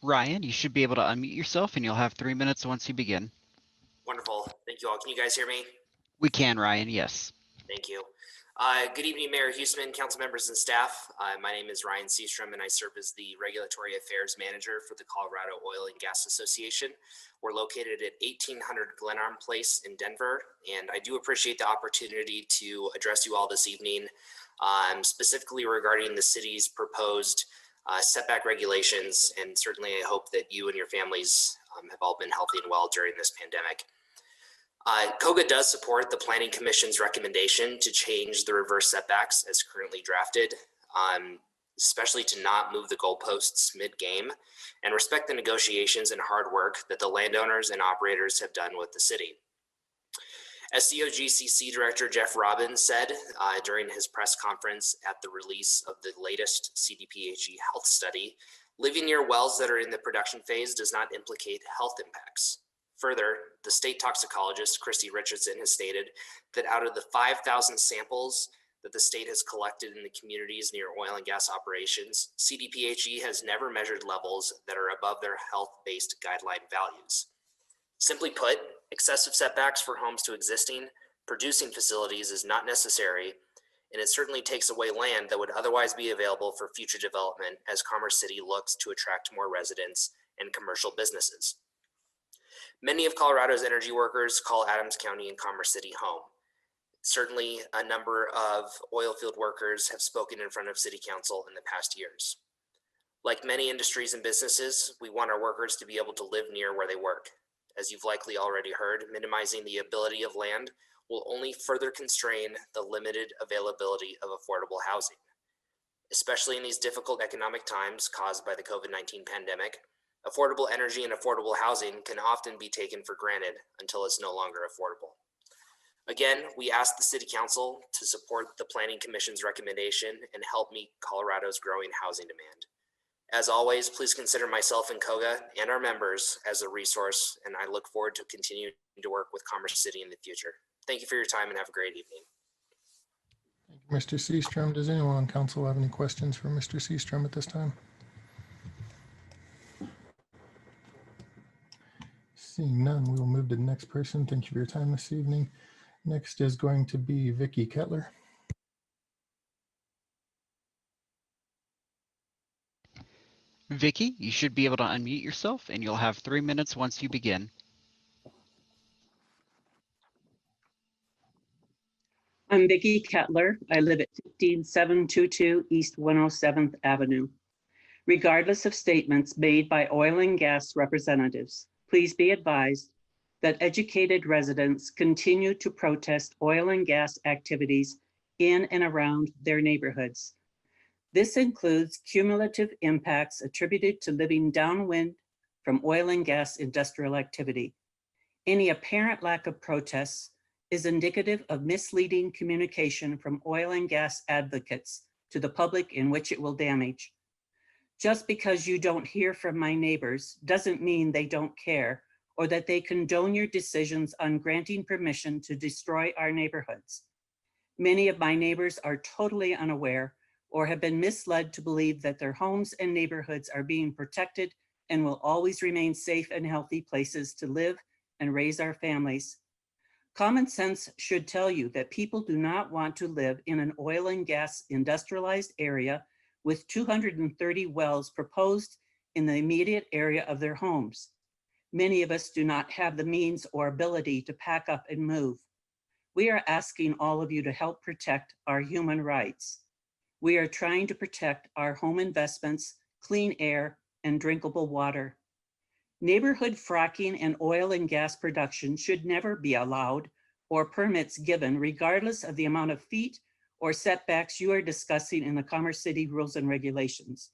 Ryan, you should be able to unmute yourself and you'll have 3 minutes once you begin. Wonderful. Thank you all. Can you guys hear me? We can, Ryan, yes. Thank you. Good evening, Mayor Huesman, council members and staff. My name is Ryan Seastrom and I serve as the Regulatory Affairs Manager for the Colorado Oil and Gas Association. We're located at 1800 Glenarm Place in Denver, and I do appreciate the opportunity to address you all this evening, specifically regarding the city's proposed setback regulations, and certainly I hope that you and your families have all been healthy and well during this pandemic. COGA does support the Planning Commission's recommendation to change the reverse setbacks as currently drafted, especially to not move the goalposts mid-game, and respect the negotiations and hard work that the landowners and operators have done with the city. As COGCC Director Jeff Robbins said during his press conference at the release of the latest CDPHE health study, living near wells that are in the production phase does not implicate health impacts. Further, the state toxicologist, Christy Richardson, has stated that out of the 5,000 samples that the state has collected in the communities near oil and gas operations, CDPHE has never measured levels that are above their health-based guideline values. Simply put, excessive setbacks for homes to existing, producing facilities is not necessary, and it certainly takes away land that would otherwise be available for future development as Commerce City looks to attract more residents and commercial businesses. Many of Colorado's energy workers call Adams County and Commerce City home. Certainly, a number of oil field workers have spoken in front of City Council in the past years. Like many industries and businesses, we want our workers to be able to live near where they work. As you've likely already heard, minimizing the ability of land will only further constrain the limited availability of affordable housing. Especially in these difficult economic times caused by the COVID-19 pandemic, affordable energy and affordable housing can often be taken for granted until it's no longer affordable. Again, we ask the City Council to support the Planning Commission's recommendation and help meet Colorado's growing housing demand. As always, please consider myself and COGA and our members as a resource, and I look forward to continuing to work with Commerce City in the future. Thank you for your time and have a great evening. Thank you, Mr. Seastrom. Does anyone on council have any questions for Mr. Seastrom at this time? Seeing none, we will move to the next person. Thank you for your time this evening. Next is going to be Vicky Kettler. Vicky, you should be able to unmute yourself and you'll have 3 minutes once you begin. I'm Vicki Kettler. I live at 15722 East 107th Avenue. Regardless of statements made by oil and gas representatives, please be advised that educated residents continue to protest oil and gas activities in and around their neighborhoods. This includes cumulative impacts attributed to living downwind from oil and gas industrial activity. Any apparent lack of protests is indicative of misleading communication from oil and gas advocates to the public in which it will damage. Just because you don't hear from my neighbors doesn't mean they don't care or that they condone your decisions on granting permission to destroy our neighborhoods. Many of my neighbors are totally unaware or have been misled to believe that their homes and neighborhoods are being protected and will always remain safe and healthy places to live and raise our families. Common sense should tell you that people do not want to live in an oil and gas industrialized area with 230 wells proposed in the immediate area of their homes. Many of us do not have the means or ability to pack up and move. We are asking all of you to help protect our human rights. We are trying to protect our home investments, clean air, and drinkable water. Neighborhood fracking and oil and gas production should never be allowed or permits given regardless of the amount of feet or setbacks you are discussing in the Commerce City rules and regulations.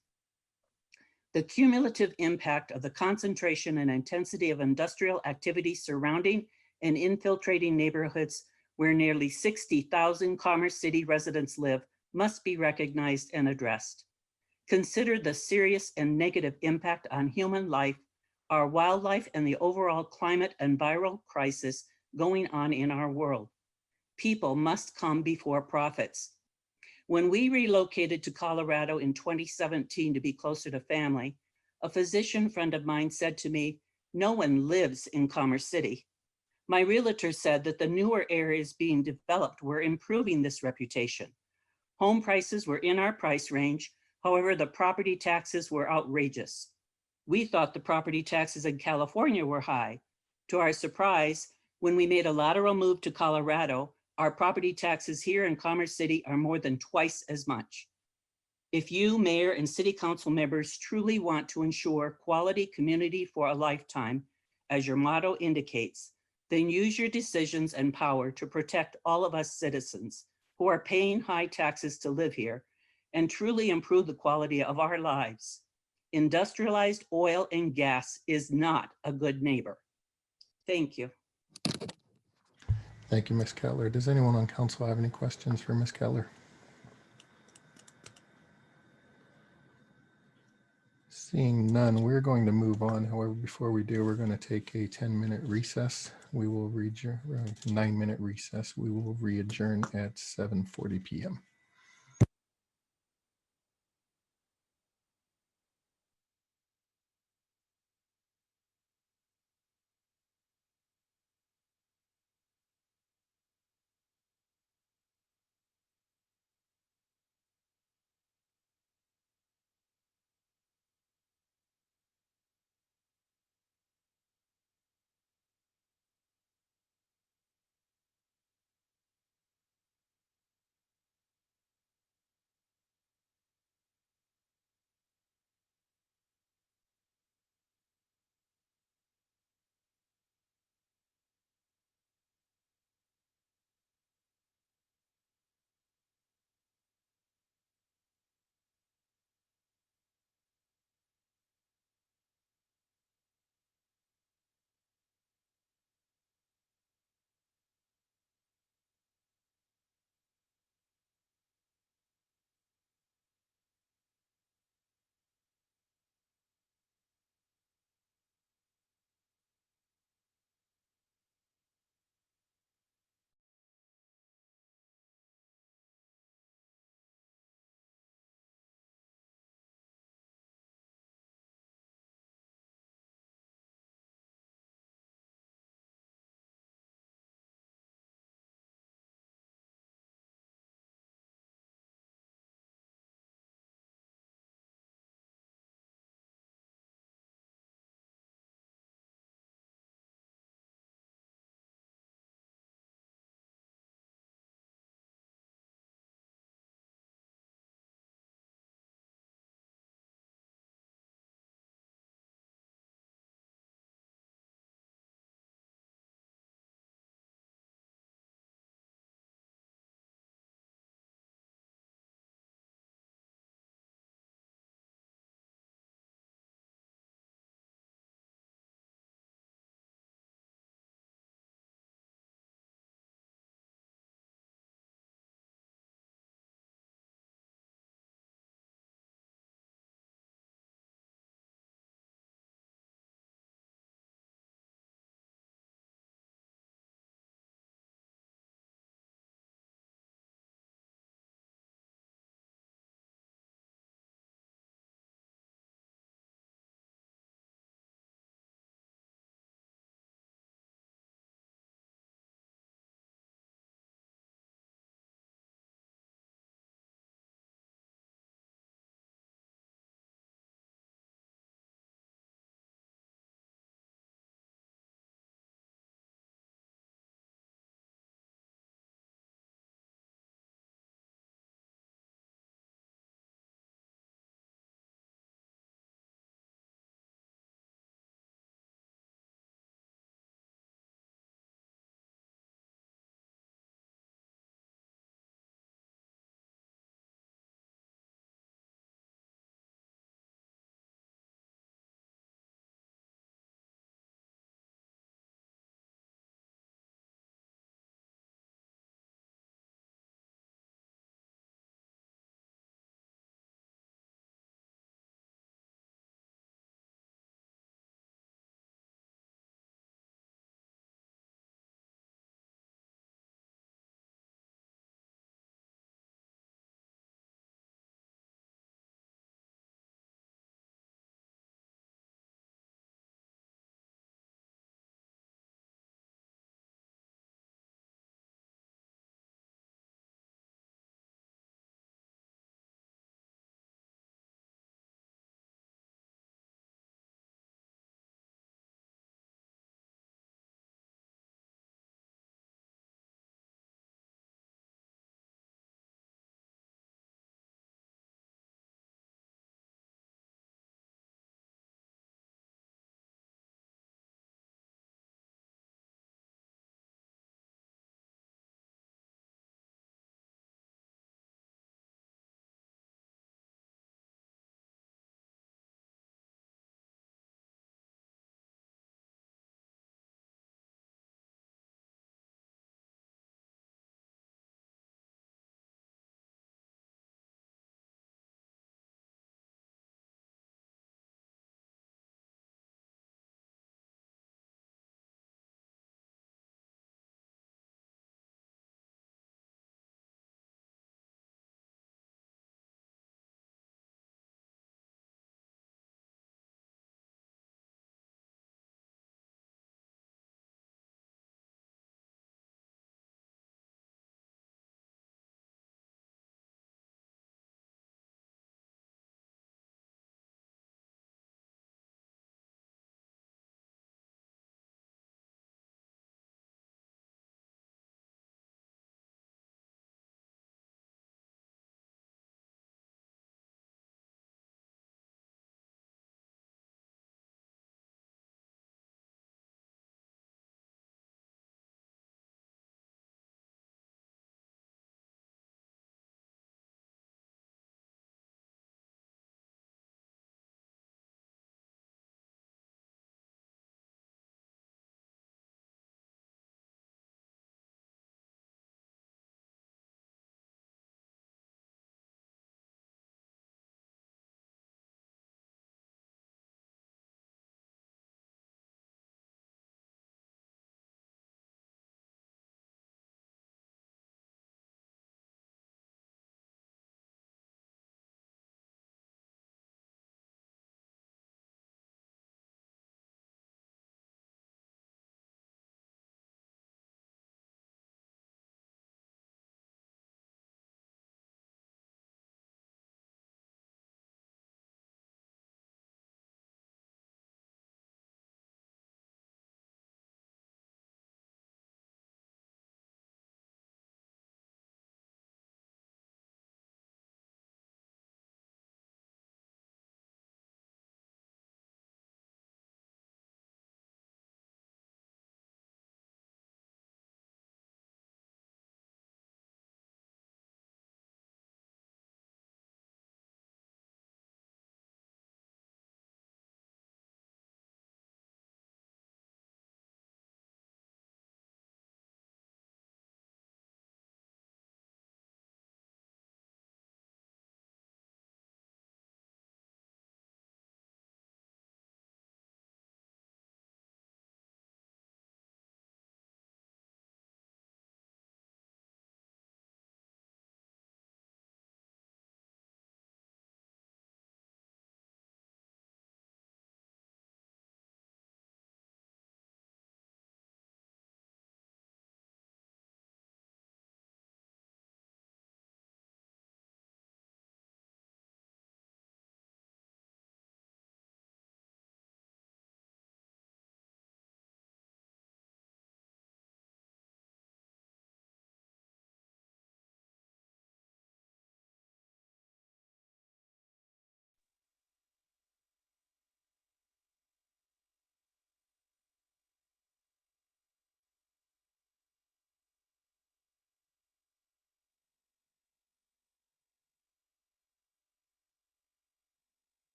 The cumulative impact of the concentration and intensity of industrial activity surrounding and infiltrating neighborhoods where nearly 60,000 Commerce City residents live must be recognized and addressed. Consider the serious and negative impact on human life, our wildlife, and the overall climate and viral crisis going on in our world. People must come before profits. When we relocated to Colorado in 2017 to be closer to family, a physician friend of mine said to me, "No one lives in Commerce City." My realtor said that the newer areas being developed were improving this reputation. Home prices were in our price range. However, the property taxes were outrageous. We thought the property taxes in California were high. To our surprise, when we made a lateral move to Colorado, our property taxes here in Commerce City are more than twice as much. If you, mayor, and city council members truly want to ensure quality community for a lifetime, as your motto indicates, then use your decisions and power to protect all of us citizens who are paying high taxes to live here and truly improve the quality of our lives. Industrialized oil and gas is not a good neighbor. Thank you. Thank you, Ms. Kettler. Does anyone on council have any questions for Ms. Kettler? Seeing none, we're going to move on. However, before we do, we're going to take a 10-minute recess. We will 9-minute recess. We will re-adjourn at 7:40 p.m.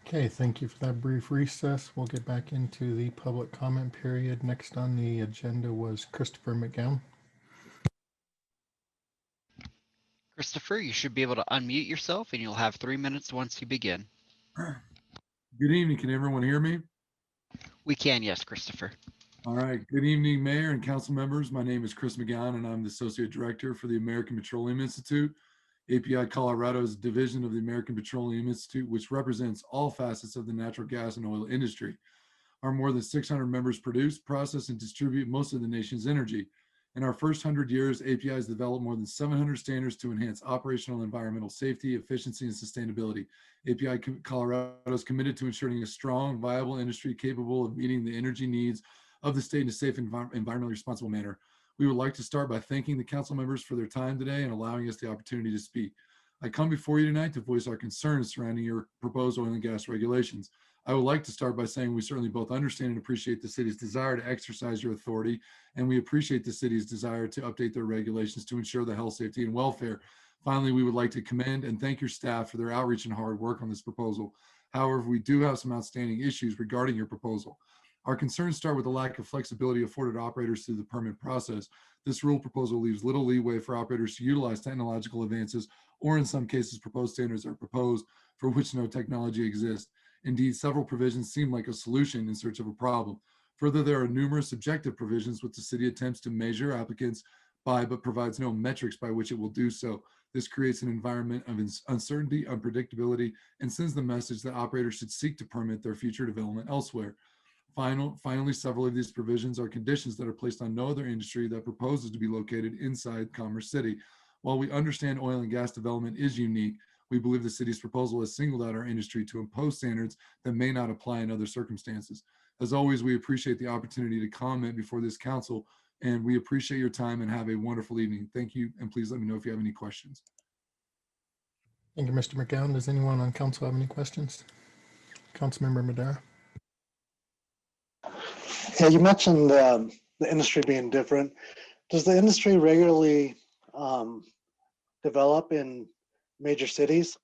Okay, thank you for that brief recess. We'll get back into the public comment period. Next on the agenda was Christopher McGowan. Christopher, you should be able to unmute yourself and you'll have 3 minutes once you begin. Good evening. Can everyone hear me? We can, yes, Christopher. All right. Good evening, Mayor and council members. My name is Chris McGowan, and I'm the Associate Director for the American Petroleum Institute. API Colorado's division of the American Petroleum Institute, which represents all facets of the natural gas and oil industry. Our more than 600 members produce, process, and distribute most of the nation's energy. In our first 100 years, API has developed more than 700 standards to enhance operational and environmental safety, efficiency, and sustainability. API Colorado is committed to ensuring a strong, viable industry capable of meeting the energy needs of the state in a safe and environmentally responsible manner. We would like to start by thanking the council members for their time today and allowing us the opportunity to speak. I come before you tonight to voice our concerns surrounding your proposed oil and gas regulations. I would like to start by saying we certainly both understand and appreciate the city's desire to exercise your authority, and we appreciate the city's desire to update their regulations to ensure the health, safety, and welfare. Finally, we would like to commend and thank your staff for their outreach and hard work on this proposal. However, we do have some outstanding issues regarding your proposal. Our concerns start with the lack of flexibility afforded operators through the permit process. This rule proposal leaves little leeway for operators to utilize technological advances, or in some cases, proposed standards are proposed for which no technology exists. Indeed, several provisions seem like a solution in search of a problem. Further, there are numerous subjective provisions which the city attempts to measure applicants by, but provides no metrics by which it will do so. This creates an environment of uncertainty, unpredictability, and sends the message that operators should seek to permit their future development elsewhere. Finally, several of these provisions are conditions that are placed on no other industry that proposes to be located inside Commerce City. While we understand oil and gas development is unique, we believe the city's proposal has singled out our industry to impose standards that may not apply in other circumstances. As always, we appreciate the opportunity to comment before this council, and we appreciate your time and have a wonderful evening. Thank you, and please let me know if you have any questions. Thank you, Mr. McGowan. Does anyone on council have any questions? Councilmember Madera. Yeah, you mentioned the industry being different. Does the industry regularly develop in major cities?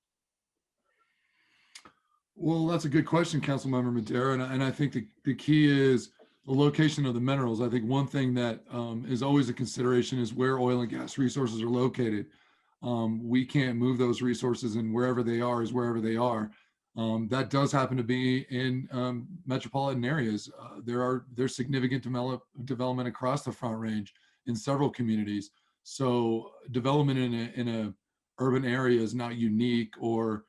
Well, that's a good question, Councilmember Madera, and I think the key is the location of the minerals. I think one thing that is always a consideration is where oil and gas resources are located. We can't move those resources, and wherever they are is wherever they are. That does happen to be in metropolitan areas. There's significant development across the Front Range in several communities. So development in a urban area is not unique or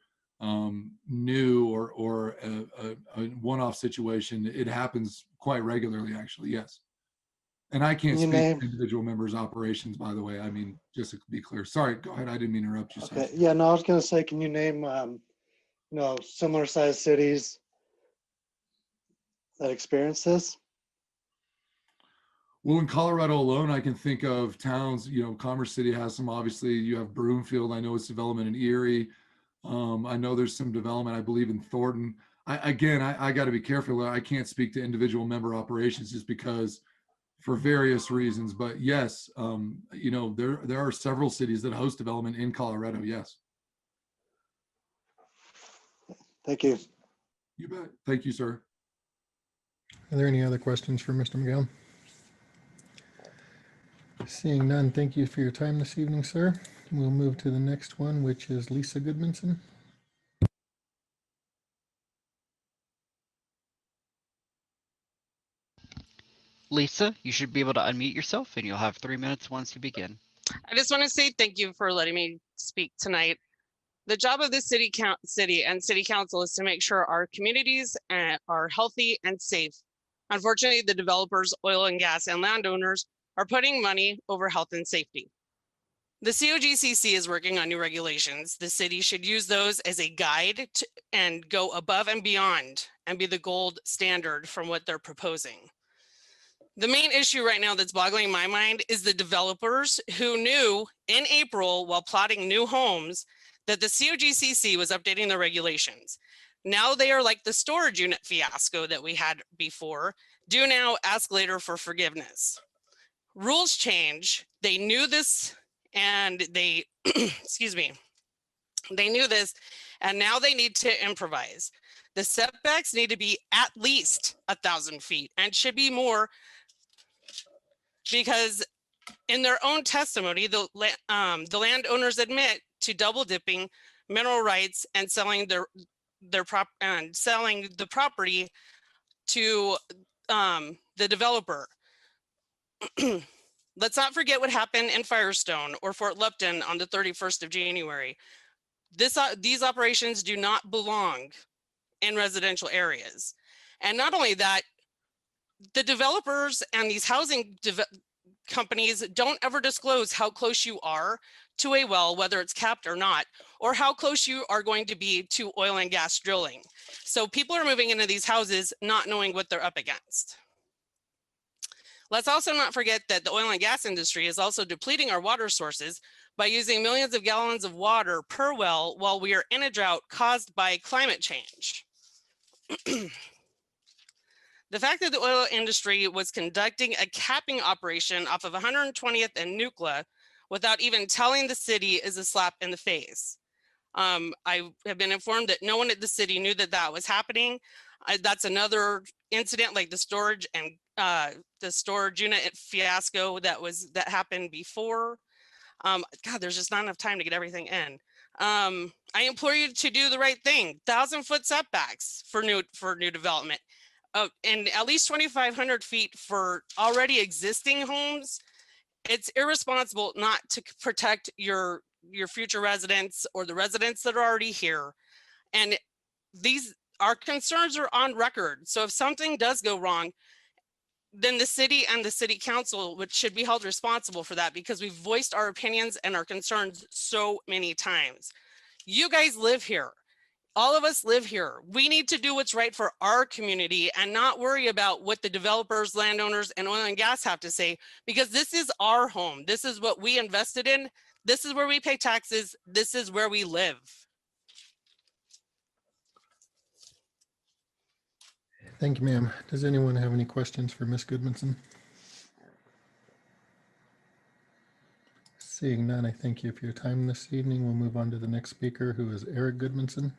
new or a one-off situation. It happens quite regularly, actually. Yes. And I can't speak to individual members' operations, by the way. I mean, just to be clear. Sorry, go ahead. I didn't mean to interrupt you. Okay. Yeah, no, I was going to say, can you name similar sized cities that experience this? Well, in Colorado alone, I can think of towns, Commerce City has some, obviously. You have Broomfield. I know it's development in Erie. I know there's some development, I believe, in Thornton. I got to be careful. I can't speak to individual member operations just because for various reasons. But yes, there are several cities that host development in Colorado. Yes. Thank you. You bet. Thank you, sir. Are there any other questions for Mr. McGowan? Seeing none, thank you for your time this evening, sir. We'll move to the next one, which is Lisa Goodmanson. Lisa, you should be able to unmute yourself and you'll have 3 minutes once you begin. I just want to say thank you for letting me speak tonight. The job of the city and city council is to make sure our communities are healthy and safe. Unfortunately, the developers, oil and gas, and landowners are putting money over health and safety. The COGCC is working on new regulations. The city should use those as a guide and go above and beyond and be the gold standard from what they're proposing. The main issue right now that's boggling my mind is the developers who knew in April while plotting new homes that the COGCC was updating the regulations. Now they are like the storage unit fiasco that we had before. Do now, ask later for forgiveness. Rules change. They knew this and they, excuse me, They knew this, and now they need to improvise. The setbacks need to be at least 1,000 feet and should be more, because in their own testimony, the landowners admit to double dipping mineral rights and selling the property to the developer. Let's not forget what happened in Firestone or Fort Lupton on the 31st of January. These operations do not belong in residential areas. And not only that, the developers and these housing companies don't ever disclose how close you are to a well, whether it's capped or not, or how close you are going to be to oil and gas drilling. So people are moving into these houses not knowing what they're up against. Let's also not forget that the oil and gas industry is also depleting our water sources by using millions of gallons of water per well while we are in a drought caused by climate change. The fact that the oil industry was conducting a capping operation off of 120th and Nuclear without even telling the city is a slap in the face. I have been informed that no one at the city knew that that was happening. That's another incident like the storage and the storage unit fiasco that happened before. God, there's just not enough time to get everything in. I implore you to do the right thing. 1,000-foot setbacks for new development. And at least 2,500 feet for already existing homes. It's irresponsible not to protect your future residents or the residents that are already here. And our concerns are on record. So if something does go wrong, then the city and the city council should be held responsible for that, because we've voiced our opinions and our concerns so many times. You guys live here. All of us live here. We need to do what's right for our community and not worry about what the developers, landowners, and oil and gas have to say, because this is our home. This is what we invested in. This is where we pay taxes. This is where we live. Thank you, ma'am. Does anyone have any questions for Ms. Goodmanson? Seeing none, I thank you for your time this evening. We'll move on to the next speaker, who is Eric Goodmanson.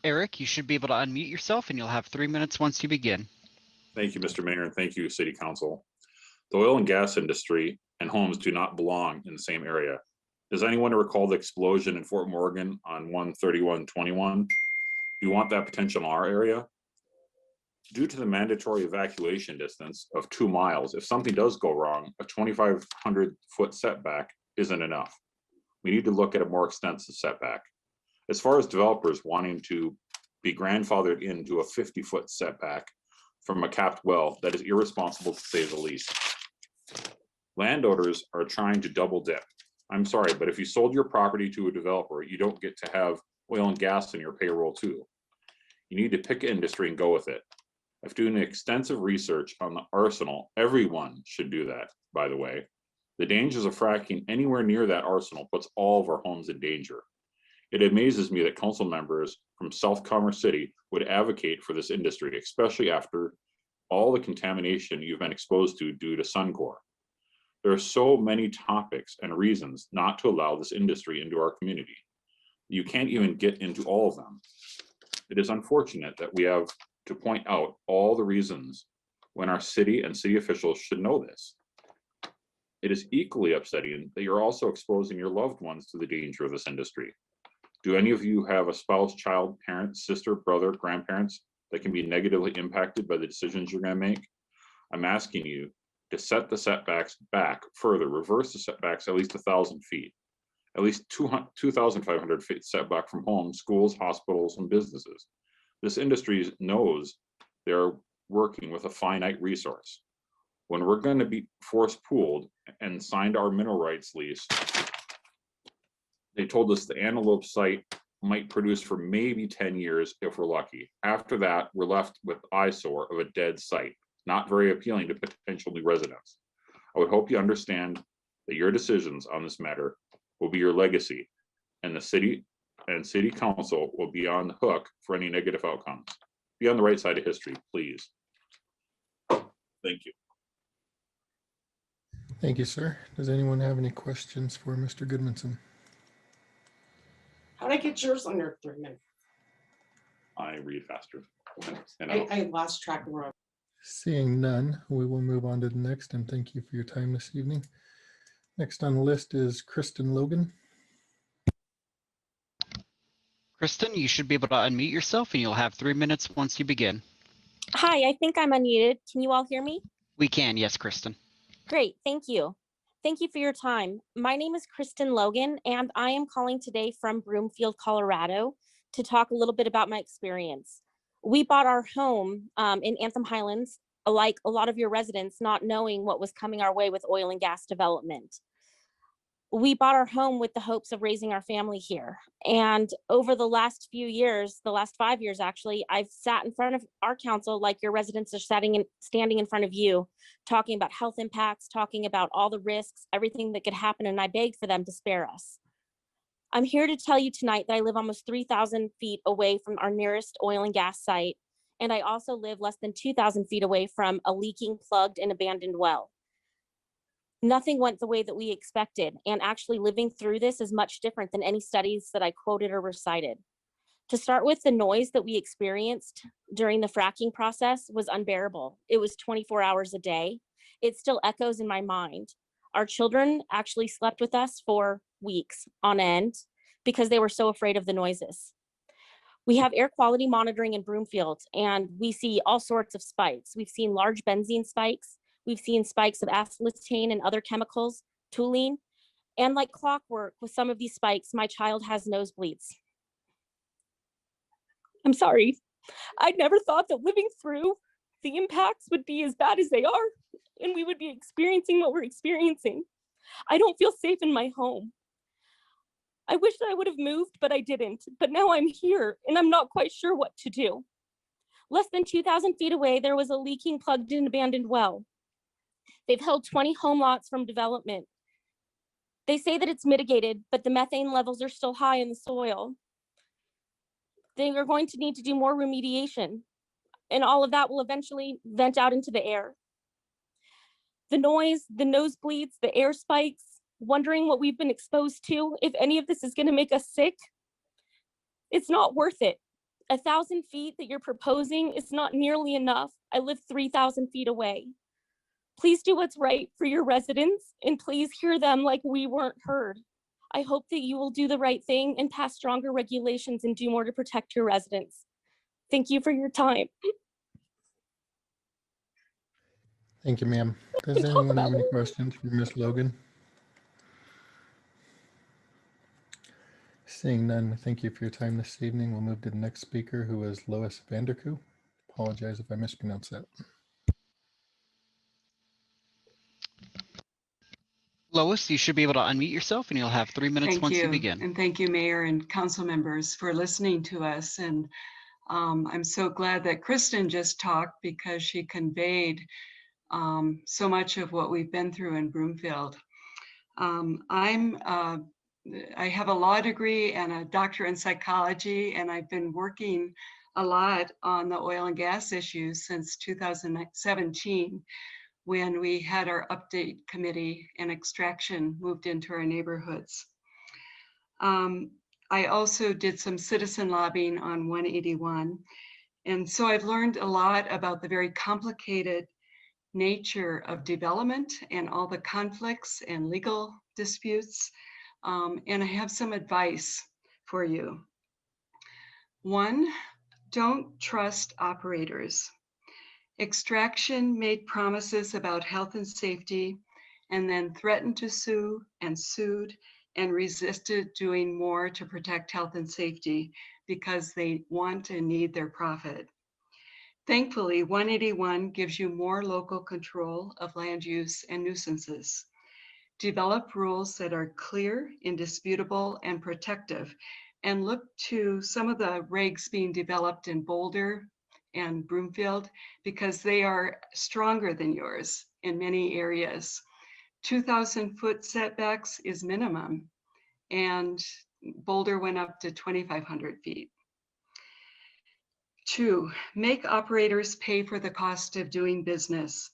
Eric, you should be able to unmute yourself and you'll have 3 minutes once you begin. Thank you, Mr. Mayor, and thank you, City Council. The oil and gas industry and homes do not belong in the same area. Does anyone recall the explosion in Fort Morgan on 1/31/21? Do you want that potential in our area? Due to the mandatory evacuation distance of 2 miles, if something does go wrong, a 2,500-foot setback isn't enough. We need to look at a more extensive setback. As far as developers wanting to be grandfathered into a 50-foot setback from a capped well, that is irresponsible to say the least. Landowners are trying to double dip. I'm sorry, but if you sold your property to a developer, you don't get to have oil and gas in your payroll too. You need to pick an industry and go with it. After doing extensive research on the arsenal, everyone should do that, by the way. The dangers of fracking anywhere near that arsenal puts all of our homes in danger. It amazes me that council members from South Commerce City would advocate for this industry, especially after all the contamination you've been exposed to due to Suncor. There are so many topics and reasons not to allow this industry into our community. You can't even get into all of them. It is unfortunate that we have to point out all the reasons when our city and city officials should know this. It is equally upsetting that you're also exposing your loved ones to the danger of this industry. Do any of you have a spouse, child, parent, sister, brother, grandparents that can be negatively impacted by the decisions you're going to make? I'm asking you to set the setbacks back further, reverse the setbacks at least 1,000 feet, at least 2,500 feet setback from homes, schools, hospitals, and businesses. This industry knows they're working with a finite resource. When we're going to be force pooled and signed our mineral rights lease, they told us the Antelope site might produce for maybe 10 years if we're lucky. After that, we're left with eyesore of a dead site, not very appealing to potential new residents. I would hope you understand that your decisions on this matter will be your legacy, and the city and city council will be on the hook for any negative outcomes. Be on the right side of history, please. Thank you. Thank you, sir. Does anyone have any questions for Mr. Goodmanson? How'd I get yours under 3 minutes? I read faster. And I lost track of where. Seeing none, we will move on to the next, and thank you for your time this evening. Next on the list is Kristen Logan. Kristen, you should be able to unmute yourself and you'll have 3 minutes once you begin. Hi, I think I'm unmuted. Can you all hear me? We can, yes, Kristen. Great, thank you. Thank you for your time. My name is Kristen Logan, and I am calling today from Broomfield, Colorado, to talk a little bit about my experience. We bought our home in Anthem Highlands, like a lot of your residents, not knowing what was coming our way with oil and gas development. We bought our home with the hopes of raising our family here. And over the last few years, the last 5 years actually, I've sat in front of our council like your residents are standing in front of you, talking about health impacts, talking about all the risks, everything that could happen, and I begged for them to spare us. I'm here to tell you tonight that I live almost 3,000 feet away from our nearest oil and gas site, and I also live less than 2,000 feet away from a leaking, plugged, and abandoned well. Nothing went the way that we expected, and actually living through this is much different than any studies that I quoted or recited. To start with, the noise that we experienced during the fracking process was unbearable. It was 24 hours a day. It still echoes in my mind. Our children actually slept with us for weeks on end because they were so afraid of the noises. We have air quality monitoring in Broomfield, and we see all sorts of spikes. We've seen large benzene spikes. We've seen spikes of acetylene and other chemicals, toluene, and like clockwork with some of these spikes, my child has nosebleeds. I'm sorry. I'd never thought that living through the impacts would be as bad as they are, and we would be experiencing what we're experiencing. I don't feel safe in my home. I wish that I would have moved, but I didn't. But now I'm here, and I'm not quite sure what to do. Less than 2,000 feet away, there was a leaking, plugged-in abandoned well. They've held 20 home lots from development. They say that it's mitigated, but the methane levels are still high in the soil. They are going to need to do more remediation, and all of that will eventually vent out into the air. The noise, the nosebleeds, the air spikes, wondering what we've been exposed to, if any of this is going to make us sick, it's not worth it. 1,000 feet that you're proposing is not nearly enough. I live 3,000 feet away. Please do what's right for your residents, and please hear them like we weren't heard. I hope that you will do the right thing and pass stronger regulations and do more to protect your residents. Thank you for your time. Thank you, ma'am. Does anyone have any questions for Ms. Logan? Seeing none, thank you for your time this evening. We'll move to the next speaker, who is Lois Vanderkoo. Apologize if I mispronounced that. Lois, you should be able to unmute yourself and you'll have 3 minutes Thank once you you. begin. And thank you, Mayor and council members, for listening to us. And I'm so glad that Kristen just talked, because she conveyed so much of what we've been through in Broomfield. I have a law degree and a doctorate in psychology, and I've been working a lot on the oil and gas issues since 2017, when we had our update committee and extraction moved into our neighborhoods. I also did some citizen lobbying on 181. And so I've learned a lot about the very complicated nature of development and all the conflicts and legal disputes. And I have some advice for you. One, don't trust operators. Extraction made promises about health and safety, and then threatened to sue and sued and resisted doing more to protect health and safety because they want and need their profit. Thankfully, 181 gives you more local control of land use and nuisances. Develop rules that are clear, indisputable, and protective, and look to some of the regs being developed in Boulder and Broomfield, because they are stronger than yours in many areas. 2,000 foot setbacks is minimum, and Boulder went up to 2,500 feet. 2, make operators pay for the cost of doing business.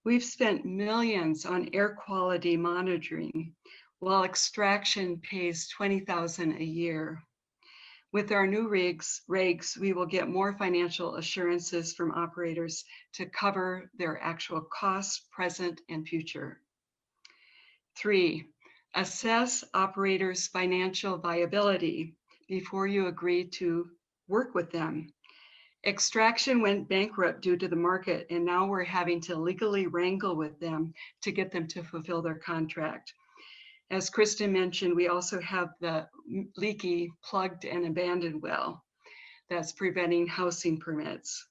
We've spent millions on air quality monitoring, while extraction pays $20,000 a year. With our new regs, we will get more financial assurances from operators to cover their actual costs, present and future. 3, assess operators' financial viability before you agree to work with them. Extraction went bankrupt due to the market, and now we're having to legally wrangle with them to get them to fulfill their contract. As Kristen mentioned, we also have the leaky, plugged and abandoned well that's preventing housing permits.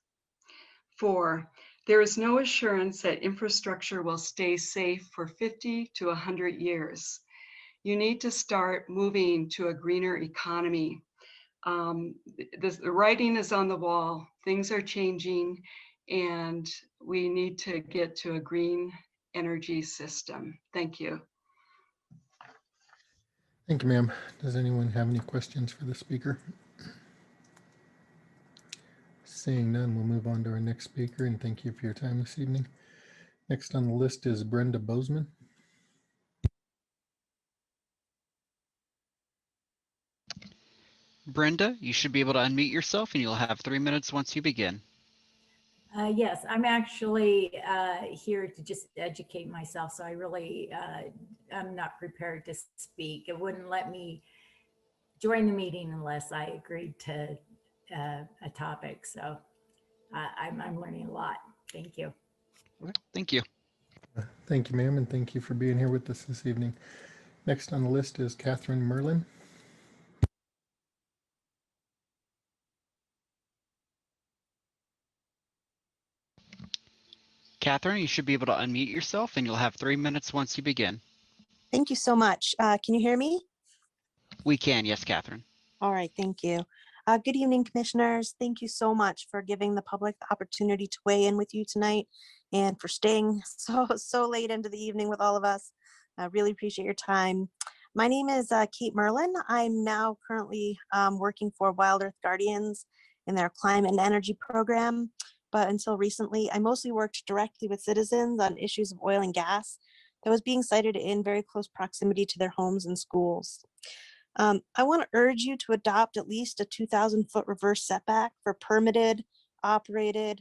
4, there is no assurance that infrastructure will stay safe for 50 to 100 years. You need to start moving to a greener economy. The writing is on the wall, things are changing, and we need to get to a green energy system. Thank you. Thank you, ma'am. Does anyone have any questions for the speaker? Seeing none, we'll move on to our next speaker, and thank you for your time this evening. Next on the list is Brenda Bozeman. Brenda, you should be able to unmute yourself and you'll have 3 minutes once you begin. Yes, I'm actually here to just educate myself, so I really, I'm not prepared to speak. It wouldn't let me join the meeting unless I agreed to a topic, so I'm learning a lot. Thank you. Okay, thank you. Thank you, ma'am, and thank you for being here with us this evening. Next on the list is Catherine Merlin. Catherine, you should be able to unmute yourself and you'll have 3 minutes once you begin. Thank you so much. Can you hear me? We can, yes, Catherine. All right, thank you. Good evening, commissioners. Thank you so much for giving the public the opportunity to weigh in with you tonight and for staying so late into the evening with all of us. I really appreciate your time. My name is Kate Merlin. I'm now currently working for Wild Earth Guardians in their climate and energy program. But until recently, I mostly worked directly with citizens on issues of oil and gas that was being sited in very close proximity to their homes and schools. I want to urge you to adopt at least a 2,000-foot reverse setback for permitted, operating,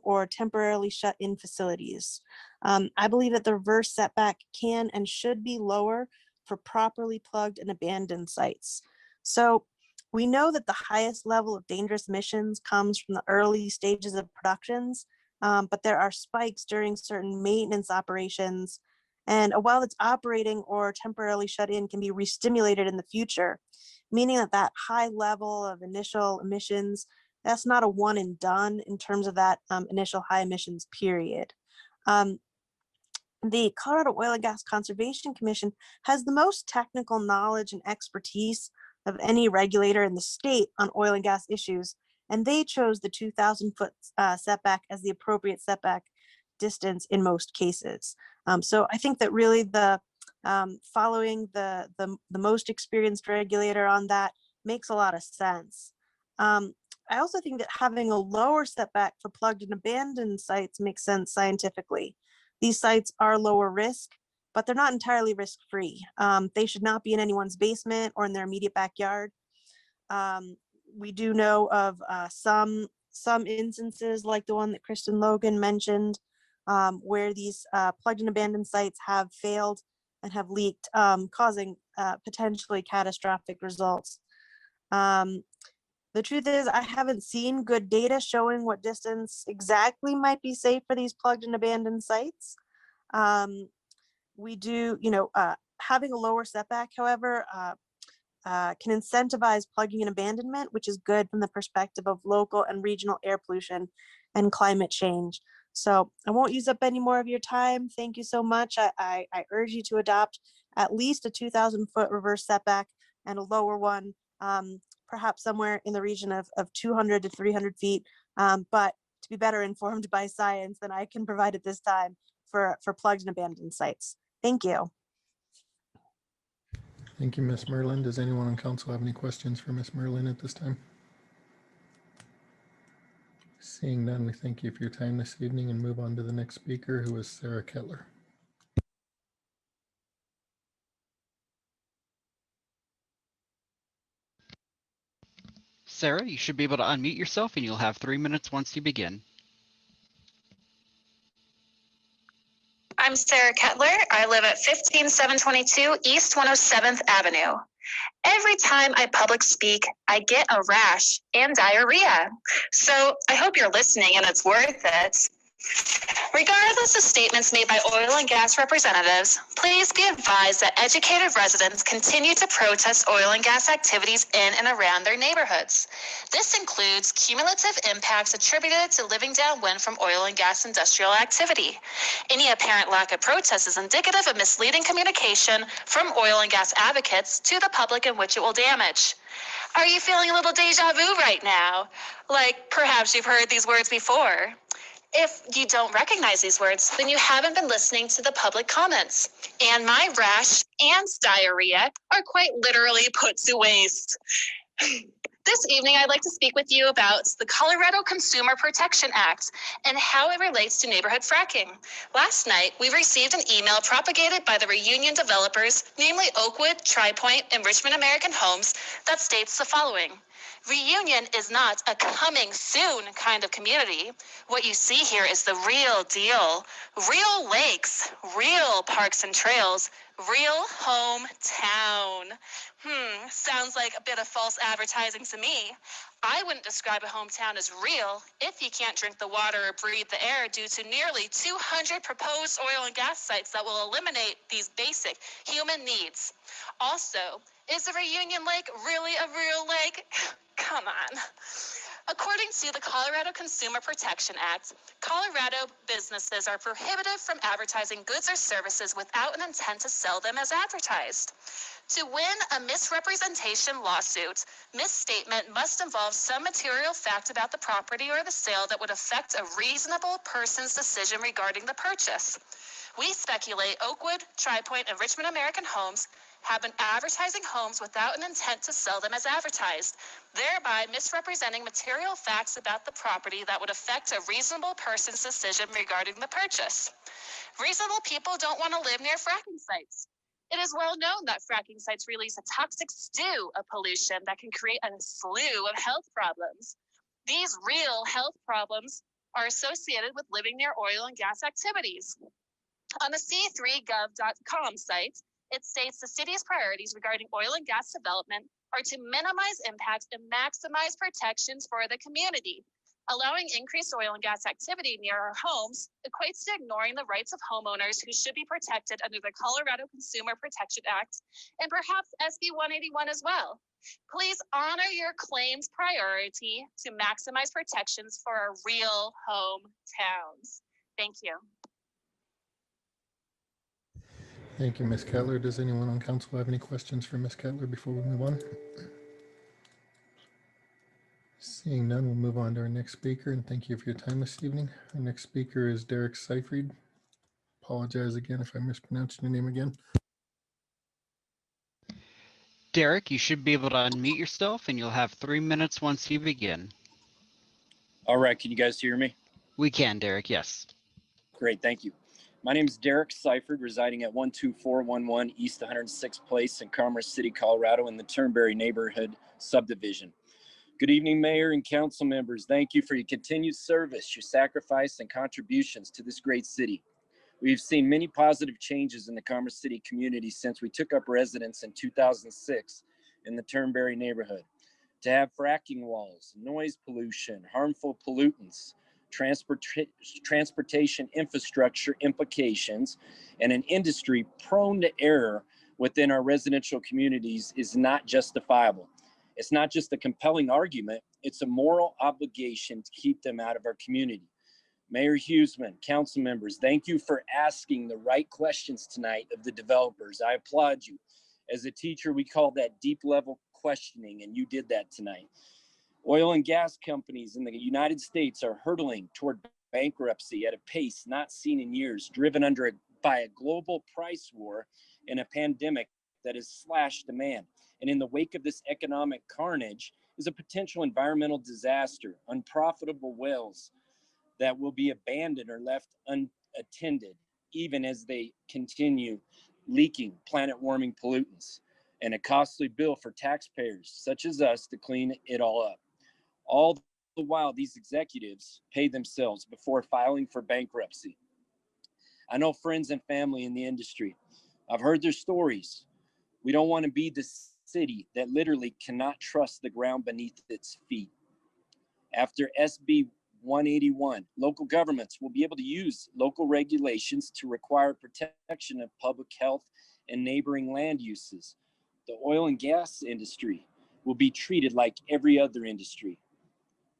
or temporarily shut-in facilities. I believe that the reverse setback can and should be lower for properly plugged and abandoned sites. So we know that the highest level of dangerous emissions comes from the early stages of productions, but there are spikes during certain maintenance operations. And a well that's operating or temporarily shut in can be re-stimulated in the future, meaning that that high level of initial emissions, that's not a one and done in terms of that initial high emissions period. The Colorado Oil and Gas Conservation Commission has the most technical knowledge and expertise of any regulator in the state on oil and gas issues, and they chose the 2,000-foot setback as the appropriate setback distance in most cases. So I think that really the following the most experienced regulator on that makes a lot of sense. I also think that having a lower setback for plugged and abandoned sites makes sense scientifically. These sites are lower risk, but they're not entirely risk-free. They should not be in anyone's basement or in their immediate backyard. We do know of some instances like the one that Kristen Logan mentioned, where these plugged and abandoned sites have failed and have leaked, causing potentially catastrophic results. The truth is, I haven't seen good data showing what distance exactly might be safe for these plugged and abandoned sites. We do, having a lower setback, however, can incentivize plugging and abandonment, which is good from the perspective of local and regional air pollution and climate change. So I won't use up any more of your time. Thank you so much. I urge you to adopt at least a 2,000-foot reverse setback and a lower one, perhaps somewhere in the region of 200 to 300 feet. But to be better informed by science than I can provide at this time for plugged and abandoned sites. Thank you. Thank you, Ms. Merlin. Does anyone on council have any questions for Ms. Merlin at this time? Seeing none, we thank you for your time this evening and move on to the next speaker, who is Sarah Kettler. Sarah, you should be able to unmute yourself and you'll have 3 minutes once you begin. I'm Sarah Kettler. I live at 15722 East 107th Avenue. Every time I public speak, I get a rash and diarrhea. So I hope you're listening and it's worth it. Regardless of statements made by oil and gas representatives, please be advised that educated residents continue to protest oil and gas activities in and around their neighborhoods. This includes cumulative impacts attributed to living downwind from oil and gas industrial activity. Any apparent lack of protest is indicative of misleading communication from oil and gas advocates to the public in which it will damage. Are you feeling a little deja vu right now? Like perhaps you've heard these words before. If you don't recognize these words, then you haven't been listening to the public comments. And my rash and diarrhea are quite literally put to waste. This evening, I'd like to speak with you about the Colorado Consumer Protection Act and how it relates to neighborhood fracking. Last night, we received an email propagated by the Reunion developers, namely Oakwood, TriPoint, and Richmond American Homes, that states the following. Reunion is not a coming soon kind of community. What you see here is the real deal. Real lakes, real parks and trails, real hometown. Sounds like a bit of false advertising to me. I wouldn't describe a hometown as real if you can't drink the water or breathe the air due to nearly 200 proposed oil and gas sites that will eliminate these basic human needs. Also, is the Reunion Lake really a real lake? Come on. According to the Colorado Consumer Protection Act, Colorado businesses are prohibited from advertising goods or services without an intent to sell them as advertised. To win a misrepresentation lawsuit, misstatement must involve some material fact about the property or the sale that would affect a reasonable person's decision regarding the purchase. We speculate Oakwood, TriPoint, and Richmond American Homes have been advertising homes without an intent to sell them as advertised, thereby misrepresenting material facts about the property that would affect a reasonable person's decision regarding the purchase. Reasonable people don't want to live near fracking sites. It is well known that fracking sites release a toxic stew of pollution that can create a slew of health problems. These real health problems are associated with living near oil and gas activities. On the c3gov.com site, it states the city's priorities regarding oil and gas development are to minimize impacts and maximize protections for the community. Allowing increased oil and gas activity near our homes equates to ignoring the rights of homeowners who should be protected under the Colorado Consumer Protection Act and perhaps SB 181 as well. Please honor your claim's priority to maximize protections for our real hometowns. Thank you. Thank you, Ms. Kettler. Does anyone on council have any questions for Ms. Kettler before we move on? Seeing none, we'll move on to our next speaker, and thank you for your time this evening. Our next speaker is Derek Seifried. Apologize again if I mispronounced your name again. Derek, you should be able to unmute yourself and you'll have 3 minutes once you begin. All right, can you guys hear me? We can, Derek, yes. Great, thank you. My name is Derek Seifried, residing at 12411 East 106th Place in Commerce City, Colorado, in the Turnberry neighborhood subdivision. Good evening, Mayor and council members. Thank you for your continued service, your sacrifice, and contributions to this great city. We've seen many positive changes in the Commerce City community since we took up residence in 2006 in the Turnberry neighborhood. To have fracking walls, noise pollution, harmful pollutants, transportation infrastructure implications, and an industry prone to error within our residential communities is not justifiable. It's not just a compelling argument, it's a moral obligation to keep them out of our community. Mayor Huseman, council members, thank you for asking the right questions tonight of the developers. I applaud you. As a teacher, we call that deep level questioning, and you did that tonight. Oil and gas companies in the United States are hurtling toward bankruptcy at a pace not seen in years, driven by a global price war and a pandemic that has slashed demand. And in the wake of this economic carnage is a potential environmental disaster, unprofitable wells that will be abandoned or left unattended, even as they continue leaking planet warming pollutants, and a costly bill for taxpayers such as us to clean it all up. All the while, these executives pay themselves before filing for bankruptcy. I know friends and family in the industry. I've heard their stories. We don't want to be the city that literally cannot trust the ground beneath its feet. After SB 181, local governments will be able to use local regulations to require protection of public health and neighboring land uses. The oil and gas industry will be treated like every other industry.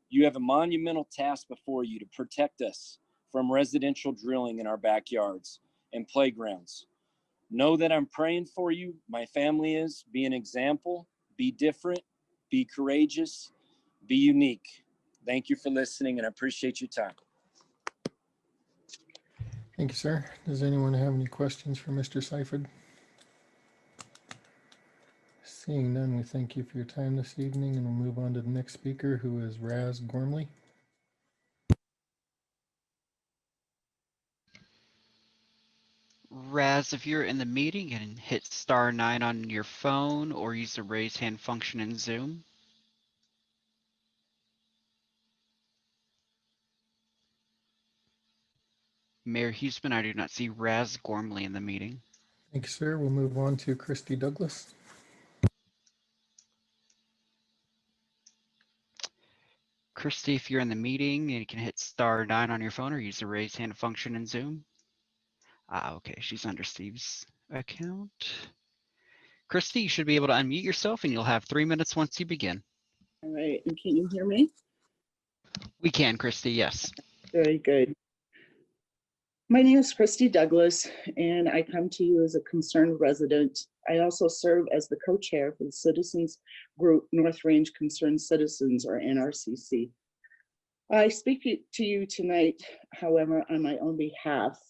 You have a monumental task before you to protect us from residential drilling in our backyards and playgrounds. Know that I'm praying for you. My family is. Be an example. Be different. Be courageous. Be unique. Thank you for listening, and I appreciate your time. Thank you, sir. Does anyone have any questions for Mr. Seifert? Seeing none, we thank you for your time this evening, and we'll move on to the next speaker, who is Raz Gormley. Raz, if you're in the meeting, and hit *9 on your phone or use the raise hand function in Zoom. Mayor Huesman, I do not see Raz Gormley in the meeting. Thank you, sir. We'll move on to Christy Douglas. Christy, if you're in the meeting, you can hit *9 on your phone or use the raise hand function in Zoom. Okay, she's under Steve's account. Christy, you should be able to unmute yourself, and you'll have 3 minutes once you begin. All right, and can you hear me? We can, Christy, yes. Very good. My name is Christy Douglas, and I come to you as a concerned resident. I also serve as the co-chair for the citizens group North Range Concerned Citizens, or NRCC. I speak to you tonight, however, on my own behalf.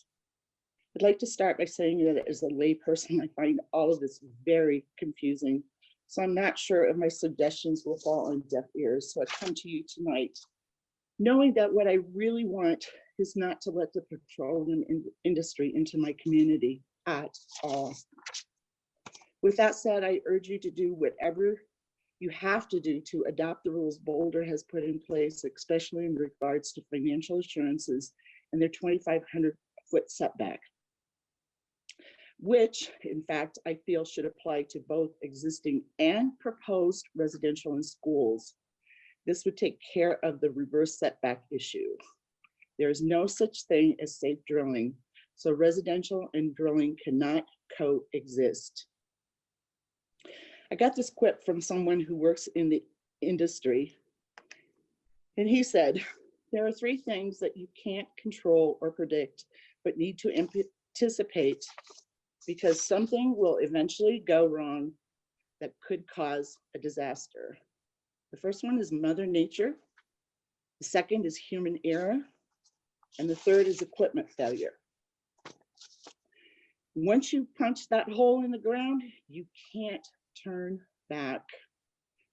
I'd like to start by saying that as a layperson, I find all of this very confusing. So I'm not sure if my suggestions will fall on deaf ears. So I come to you tonight, knowing that what I really want is not to let the petroleum industry into my community at all. With that said, I urge you to do whatever you have to do to adopt the rules Boulder has put in place, especially in regards to financial assurances and their 2,500-foot setback, which in fact I feel should apply to both existing and proposed residential and schools. This would take care of the reverse setback issue. There is no such thing as safe drilling, so residential and drilling cannot coexist. I got this quip from someone who works in the industry, and he said, there are 3 things that you can't control or predict, but need to anticipate, because something will eventually go wrong that could cause a disaster. The first one is Mother Nature. The second is human error. And the third is equipment failure. Once you punch that hole in the ground, you can't turn back.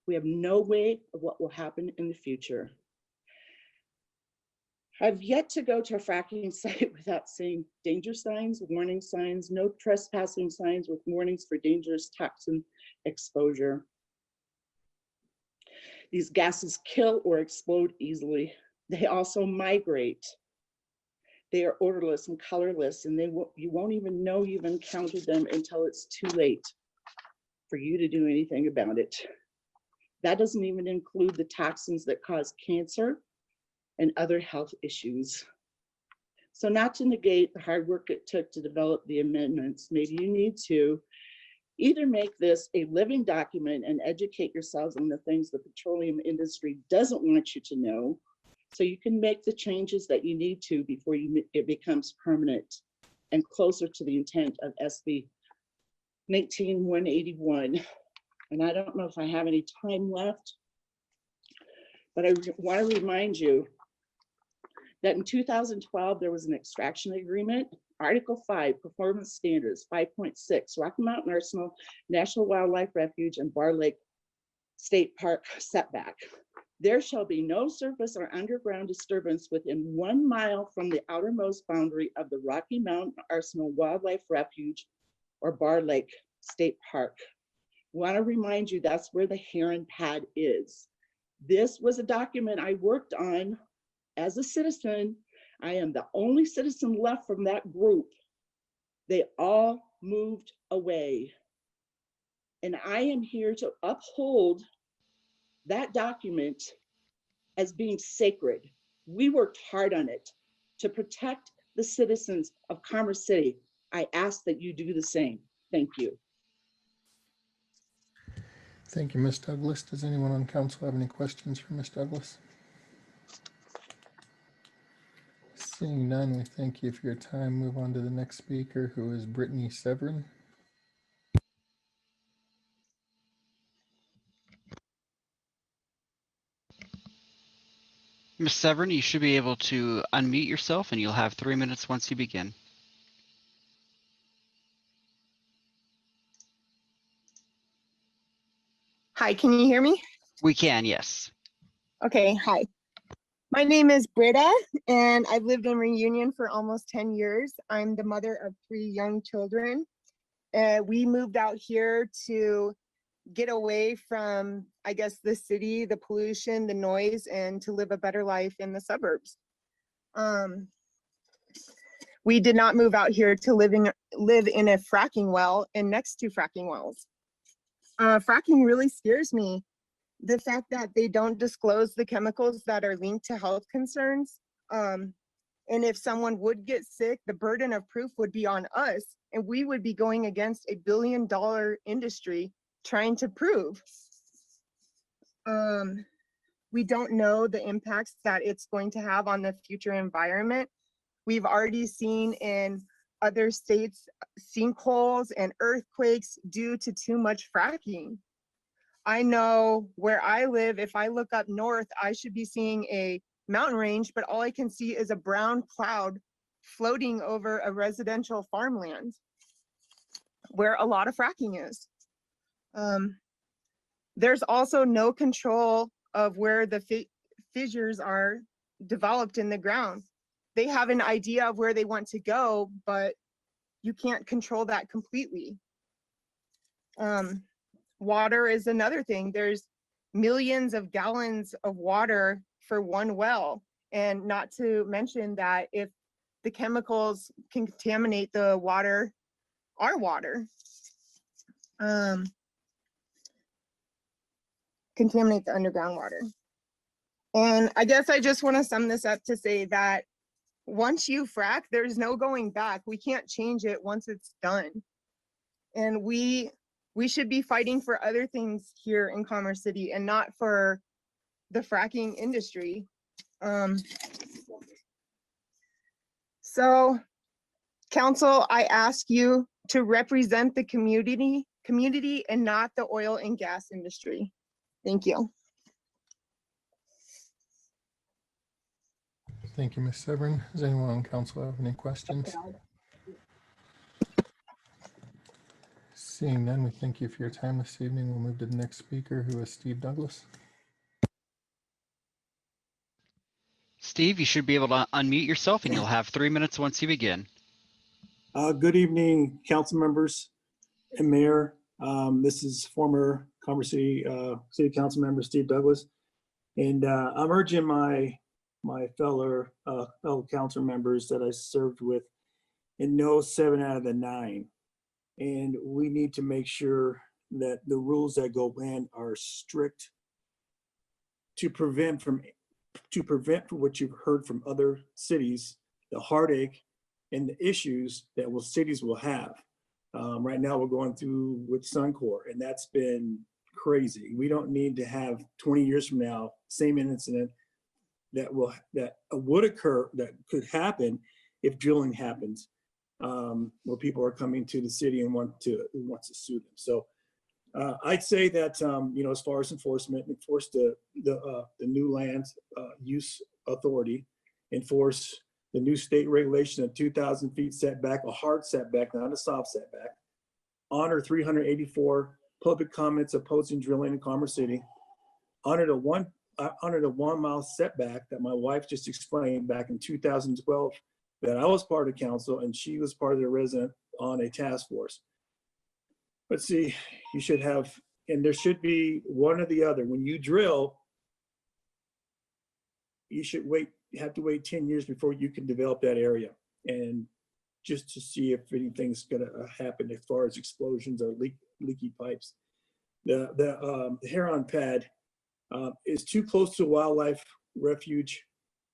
We have no way of what will happen in the future. I've yet to go to a fracking site without seeing danger signs, warning signs, no trespassing signs with warnings for dangerous toxin exposure. These gases kill or explode easily. They also migrate. They are odorless and colorless, and you won't even know you've encountered them until it's too late for you to do anything about it. That doesn't even include the toxins that cause cancer and other health issues. So not to negate the hard work it took to develop the amendments, maybe you need to either make this a living document and educate yourselves on the things the petroleum industry doesn't want you to know, so you can make the changes that you need to before it becomes permanent and closer to the intent of SB 19181. And I don't know if I have any time left, but I want to remind you that in 2012, there was an extraction agreement, Article 5, Performance Standards 5.6, Rocky Mountain Arsenal, National Wildlife Refuge, and Bar Lake State Park setback. There shall be no surface or underground disturbance within 1 mile from the outermost boundary of the Rocky Mountain Arsenal Wildlife Refuge or Bar Lake State Park. Want to remind you that's where the heron pad is. This was a document I worked on as a citizen. I am the only citizen left from that group. They all moved away. And I am here to uphold that document as being sacred. We worked hard on it to protect the citizens of Commerce City. I ask that you do the same. Thank you. Thank you, Ms. Douglas. Does anyone on council have any questions for Ms. Douglas? Seeing none, we thank you for your time. Move on to the next speaker, who is Brittany Severin. Ms. Severin, you should be able to unmute yourself and you'll have 3 minutes once you begin. Hi, can you hear me? We can, yes. Okay, hi. My name is Britta, and I've lived in Reunion for almost 10 years. I'm the mother of 3 young children. We moved out here to get away from, I guess, the city, the pollution, the noise, and to live a better life in the suburbs. We did not move out here to live in a fracking well and next to fracking wells. Fracking really scares me. The fact that they don't disclose the chemicals that are linked to health concerns. And if someone would get sick, the burden of proof would be on us, and we would be going against a billion-dollar industry trying to prove. We don't know the impacts that it's going to have on the future environment. We've already seen in other states sinkholes and earthquakes due to too much fracking. I know where I live, if I look up north, I should be seeing a mountain range, but all I can see is a brown cloud floating over a residential farmland where a lot of fracking is. There's also no control of where the fissures are developed in the ground. They have an idea of where they want to go, but you can't control that completely. Water is another thing. There's millions of gallons of water for one well. And not to mention that if the chemicals contaminate the water, our water, contaminate the underground water. And I guess I just want to sum this up to say that once you frack, there's no going back. We can't change it once it's done. And we should be fighting for other things here in Commerce City and not for the fracking industry. So, council, I ask you to represent the community and not the oil and gas industry. Thank you. Thank you, Ms. Severin. Does anyone on council have any questions? Seeing none, we thank you for your time this evening. We'll move to the next speaker, who is Steve Douglas. Steve, you should be able to unmute yourself and you'll have 3 minutes once you begin. Good evening, council members and mayor. This is former Commerce City City Council member Steve Douglas, and I'm urging my fellow council members that I served with in no 7 out of the 9. And we need to make sure that the rules that go in are strict to prevent from what you've heard from other cities, the heartache and the issues that cities will have. Right now we're going through with Suncor, and that's been crazy. We don't need to have 20 years from now, same incident that would occur, that could happen if drilling happens. Where people are coming to the city and wants to sue them. So I'd say that as far as enforce the new land use authority, enforce the new state regulation of 2,000 feet setback, a hard setback, not a soft setback. Honor 384 public comments opposing drilling in Commerce City. Honored a 1 mile setback that my wife just explained back in 2012 that I was part of council and she was part of the resident on a task force. But see, you should have, and there should be one or the other. When you drill, you should have to wait 10 years before you can develop that area. And just to see if anything's gonna happen as far as explosions or leaky pipes. The Heron pad is too close to a wildlife refuge,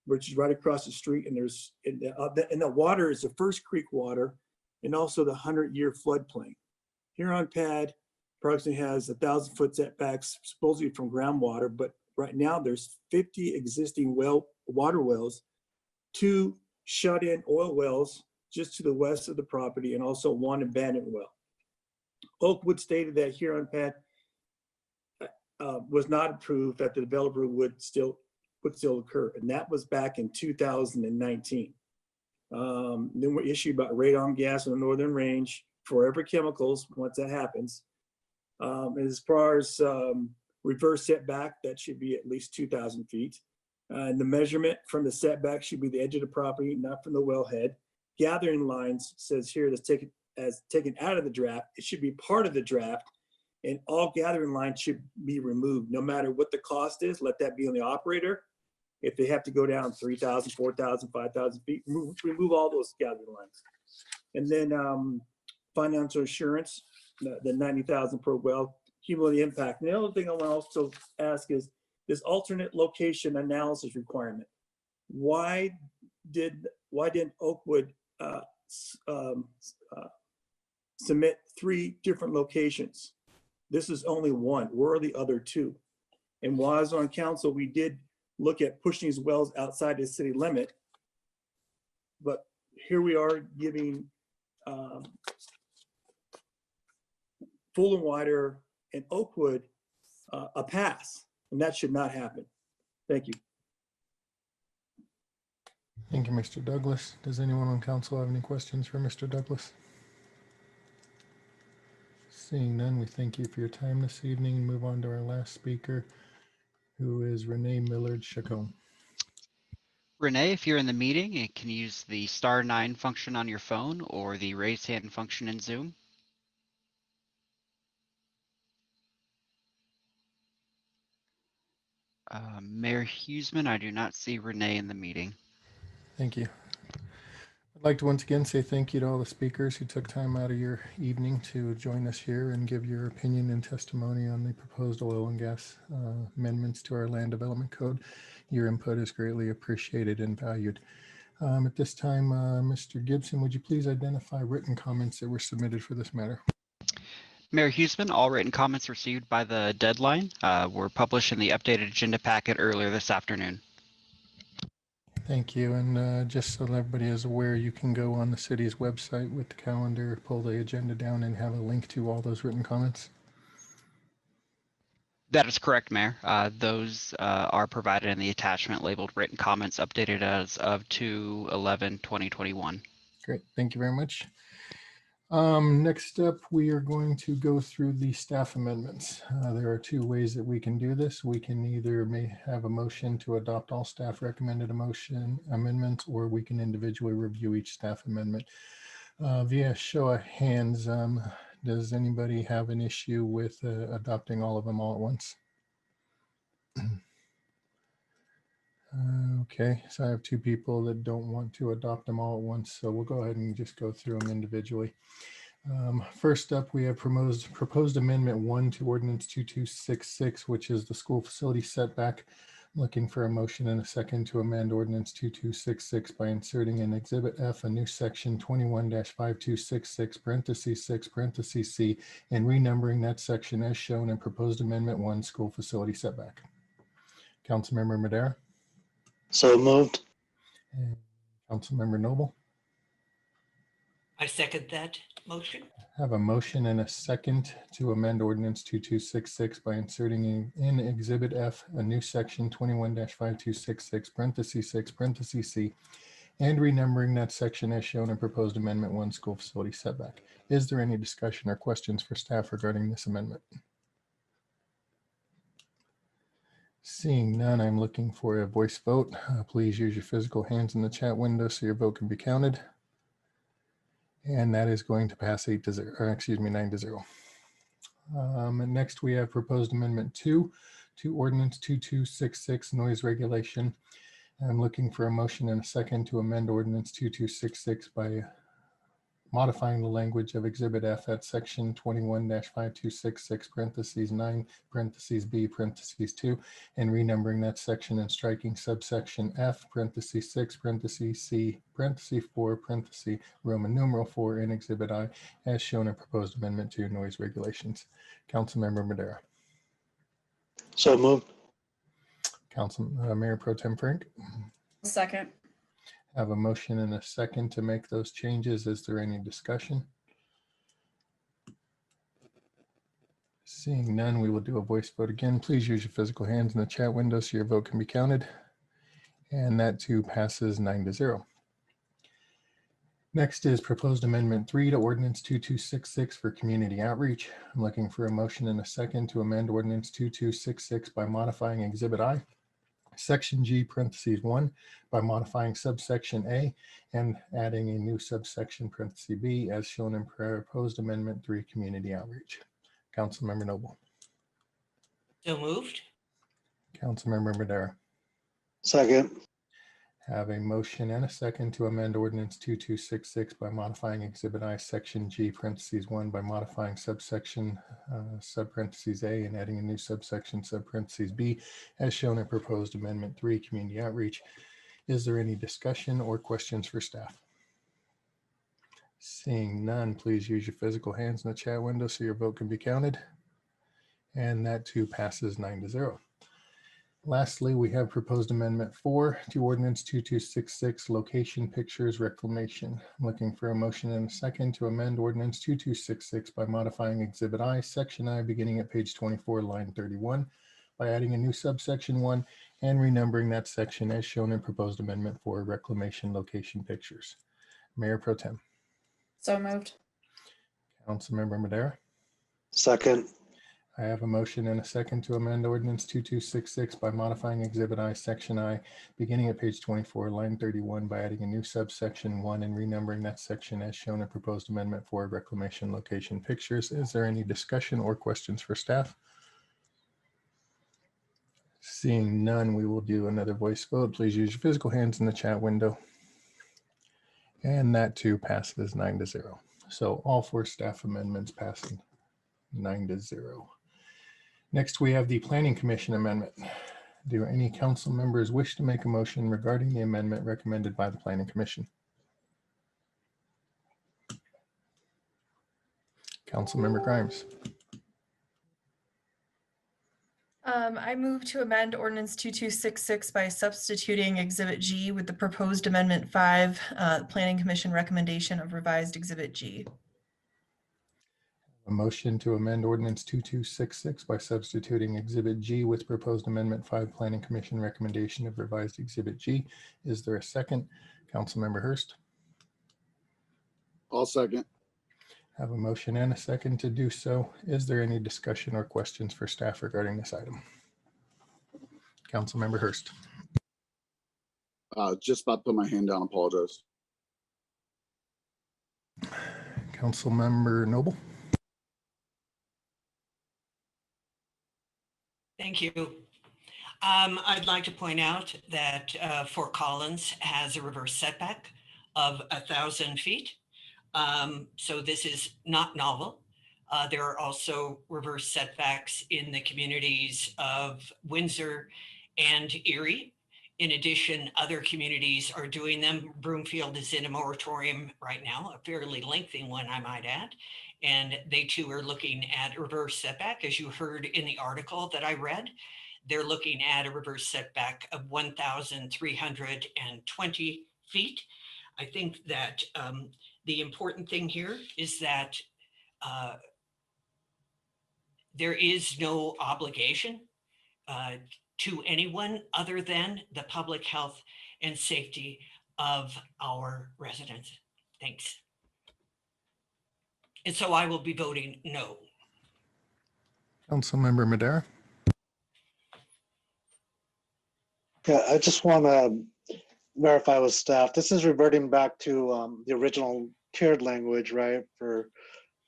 which is right across the street. And there's, and the water is the First Creek water and also the 100-year floodplain. Heron pad approximately has 1,000-foot setbacks supposedly from groundwater, but right now there's 50 existing water wells, 2 shut-in oil wells just to the west of the property, and also 1 abandoned well. Oakwood stated that Huron pad was not approved, that the developer would still occur, and that was back in 2019. Then were issued about radon gas in the Northern Range, Forever Chemicals, once that happens. As far as reverse setback, that should be at least 2,000 feet. And the measurement from the setback should be the edge of the property, not from the wellhead. Gathering lines says here that's taken out of the draft. It should be part of the draft, and all gathering lines should be removed, no matter what the cost is. Let that be on the operator. If they have to go down 3,000, 4,000, 5,000 feet, remove all those gathering lines. And then financial assurance, the 90,000 per well, cumulative impact. And the other thing I want to also ask is this alternate location analysis requirement. Why didn't Oakwood submit 3 different locations? This is only one. Where are the other 2? And while I was on council, we did look at pushing these wells outside the city limit. But here we are giving Full and Wider and Oakwood a pass, and that should not happen. Thank you. Thank you, Mr. Douglas. Does anyone on council have any questions for Mr. Douglas? Seeing none, we thank you for your time this evening and move on to our last speaker, who is Renee Millard-Chacon. Renee, if you're in the meeting, you can use the *9 function on your phone or the raise hand function in Zoom. Mayor Huseman, I do not see Renee in the meeting. Thank you. I'd like to once again say thank you to all the speakers who took time out of your evening to join us here and give your opinion and testimony on the proposed oil and gas amendments to our land development code. Your input is greatly appreciated and valued. At this time, Mr. Gibson, would you please identify written comments that were submitted for this matter? Mayor Huseman, all written comments received by the deadline were published in the updated agenda packet earlier this afternoon. Thank you. And just so everybody is aware, you can go on the city's website with the calendar, pull the agenda down, and have a link to all those written comments. That is correct, Mayor. Those are provided in the attachment labeled written comments updated as of 2/11/2021. Great. Thank you very much. Next up, we are going to go through the staff amendments. There are 2 ways that we can do this. We can either have a motion to adopt all staff recommended amendments, or we can individually review each staff amendment. Via show of hands, does anybody have an issue with adopting all of them all at once? Okay, so I have 2 people that don't want to adopt them all at once, so we'll go ahead and just go through them individually. First up, we have proposed amendment 1 to ordinance 2266, which is the school facility setback. I'm looking for a motion and a second to amend ordinance 2266 by inserting in Exhibit F a new section 21-5266 parentheses 6 parentheses C and renumbering that section as shown in proposed amendment 1 school facility setback. Councilmember Madera. So moved. And Councilmember Noble. I second that motion. Have a motion and a second to amend ordinance 2266 by inserting in Exhibit F a new section 21-5266 parentheses 6 parentheses C and renumbering that section as shown in proposed amendment 1 school facility setback. Is there any discussion or questions for staff regarding this amendment? Seeing none, I'm looking for a voice vote. Please use your physical hands in the chat window so your vote can be counted. And that is going to pass 9 to 0. And next we have proposed amendment 2 to ordinance 2266 noise regulation. I'm looking for a motion and a second to amend ordinance 2266 by modifying the language of Exhibit F at section 21-5266 parentheses 9 parentheses B parentheses 2 and renumbering that section and striking subsection F parentheses 6 parentheses C parentheses 4 parentheses Roman numeral 4 in Exhibit I as shown in proposed amendment 2 noise regulations. Councilmember Madera. So moved. Mayor Pro Tem Frank. Second. Have a motion and a second to make those changes. Is there any discussion? Seeing none, we will do a voice vote again. Please use your physical hands in the chat window so your vote can be counted. And that too passes 9 to 0. Next is proposed amendment 3 to ordinance 2266 for community outreach. I'm looking for a motion and a second to amend ordinance 2266 by modifying Exhibit I, Section G parentheses 1 by modifying subsection A and adding a new subsection parentheses B as shown in proposed amendment 3 community outreach. Councilmember Noble. So moved. Councilmember Madera. Second. Have a motion and a second to amend ordinance 2266 by modifying Exhibit I, Section G parentheses 1 by modifying subsection sub parentheses A and adding a new subsection sub parentheses B as shown in proposed amendment 3 community outreach. Is there any discussion or questions for staff? Seeing none, please use your physical hands in the chat window so your vote can be counted. And that too passes 9 to 0. Lastly, we have proposed amendment 4 to ordinance 2266 location pictures reclamation. I'm looking for a motion and a second to amend ordinance 2266 by modifying Exhibit I, Section I, beginning at page 24, line 31, by adding a new subsection 1 and renumbering that section as shown in proposed amendment 4 reclamation location pictures. Mayor Pro Tem. So moved. Councilmember Madera. Second. I have a motion and a second to amend ordinance 2266 by modifying Exhibit I, Section I, beginning at page 24, line 31, by adding a new subsection 1 and renumbering that section as shown in proposed amendment 4 reclamation location pictures. Is there any discussion or questions for staff? Seeing none, we will do another voice vote. Please use your physical hands in the chat window. And that too passes 9 to 0. So all 4 staff amendments passing 9 to 0. Next, we have the Planning Commission amendment. Do any council members wish to make a motion regarding the amendment recommended by the Planning Commission? Councilmember Grimes. I move to amend ordinance 2266 by substituting Exhibit G with the proposed amendment 5, Planning Commission recommendation of revised Exhibit G. A motion to amend ordinance 2266 by substituting Exhibit G with proposed amendment 5 Planning Commission recommendation of revised Exhibit G. Is there a second? Councilmember Hurst. I'll second. Have a motion and a second to do so. Is there any discussion or questions for staff regarding this item? Councilmember Hurst. Just about to put my hand down, apologize. Councilmember Noble. Thank you. I'd like to point out that Fort Collins has a reverse setback of 1,000 feet. So this is not novel. There are also reverse setbacks in the communities of Windsor and Erie. In addition, other communities are doing them. Broomfield is in a moratorium right now, a fairly lengthy one, I might add. And they too are looking at a reverse setback. As you heard in the article that I read, they're looking at a reverse setback of 1,320 feet. I think that the important thing here is that there is no obligation to anyone other than the public health and safety of our residents. Thanks. And so I will be voting no. Councilmember Madera. Yeah, I just want to verify with staff. This is reverting back to the original tiered language, right? For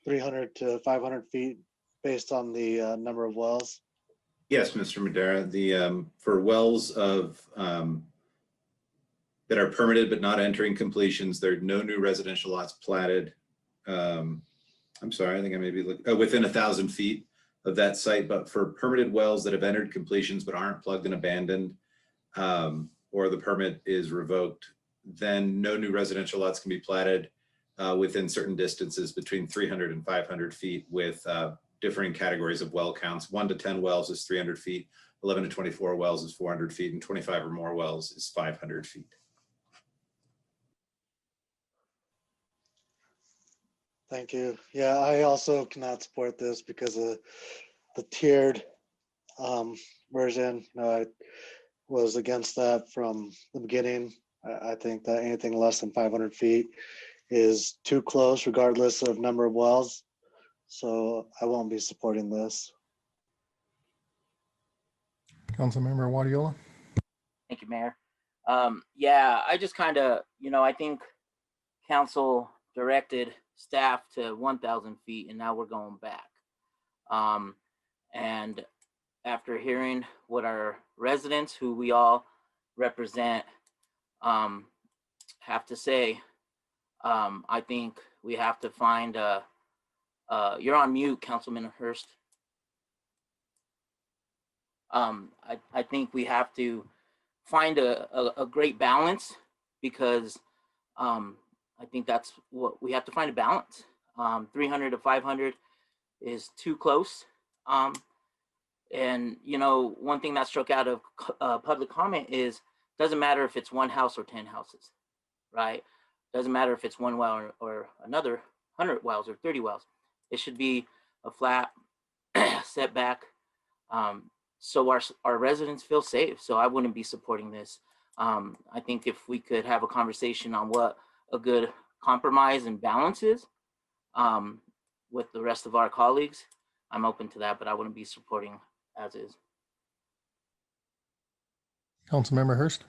300 to 500 feet based on the number of wells. Yes, Mr. Madera, for wells of that are permitted but not entering completions, there are no new residential lots platted. I'm sorry, I think I may be within 1,000 feet of that site, but for permitted wells that have entered completions but aren't plugged and abandoned, or the permit is revoked, then no new residential lots can be platted within certain distances between 300 and 500 feet with differing categories of well counts. 1 to 10 wells is 300 feet, 11 to 24 wells is 400 feet, and 25 or more wells is 500 feet. Thank you. Yeah, I also cannot support this because of the tiered version. I was against that from the beginning. I think that anything less than 500 feet is too close regardless of number of wells. So I won't be supporting this. Councilmember Wadiola. Thank you, Mayor. Yeah, I just kind of, I think council directed staff to 1,000 feet and now we're going back. And after hearing what our residents, who we all represent, have to say, I think we have to find you're on mute, Councilman Hurst. I think we have to find a great balance because I think that's what we have to find, a balance. 300 to 500 is too close. And one thing that struck out of public comment is, doesn't matter if it's one house or 10 houses, right? Doesn't matter if it's one well or another 100 wells or 30 wells. It should be a flat setback, so our residents feel safe. So I wouldn't be supporting this. I think if we could have a conversation on what a good compromise and balance is with the rest of our colleagues, I'm open to that, but I wouldn't be supporting as is. Councilmember Hurst.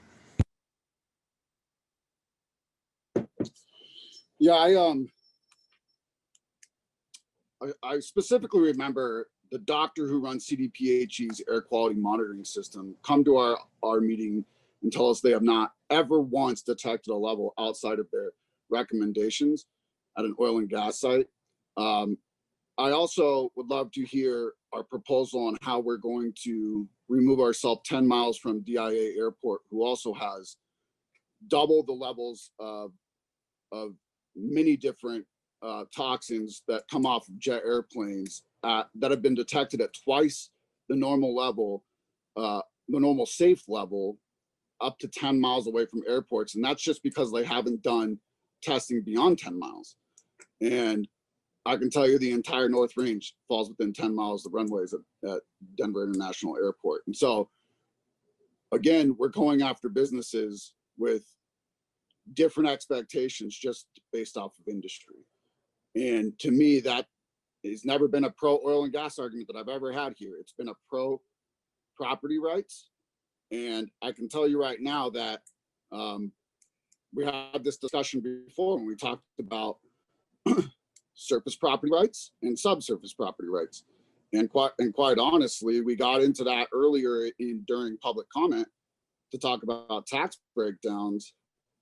Yeah, I specifically remember the doctor who runs CDPHE's air quality monitoring system come to our meeting and tell us they have not ever once detected a level outside of their recommendations at an oil and gas site. I also would love to hear our proposal on how we're going to remove ourselves 10 miles from DIA Airport, who also has double the levels of many different toxins that come off of jet airplanes that have been detected at twice the normal level, the normal safe level, up to 10 miles away from airports. And that's just because they haven't done testing beyond 10 miles. And I can tell you the entire North Range falls within 10 miles of the runways at Denver International Airport. And so, again, we're going after businesses with different expectations just based off of industry. And to me, that has never been a pro oil and gas argument that I've ever had here. It's been a pro property rights. And I can tell you right now that we had this discussion before when we talked about surface property rights and subsurface property rights. And quite honestly, we got into that earlier during public comment to talk about tax breakdowns.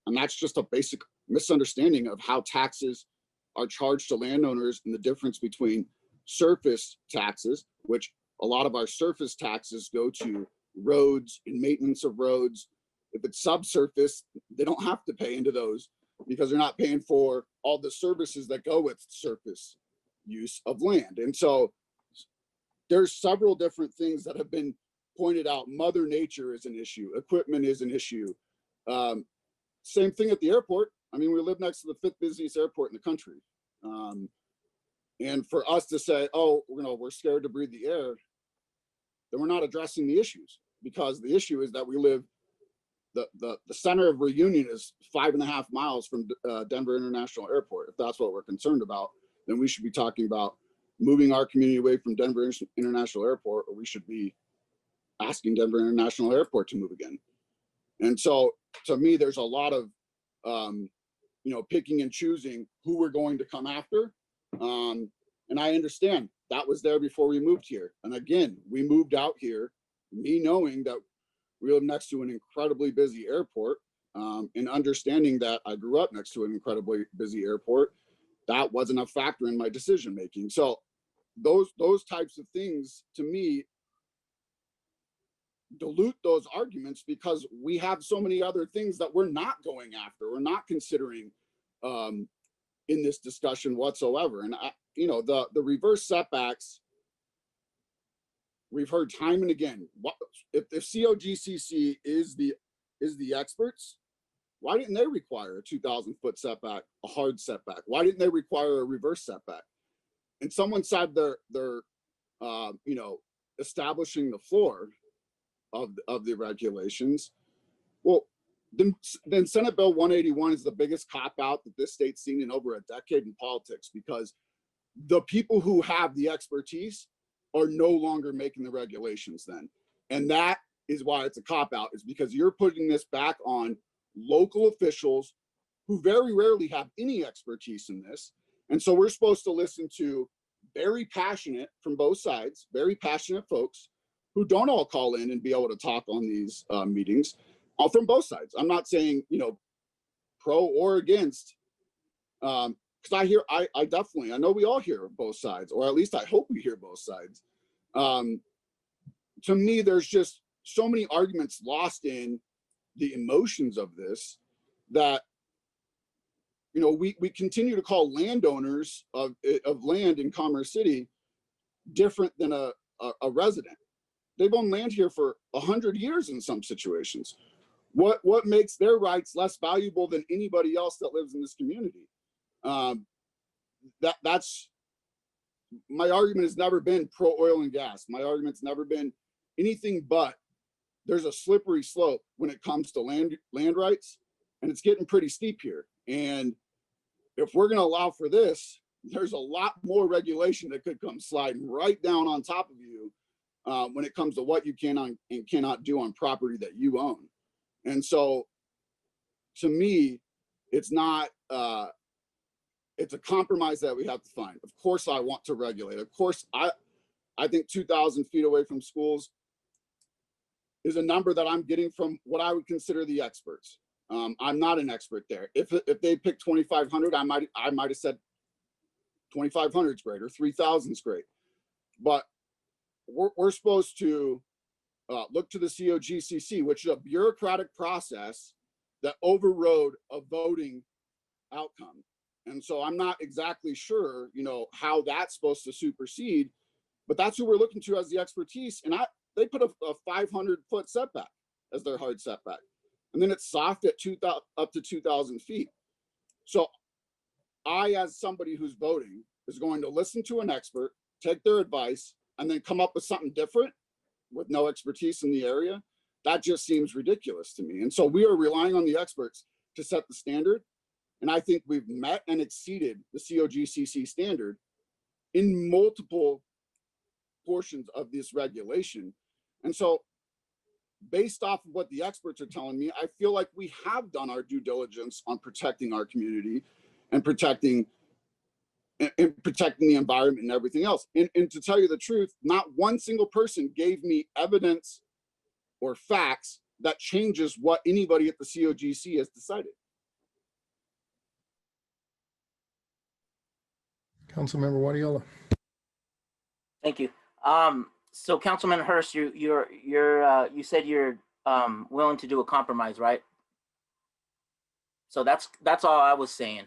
And that's just a basic misunderstanding of how taxes are charged to landowners and the difference between surface taxes, which a lot of our surface taxes go to roads and maintenance of roads. If it's subsurface, they don't have to pay into those because they're not paying for all the services that go with surface use of land. And so there's several different things that have been pointed out. Mother Nature is an issue. Equipment is an issue. Same thing at the airport. I mean, we live next to the 5th busiest airport in the country. And for us to say, oh, we're scared to breathe the air, then we're not addressing the issues, because the issue is that we live the center of Reunion is 5.5 miles from Denver International Airport. If that's what we're concerned about, then we should be talking about moving our community away from Denver International Airport, or we should be asking Denver International Airport to move again. And so to me, there's a lot of, picking and choosing who we're going to come after. And I understand that was there before we moved here. And again, we moved out here, me knowing that we live next to an incredibly busy airport, and understanding that I grew up next to an incredibly busy airport, that wasn't a factor in my decision making. So those types of things to me dilute those arguments, because we have so many other things that we're not going after, we're not considering in this discussion whatsoever. And the reverse setbacks, we've heard time and again, if COGCC is the experts, why didn't they require a 2,000-foot setback, a hard setback? Why didn't they require a reverse setback? And someone said they're establishing the floor of the regulations. Well, then Senate Bill 181 is the biggest cop-out that this state's seen in over a decade in politics, because the people who have the expertise are no longer making the regulations then. And that is why it's a cop-out, is because you're putting this back on local officials who very rarely have any expertise in this. And so we're supposed to listen to very passionate, from both sides, very passionate folks who don't all call in and be able to talk on these meetings, all from both sides. I'm not saying, pro or against, because I definitely, I know we all hear both sides, or at least I hope we hear both sides. To me, there's just so many arguments lost in the emotions of this that, we continue to call landowners of land in Commerce City different than a resident. They've owned land here for 100 years in some situations. What makes their rights less valuable than anybody else that lives in this community? That's my argument. Has never been pro oil and gas. My argument's never been anything but there's a slippery slope when it comes to land rights, and it's getting pretty steep here. And if we're going to allow for this, there's a lot more regulation that could come sliding right down on top of you when it comes to what you can and cannot do on property that you own. And so to me, it's not, it's a compromise that we have to find. Of course, I want to regulate. Of course, I think 2,000 feet away from schools is a number that I'm getting from what I would consider the experts. I'm not an expert there. If they picked 2,500, I might have said 2,500 is great, or 3,000 is great. But we're supposed to look to the COGCC, which is a bureaucratic process that overrode a voting outcome. And so I'm not exactly sure, how that's supposed to supersede, but that's who we're looking to as the expertise. And they put a 500-foot setback as their hard setback. And then it's soft at up to 2,000 feet. So I, as somebody who's voting, is going to listen to an expert, take their advice, and then come up with something different with no expertise in the area. That just seems ridiculous to me. And so we are relying on the experts to set the standard. And I think we've met and exceeded the COGCC standard in multiple portions of this regulation. And so based off of what the experts are telling me, I feel like we have done our due diligence on protecting our community and protecting the environment and everything else. And to tell you the truth, not one single person gave me evidence or facts that changes what anybody at the COGC has decided. Councilmember Wadiola. Thank you. So Councilman Hurst, you said you're willing to do a compromise, right? So that's all I was saying.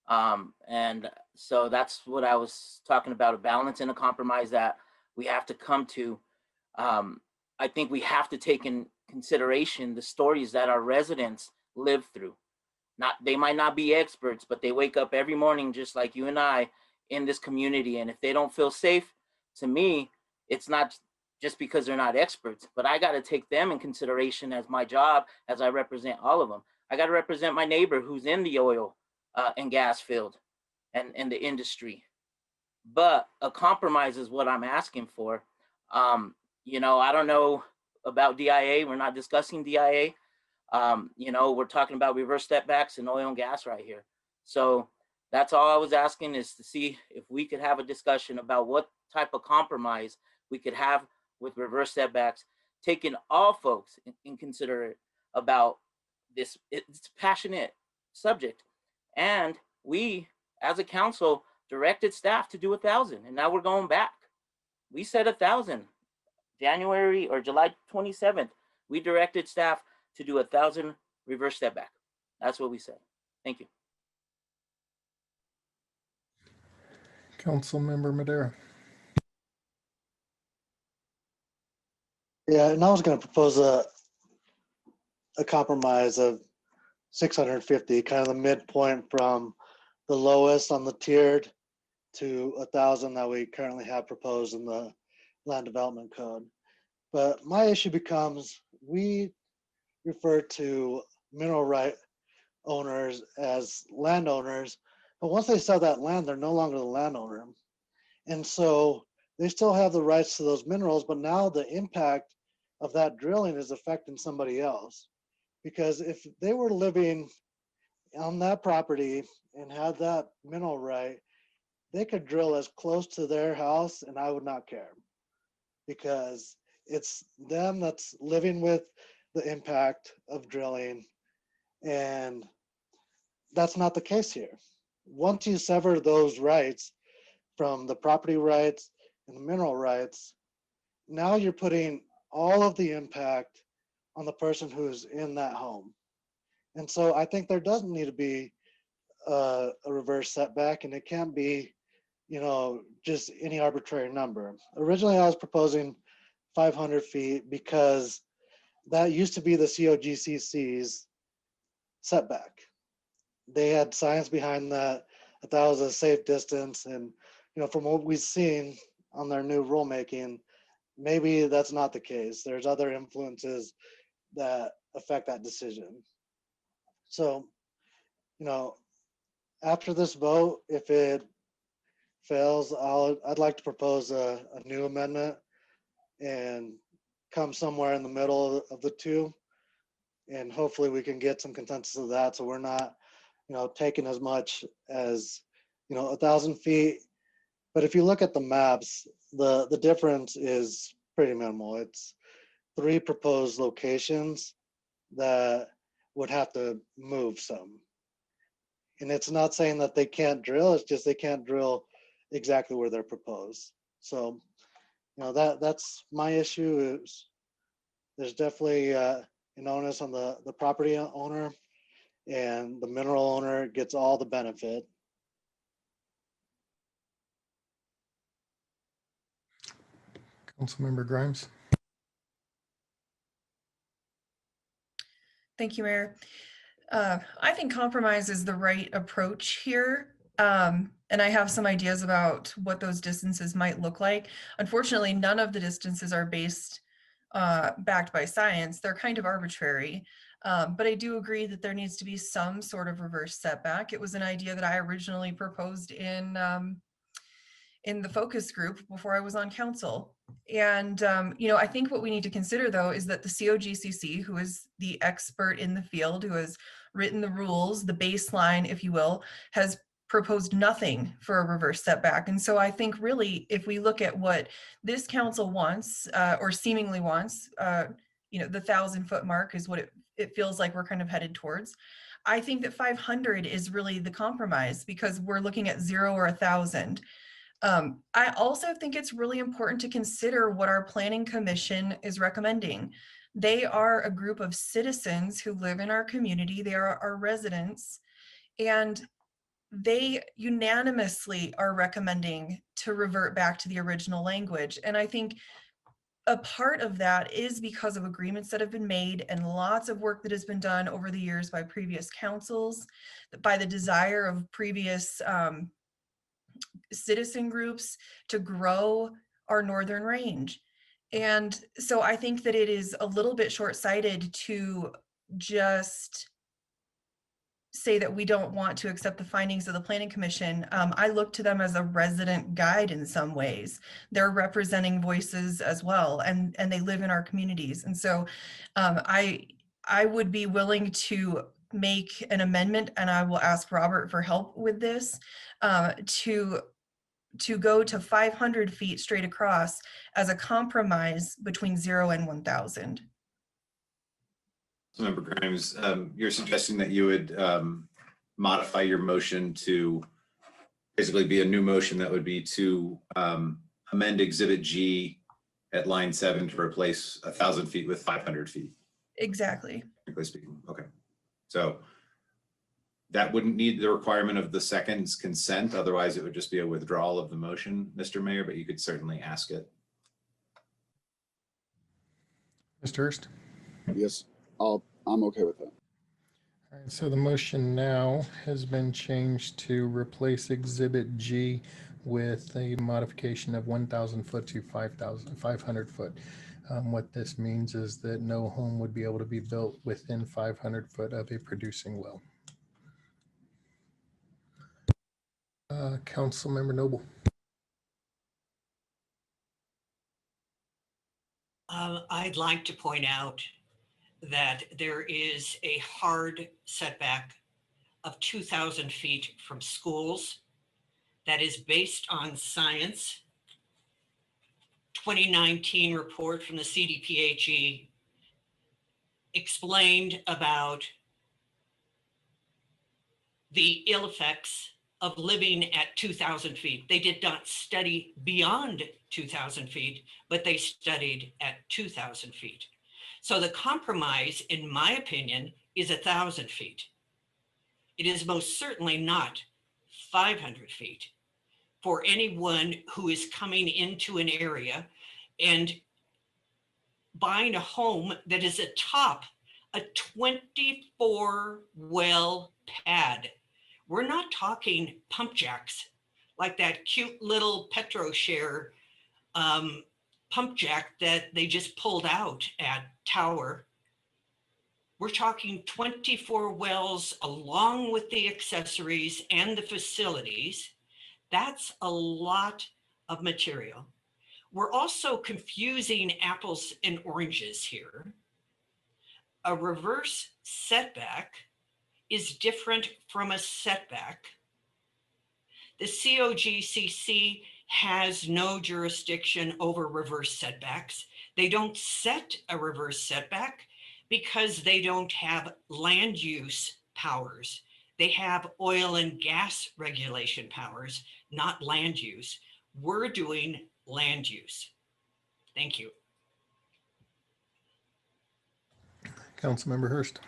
And so that's what I was talking about, a balance and a compromise that we have to come to. I think we have to take in consideration the stories that our residents live through. They might not be experts, but they wake up every morning just like you and I in this community. And if they don't feel safe, to me, it's not just because they're not experts, but I got to take them in consideration as my job, as I represent all of them. I got to represent my neighbor who's in the oil and gas field and the industry. But a compromise is what I'm asking for. You know, I don't know about DIA. We're not discussing DIA. You know, we're talking about reverse stepbacks and oil and gas right here. So that's all I was asking, is to see if we could have a discussion about what type of compromise we could have with reverse setbacks, taking all folks in consider about this. It's a passionate subject. And we, as a council, directed staff to do 1,000, and now we're going back. We said 1,000, January or July 27th, we directed staff to do 1,000 reverse stepback. That's what we said. Thank you. Councilmember Madera. Yeah, and I was going to propose a compromise of 650, kind of the midpoint from the lowest on the tiered to 1,000 that we currently have proposed in the land development code. But my issue becomes, we refer to mineral right owners as landowners, but once they sell that land, they're no longer the landowner. And so they still have the rights to those minerals, but now the impact of that drilling is affecting somebody else. Because if they were living on that property and had that mineral right, they could drill as close to their house and I would not care, because it's them that's living with the impact of drilling. And that's not the case here. Once you sever those rights from the property rights and the mineral rights, now you're putting all of the impact on the person who's in that home. And so I think there doesn't need to be a reverse setback, and it can't be, you know, just any arbitrary number. Originally, I was proposing 500 feet because that used to be the COGCC's setback. They had science behind that was a safe distance. And, you know, from what we've seen on their new rulemaking, maybe that's not the case. There's other influences that affect that decision. So, you know, after this vote, if it fails, I'd like to propose a new amendment and come somewhere in the middle of the two. And hopefully we can get some consensus of that, so we're not, you know, taking as much as, you know, 1,000 feet. But if you look at the maps, the difference is pretty minimal. It's 3 proposed locations that would have to move some. And it's not saying that they can't drill, it's just they can't drill exactly where they're proposed. So, you know, that's my issue. Is there's definitely an onus on the property owner, and the mineral owner gets all the benefit. Councilmember Grimes. Thank you, Mayor. I think compromise is the right approach here. And I have some ideas about what those distances might look like. Unfortunately, none of the distances are backed by science. They're kind of arbitrary. But I do agree that there needs to be some sort of reverse setback. It was an idea that I originally proposed in the focus group before I was on council. And, you know, I think what we need to consider, though, is that the COGCC, who is the expert in the field, who has written the rules, the baseline, if you will, has proposed nothing for a reverse setback. And so I think really, if we look at what this council wants, or seemingly wants, you know, the 1,000-foot mark is what it feels like we're kind of headed towards. I think that 500 is really the compromise, because we're looking at 0 or 1,000. I also think it's really important to consider what our planning commission is recommending. They are a group of citizens who live in our community. They are our residents, and they unanimously are recommending to revert back to the original language. And I think a part of that is because of agreements that have been made and lots of work that has been done over the years by previous councils, by the desire of previous citizen groups to grow our northern range. And so I think that it is a little bit short-sighted to just say that we don't want to accept the findings of the Planning Commission. I look to them as a resident guide in some ways. They're representing voices as well, and they live in our communities. And so I would be willing to make an amendment, and I will ask Robert for help with this, to go to 500 feet straight across as a compromise between 0 and 1,000. Member Grimes, you're suggesting that you would modify your motion to basically be a new motion that would be to amend Exhibit G at line 7 to replace 1,000 feet with 500 feet. Exactly. Technically speaking. Okay. So that wouldn't need the requirement of the second's consent. Otherwise, it would just be a withdrawal of the motion, Mr. Mayor, but you could certainly ask it. Mr. Hurst? Yes, I'm okay with that. All right, so the motion now has been changed to replace Exhibit G with a modification of 1,000 foot to 500 foot. What this means is that no home would be able to be built within 500 foot of a producing well. Councilmember Noble. I'd like to point out that there is a hard setback of 2,000 feet from schools that is based on science. 2019 report from the CDPHE explained about the ill effects of living at 2,000 feet. They did not study beyond 2,000 feet, but they studied at 2,000 feet. So the compromise, in my opinion, is 1,000 feet. It is most certainly not 500 feet for anyone who is coming into an area and buying a home that is atop a 24 well pad. We're not talking pump jacks like that cute little PetroShare pump jack that they just pulled out at Tower. We're talking 24 wells along with the accessories and the facilities. That's a lot of material. We're also confusing apples and oranges here. A reverse setback is different from a setback. The COGCC has no jurisdiction over reverse setbacks. They don't set a reverse setback because they don't have land use powers. They have oil and gas regulation powers, not land use. We're doing land use. Thank you. Councilmember Hurst.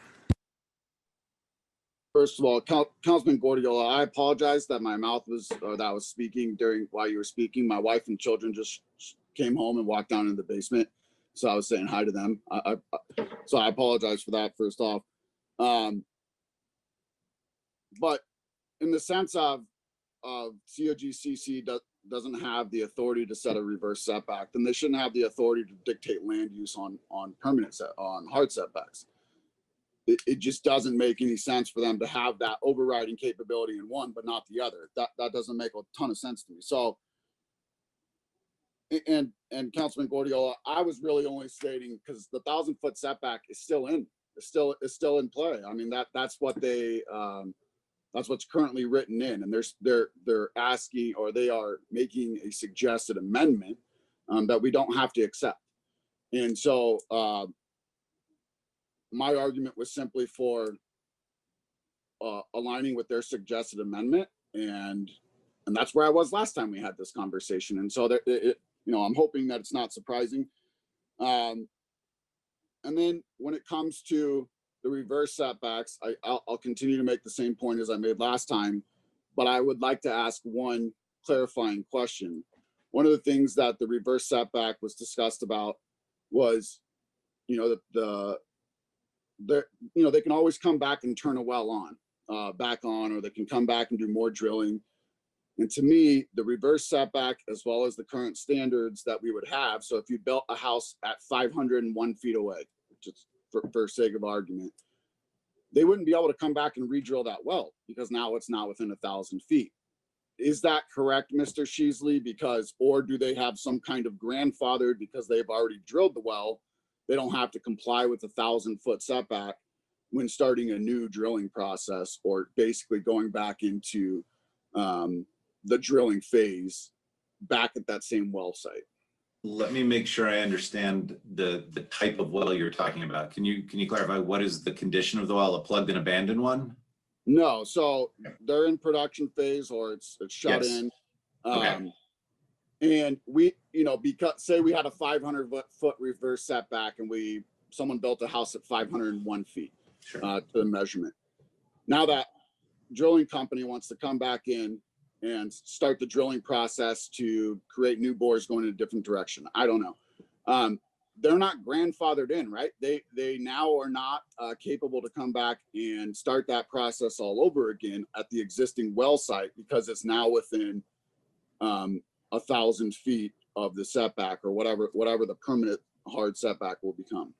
First of all, Councilman Gordiola, I apologize that my mouth was, or that I was speaking while you were speaking. My wife and children just came home and walked down in the basement. So I was saying hi to them. So I apologize for that first off. But in the sense of COGCC doesn't have the authority to set a reverse setback, then they shouldn't have the authority to dictate land use on hard setbacks. It just doesn't make any sense for them to have that overriding capability in one, but not the other. That doesn't make a ton of sense to me. So, and Councilman Gordiola, I was really only stating because the 1,000 foot setback is still in play. I mean, that's what that's what's currently written in, and they're asking, or they are making a suggested amendment that we don't have to accept. And so my argument was simply for aligning with their suggested amendment, and that's where I was last time we had this conversation. And so I'm hoping that it's not surprising. And then when it comes to the reverse setbacks, I'll continue to make the same point as I made last time, but I would like to ask one clarifying question. One of the things that the reverse setback was discussed about was, they can always come back and turn a well back on, or they can come back and do more drilling. And to me, the reverse setback, as well as the current standards that we would have, so if you built a house at 501 feet away, just for sake of argument, they wouldn't be able to come back and re-drill that well because now it's not within 1,000 feet. Is that correct, Mr. Sheasley? Because, or do they have some kind of grandfathered because they've already drilled the well? They don't have to comply with 1,000-foot setback when starting a new drilling process or basically going back into the drilling phase back at that same well site. Let me make sure I understand the type of well you're talking about. Can you clarify what is the condition of the well? A plugged and abandoned one? No, so they're in production phase or it's shut Yes. in. Okay. And we, because say we had a 500-foot reverse setback and someone built a house at 501 feet to the measurement. Now that drilling company wants to come back in and start the drilling process to create new bores going in a different direction. I don't know. They're not grandfathered in, right? They now are not capable to come back and start that process all over again at the existing well site because it's now within 1,000 feet of the setback or whatever the permanent hard setback will become.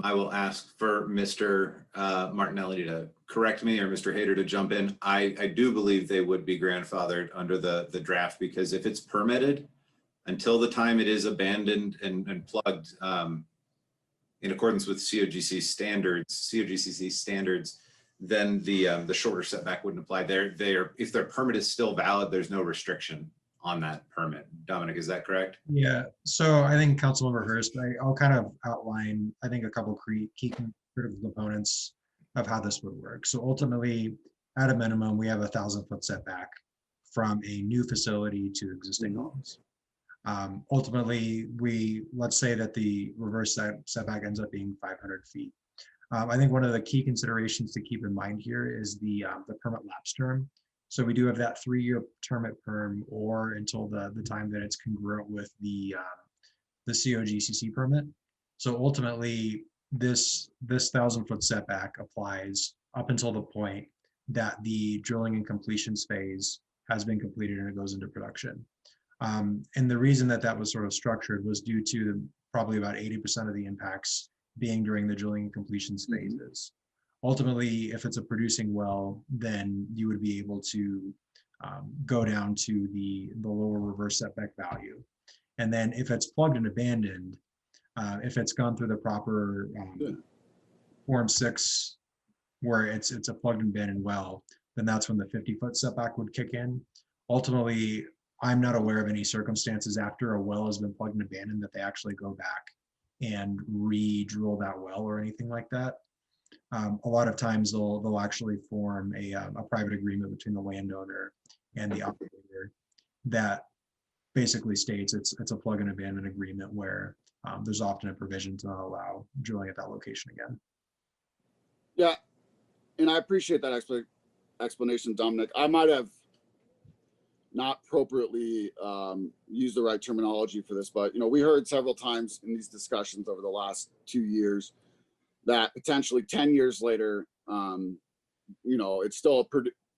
I will ask for Mr. Martinelli to correct me or Mr. Hayter to jump in. I do believe they would be grandfathered under the draft because if it's permitted, until the time it is abandoned and plugged in accordance with COGCC standards, then the shorter setback wouldn't apply. If their permit is still valid, there's no restriction on that permit. Dominic, is that correct? Yeah, so I think Councilmember Hurst, I'll kind of outline, I think, a couple key critical components of how this would work. So ultimately, at a minimum, we have 1,000-foot setback from a new facility to existing homes. Ultimately, let's say that the reverse setback ends up being 500 feet. I think one of the key considerations to keep in mind here is the permit lapse term. So we do have that 3-year term at perm or until the time that it's congruent with the COGCC permit. So ultimately, this 1,000-foot setback applies up until the point that the drilling and completions phase has been completed and it goes into production. And the reason that was sort of structured was due to probably about 80% of the impacts being during the drilling and completions phases. Ultimately, if it's a producing well, then you would be able to go down to the lower reverse setback value. And then if it's plugged and abandoned, if it's gone through the proper Form 6, where it's a plugged and abandoned well, then that's when the 50-foot setback would kick in. Ultimately, I'm not aware of any circumstances after a well has been plugged and abandoned that they actually go back and re-drill that well or anything like that. A lot of times they'll actually form a private agreement between the landowner and the operator that basically states it's a plug and abandon agreement where there's often a provision to not allow drilling at that location again. Yeah, and I appreciate that explanation, Dominic. I might have not appropriately used the right terminology for this, but we heard several times in these discussions over the last 2 years that potentially 10 years later, it's still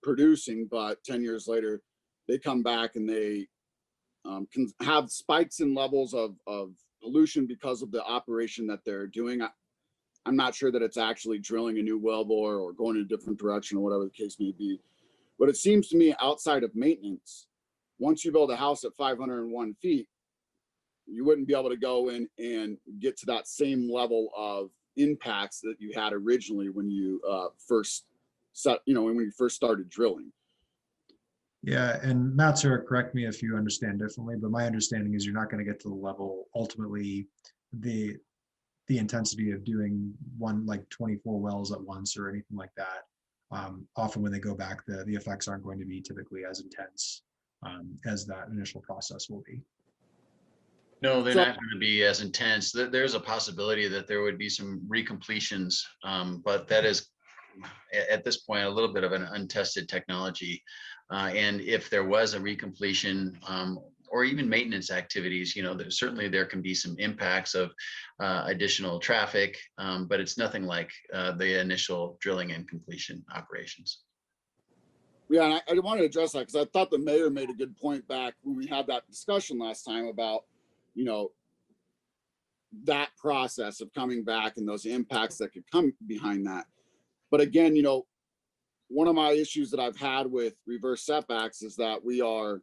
producing, but 10 years later, they come back and they can have spikes in levels of pollution because of the operation that they're doing. I'm not sure that it's actually drilling a new wellbore or going in a different direction or whatever the case may be. But it seems to me outside of maintenance, once you build a house at 501 feet, you wouldn't be able to go in and get to that same level of impacts that you had originally when you first started drilling. Yeah, and Matt, sir, correct me if you understand differently, but my understanding is you're not going to get to the level, ultimately, the intensity of doing 24 wells at once or anything like that. Often when they go back, the effects aren't going to be typically as intense as that initial process will be. No, they're not going to be as intense. There's a possibility that there would be some recompletions, but that is at this point a little bit of an untested technology. And if there was a recompletion or even maintenance activities, certainly there can be some impacts of additional traffic, but it's nothing like the initial drilling and completion operations. Yeah, and I want to address that because I thought the mayor made a good point back when we had that discussion last time about, you know, that process of coming back and those impacts that could come behind that. But again, you know, one of my issues that I've had with reverse setbacks is that we are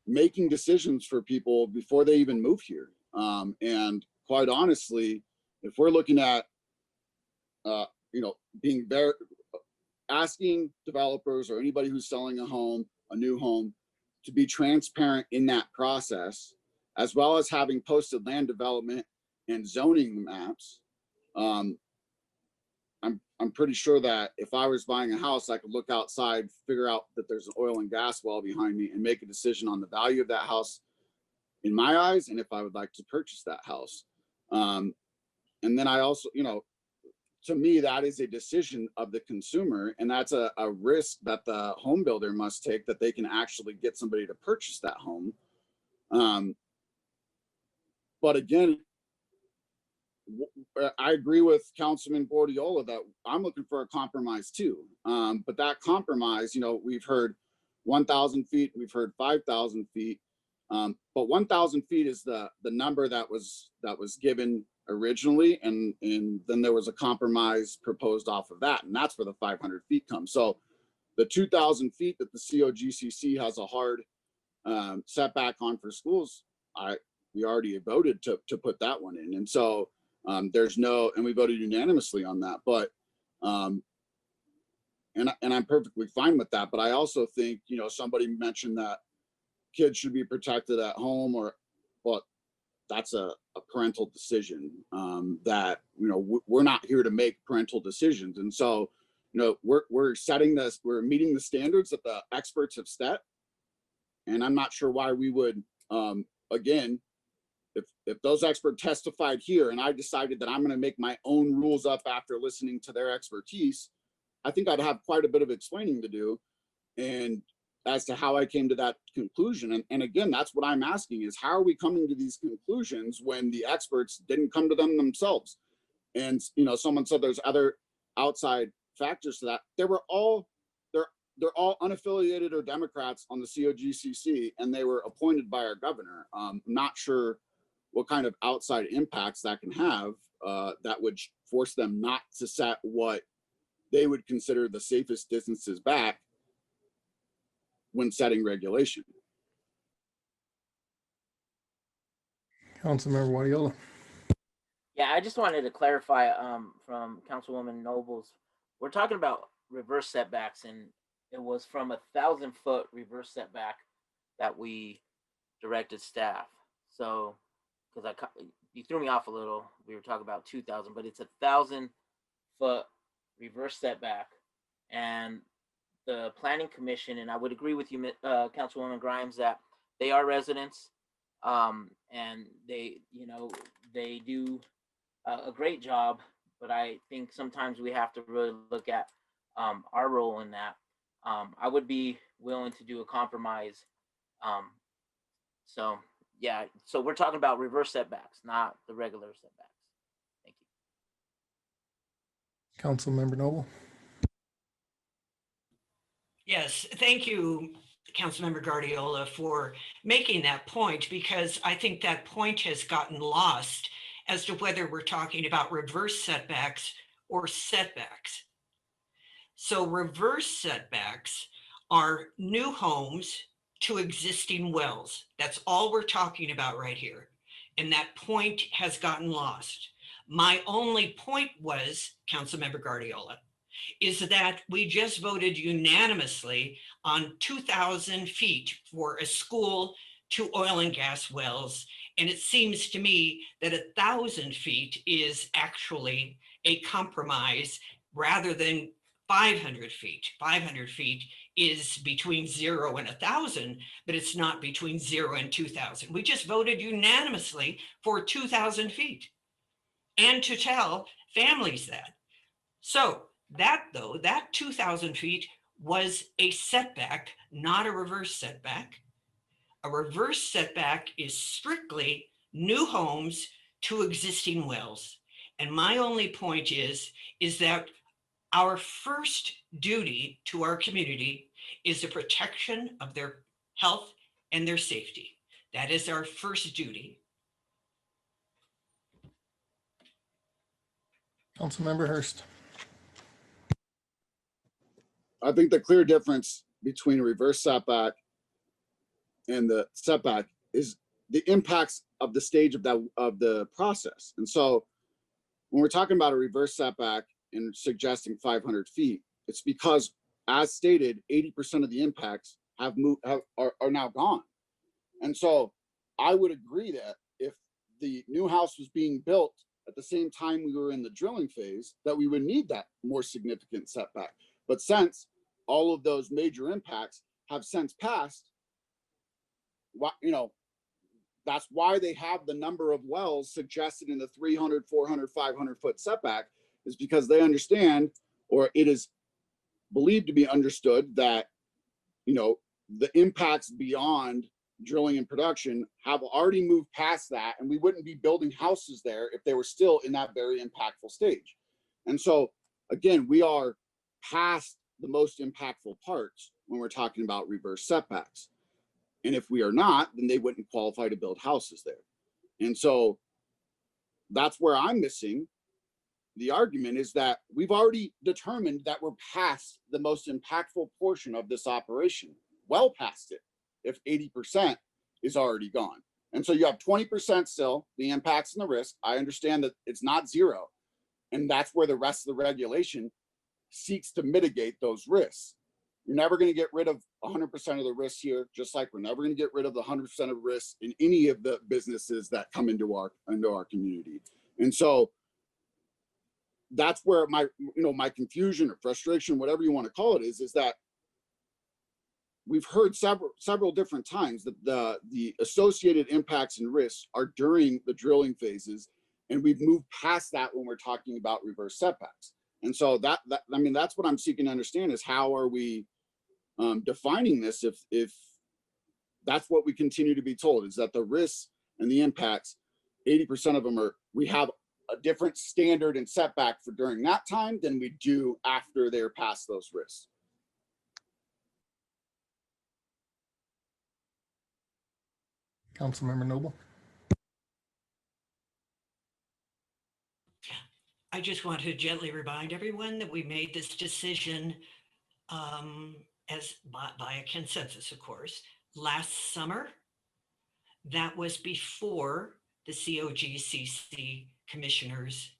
making decisions for people before they even move here. And quite honestly, if we're looking at, you know, being very, asking developers or anybody who's selling a home, a new home, to be transparent in that process, as well as having posted land development and zoning maps. I'm pretty sure that if I was buying a house, I could look outside, figure out that there's an oil and gas well behind me, and make a decision on the value of that house in my eyes, and if I would like to purchase that house. And then I also, you know, to me, that is a decision of the consumer, and that's a risk that the home builder must take, that they can actually get somebody to purchase that home. But again, I agree with Councilman Bordiola that I'm looking for a compromise too. But that compromise, you know, we've heard 1,000 feet, we've heard 5,000 feet, but 1,000 feet is the number that was given originally, and then there was a compromise proposed off of that, and that's where the 500 feet comes. So the 2,000 feet that the COGCC has a hard setback on for schools, we already voted to put that one in, and so there's no, and we voted unanimously on that. But and I'm perfectly fine with that. But I also think, you know, somebody mentioned that kids should be protected at home, or, well, that's a parental decision that, you know, we're not here to make parental decisions. And so, you know, we're setting this, we're meeting the standards that the experts have set. And I'm not sure why we would, again, if those experts testified here and I decided that I'm going to make my own rules up after listening to their expertise, I think I'd have quite a bit of explaining to do, and as to how I came to that conclusion. And again, that's what I'm asking is, how are we coming to these conclusions when the experts didn't come to them themselves? And, you know, someone said there's other outside factors to that. They're all unaffiliated or Democrats on the COGCC, and they were appointed by our governor. Not sure what kind of outside impacts that can have that would force them not to set what they would consider the safest distances back when setting regulation. Councilmember Wadiola. Yeah, I just wanted to clarify from Councilwoman Nobles. We're talking about reverse setbacks, and it was from 1,000-foot reverse setback that we directed staff. So, because you threw me off a little, we were talking about 2,000, but it's 1,000-foot reverse setback, and the Planning Commission, and I would agree with you, Councilwoman Grimes, that they are residents, and they, you know, they do a great job, but I think sometimes we have to really look at our role in that. I would be willing to do a compromise. So yeah, so we're talking about reverse setbacks, not the regular setbacks. Thank you. Councilmember Noble. Yes, thank you, Councilmember Guardiola, for making that point, because I think that point has gotten lost as to whether we're talking about reverse setbacks or setbacks. So reverse setbacks are new homes to existing wells. That's all we're talking about right here. And that point has gotten lost. My only point was, Councilmember Guardiola, is that we just voted unanimously on 2,000 feet for a school to oil and gas wells. And it seems to me that 1,000 feet is actually a compromise rather than 500 feet. 500 feet is between 0 and 1,000, but it's not between 0 and 2,000. We just voted unanimously for 2,000 feet and to tell families that. So that, though, that 2,000 feet was a setback, not a reverse setback. A reverse setback is strictly new homes to existing wells. And my only point is that our first duty to our community is the protection of their health and their safety. That is our first duty. Councilmember Hurst. I think the clear difference between a reverse setback and the setback is the impacts of the stage of the process. And so when we're talking about a reverse setback and suggesting 500 feet, it's because, as stated, 80% of the impacts are now gone. And so I would agree that if the new house was being built at the same time we were in the drilling phase, that we would need that more significant setback. But since all of those major impacts have since passed, that's why they have the number of wells suggested in the 300, 400, 500 foot setback, is because they understand, or it is believed to be understood, that the impacts beyond drilling and production have already moved past that, and we wouldn't be building houses there if they were still in that very impactful stage. And so again, we are past the most impactful parts when we're talking about reverse setbacks. And if we are not, then they wouldn't qualify to build houses there. And so that's where I'm missing the argument, is that we've already determined that we're past the most impactful portion of this operation, well past it, if 80% is already gone. And so you have 20% still, the impacts and the risk. I understand that it's not zero. And that's where the rest of the regulation seeks to mitigate those risks. You're never going to get rid of 100% of the risks here, just like we're never going to get rid of the 100% of risks in any of the businesses that come into our community. And so that's where my confusion or frustration, whatever you want to call it, is that we've heard several different times that the associated impacts and risks are during the drilling phases, and we've moved past that when we're talking about reverse setbacks. And so that's what I'm seeking to understand, is how are we defining this if that's what we continue to be told, is that the risks and the impacts, 80% of them we have a different standard and setback for during that time than we do after they're past those risks. Councilmember Noble. I just want to gently remind everyone that we made this decision by a consensus, of course, last summer. That was before the COGCC commissioners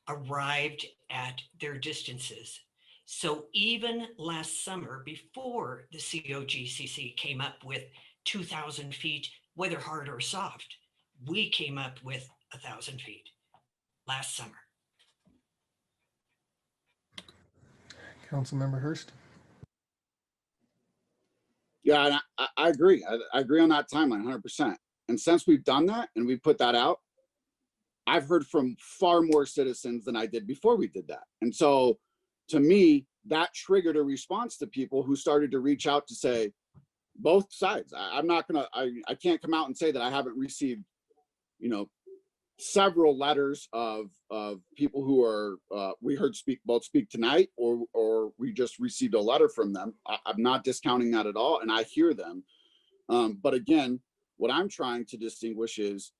arrived at their distances. So even last summer, before the COGCC came up with 2,000 feet, whether hard or soft, we came up with 1,000 feet last summer. Councilmember Hurst. Yeah, and I agree. I agree on that timeline 100%. And since we've done that and we put that out, I've heard from far more citizens than I did before we did that. And so to me, that triggered a response to people who started to reach out to say, both sides. I can't come out and say that I haven't received, several letters of people who are we heard speak tonight, or we just received a letter from them. I'm not discounting that at all, and I hear them. But again, what I'm trying to distinguish is,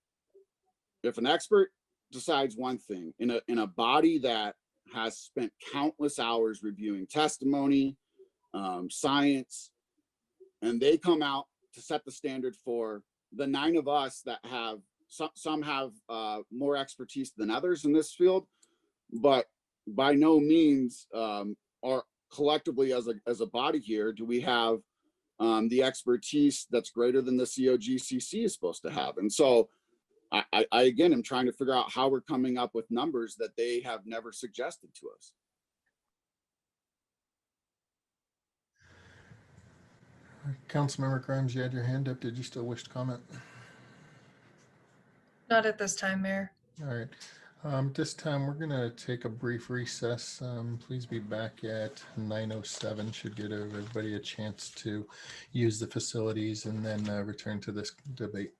if an expert decides one thing in a body that has spent countless hours reviewing testimony, science, and they come out to set the standard for the 9 of us that have some have more expertise than others in this field, but by no means are collectively as a body here do we have the expertise that's greater than the COGCC is supposed to have. And so I again am trying to figure out how we're coming up with numbers that they have never suggested to us. Councilmember Grimes, you had your hand up. Did you still wish to comment? Not at this time, Mayor. All right. This time we're going to take a brief recess. Please be back at 9:07. Should give everybody a chance to use the facilities and then return to this debate.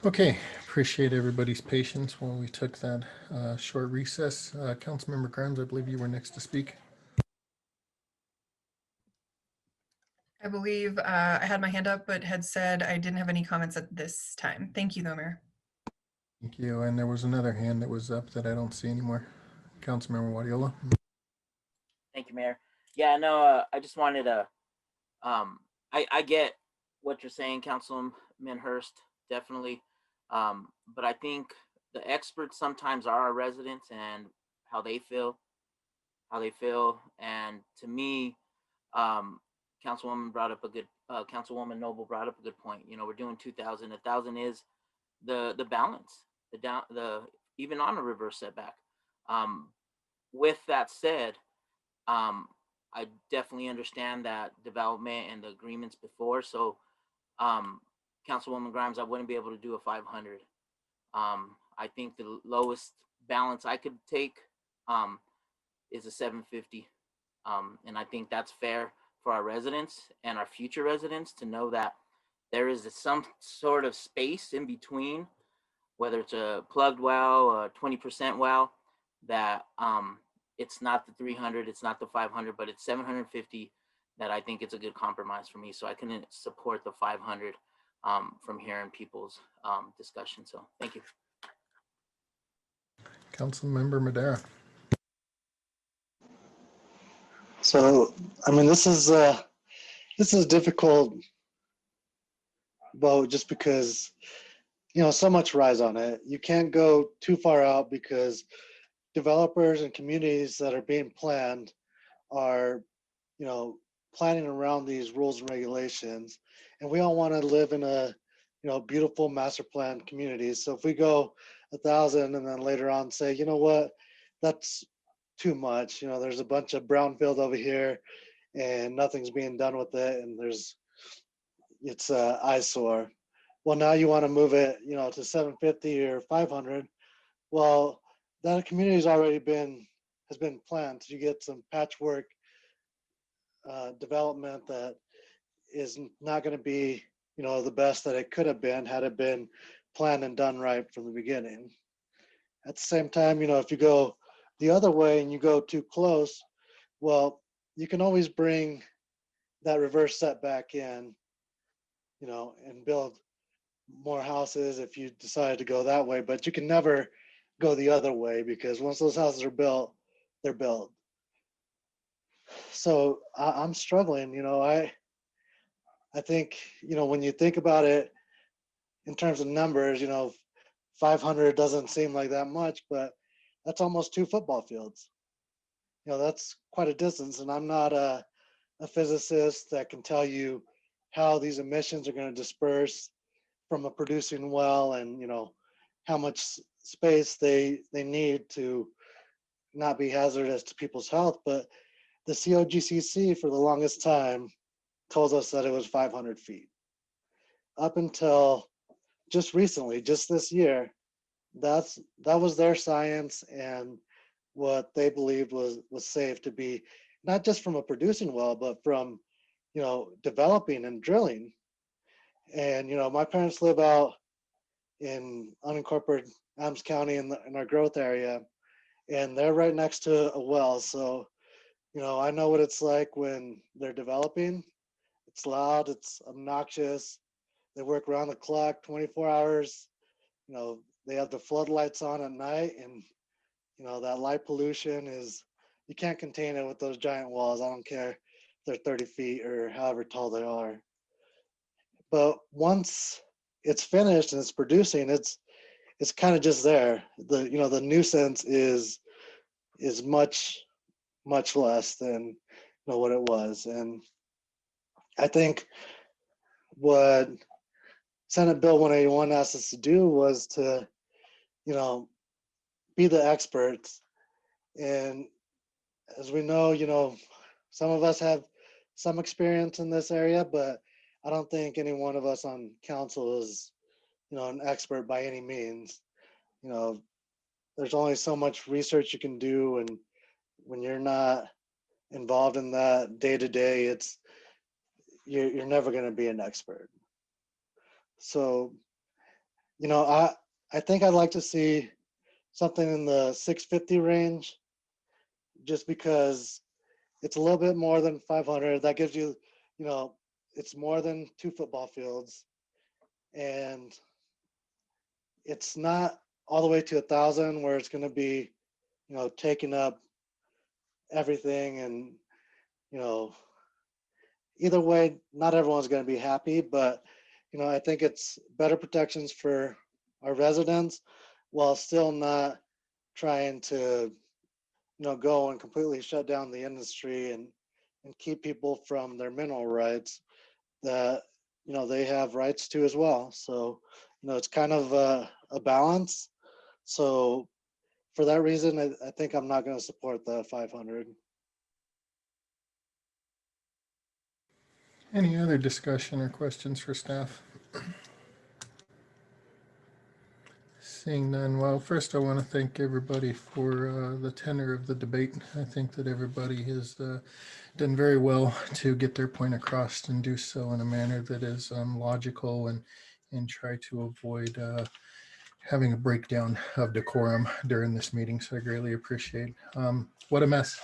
Okay, appreciate everybody's patience while we took that short recess. Councilmember Grimes, I believe you were next to speak. I believe I had my hand up, but had said I didn't have any comments at this time. Thank you, though, Mayor. Thank you. And there was another hand that was up that I don't see anymore. Councilmember Wadiola. Thank you, Mayor. Yeah, no, I just wanted to, I get what you're saying, Councilman Hurst, definitely. But I think the experts sometimes are our residents and how they feel. And to me, Councilwoman Noble brought up a good point. You know, we're doing 2,000. 1,000 is the balance, even on a reverse setback. With that said, I definitely understand that development and the agreements before. So, Councilwoman Grimes, I wouldn't be able to do a 500. I think the lowest balance I could take is a 750. And I think that's fair for our residents and our future residents to know that there is some sort of space in between, whether it's a plugged well, a 20% well, that it's not the 300, it's not the 500, but it's 750 that I think it's a good compromise for me. So I can support the 500 from hearing people's discussion. So thank you. Councilmember Madera. So, I mean, this is a difficult vote just because, you know, so much rides on it. You can't go too far out because developers and communities that are being planned are, you know, planning around these rules and regulations. And we all want to live in a, you know, beautiful master plan communities. So if we go 1,000 and then later on say, you know what, that's too much. You know, there's a bunch of brownfield over here and nothing's being done with it. And it's a eyesore. Well, now you want to move it, you know, to 750 or 500. Well, that community has been planned. You get some patchwork development that is not going to be, you know, the best that it could have been had it been planned and done right from the beginning. At the same time, you know, if you go the other way and you go too close, well, you can always bring that reverse setback in, you know, and build more houses if you decide to go that way, but you can never go the other way because once those houses are built, they're built. So I'm struggling, you know, I think, you know, when you think about it in terms of numbers, you know, 500 doesn't seem like that much, but that's almost 2 football fields. You know, that's quite a distance. And I'm not a physicist that can tell you how these emissions are going to disperse from a producing well and, you know, how much space they need to not be hazardous to people's health. But the COGCC for the longest time told us that it was 500 feet. Up until just recently, just this year, that was their science and what they believed was safe to be, not just from a producing well, but from, you know, developing and drilling. And, you know, my parents live out in unincorporated Adams County in our growth area, and they're right next to a well. So, you know, I know what it's like when they're developing. It's loud, it's obnoxious. They work around the clock, 24 hours. You know, they have the floodlights on at night, and, you know, that light pollution you can't contain it with those giant walls. I don't care if they're 30 feet or however tall they are. But once it's finished and it's producing, it's kind of just there. The nuisance is much less than, you know, what it was. And I think what Senate Bill 181 asked us to do was to, you know, be the experts. And as we know, you know, some of us have some experience in this area, but I don't think any one of us on council is, you know, an expert by any means. You know, there's only so much research you can do, and when you're not involved in that day to day, you're never going to be an expert. So you know, I think I'd like to see something in the 650 range, just because it's a little bit more than 500. That gives you, you know, it's more than 2 football fields, and it's not all the way to 1,000 where it's going to be, you know, taking up everything. And, you know, either way, not everyone's going to be happy, but, you know, I think it's better protections for our residents while still not trying to, you know, go and completely shut down the industry and keep people from their mineral rights that, you know, they have rights to as well. So, you know, it's kind of a balance. So for that reason, I think I'm not going to support the 500. Any other discussion or questions for staff? Seeing none, well, first I want to thank everybody for the tenor of the debate. I think that everybody has done very well to get their point across and do so in a manner that is logical and try to avoid having a breakdown of decorum during this meeting. So I greatly appreciate. What a mess.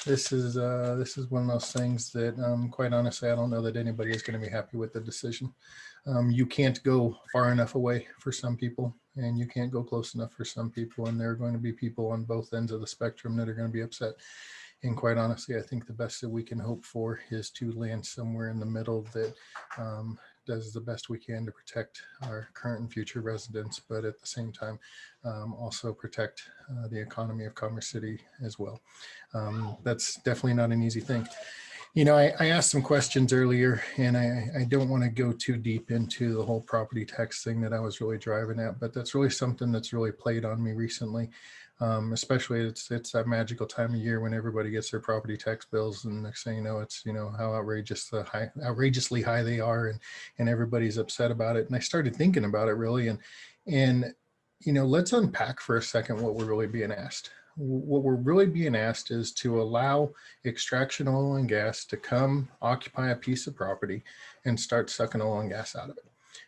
This is one of those things that quite honestly, I don't know that anybody is going to be happy with the decision. You can't go far enough away for some people, and you can't go close enough for some people. And there are going to be people on both ends of the spectrum that are going to be upset. And quite honestly, I think the best that we can hope for is to land somewhere in the middle that does the best we can to protect our current and future residents, but at the same time, also protect the economy of Commerce City as well. That's definitely not an easy thing. You know, I asked some questions earlier, and I don't want to go too deep into the whole property tax thing that I was really driving at, but that's really something that's really played on me recently. Especially it's that magical time of year when everybody gets their property tax bills, and next thing you know, it's, you know, how outrageously high they are, and everybody's upset about it. And I started thinking about it really, and you know, let's unpack for a second what we're really being asked. What we're really being asked is to allow extraction oil and gas to come occupy a piece of property and start sucking oil and gas out of it.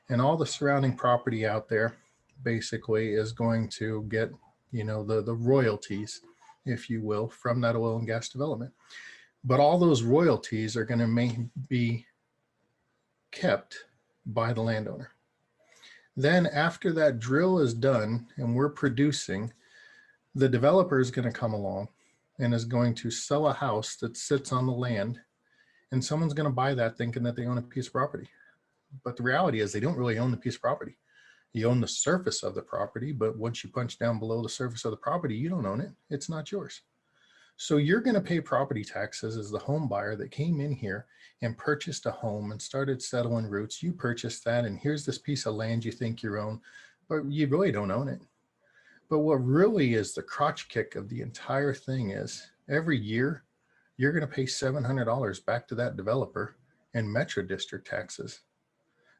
And all the surrounding property out there basically is going to get, you know, the royalties, if you will, from that oil and gas development. But all those royalties are going to be kept by the landowner. Then after that drill is done and we're producing, the developer is going to come along and is going to sell a house that sits on the land, and someone's going to buy that thinking that they own a piece of property. But the reality is they don't really own the piece of property. You own the surface of the property, but once you punch down below the surface of the property, you don't own it. It's not yours. So you're going to pay property taxes as the home buyer that came in here and purchased a home and started settling roots. You purchased that, and here's this piece of land you think you own, but you really don't own it. But what really is the crotch kick of the entire thing is every year you're going to pay $700 back to that developer in Metro District taxes.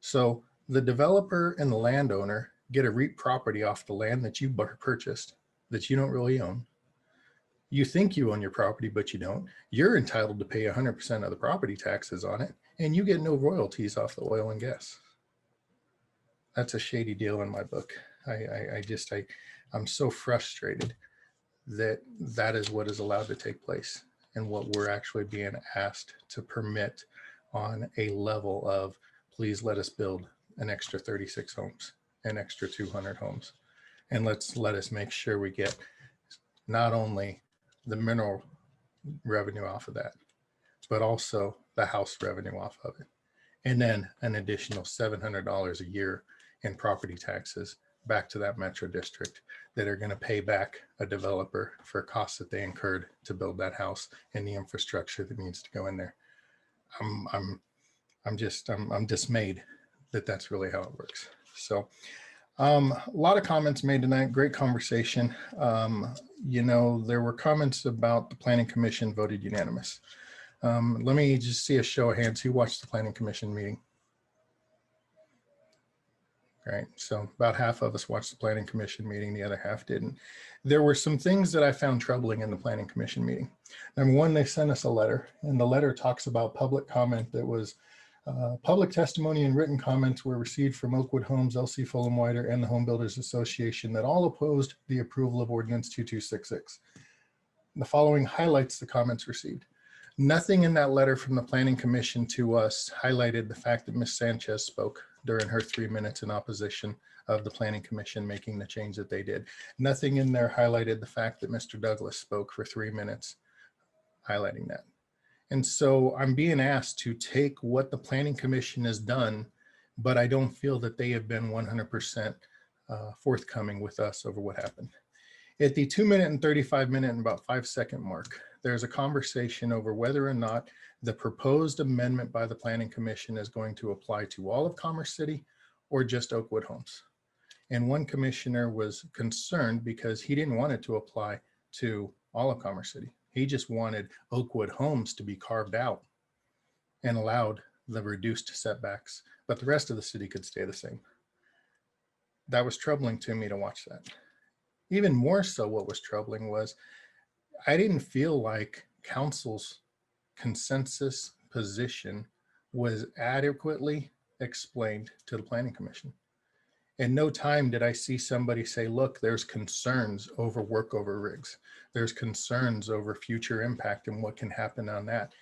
So the developer and the landowner get a REIT property off the land that you purchased that you don't really own. You think you own your property, but you don't. You're entitled to pay 100% of the property taxes on it, and you get no royalties off the oil and gas. That's a shady deal in my book. I'm so frustrated that that is what is allowed to take place and what we're actually being asked to permit on a level of, please let us build an extra 36 homes, an extra 200 homes. And let us make sure we get not only the mineral revenue off of that, but also the house revenue off of it. And then an additional $700 a year in property taxes back to that Metro District that are going to pay back a developer for costs that they incurred to build that house and the infrastructure that needs to go in there. I'm dismayed that that's really how it works. So a lot of comments made tonight, great conversation. You know, there were comments about the Planning Commission voted unanimous. Let me just see a show of hands. Who watched the Planning Commission meeting? Right, so about half of us watched the Planning Commission meeting, the other half didn't. There were some things that I found troubling in the Planning Commission meeting. Number one, they sent us a letter, and the letter talks about public comment that was Public testimony and written comments were received from Oakwood Homes, LC Fulham Wider, and the Home Builders Association that all opposed the approval of ordinance 2266. The following highlights the comments received. Nothing in that letter from the Planning Commission to us highlighted the fact that Ms. Sanchez spoke during her 3 minutes in opposition of the Planning Commission making the change that they did. Nothing in there highlighted the fact that Mr. Douglas spoke for 3 minutes, highlighting that. And so I'm being asked to take what the Planning Commission has done, but I don't feel that they have been 100% forthcoming with us over what happened. At the 2 minute and 35 minute and about 5 second mark, there's a conversation over whether or not the proposed amendment by the Planning Commission is going to apply to all of Commerce City or just Oakwood Homes. And one commissioner was concerned because he didn't want it to apply to all of Commerce City. He just wanted Oakwood Homes to be carved out and allowed the reduced setbacks, but the rest of the city could stay the same. That was troubling to me to watch that. Even more so, what was troubling was I didn't feel like council's consensus position was adequately explained to the Planning Commission. In no time did I see somebody say, look, there's concerns over workover rigs. There's concerns over future impact and what can happen on that.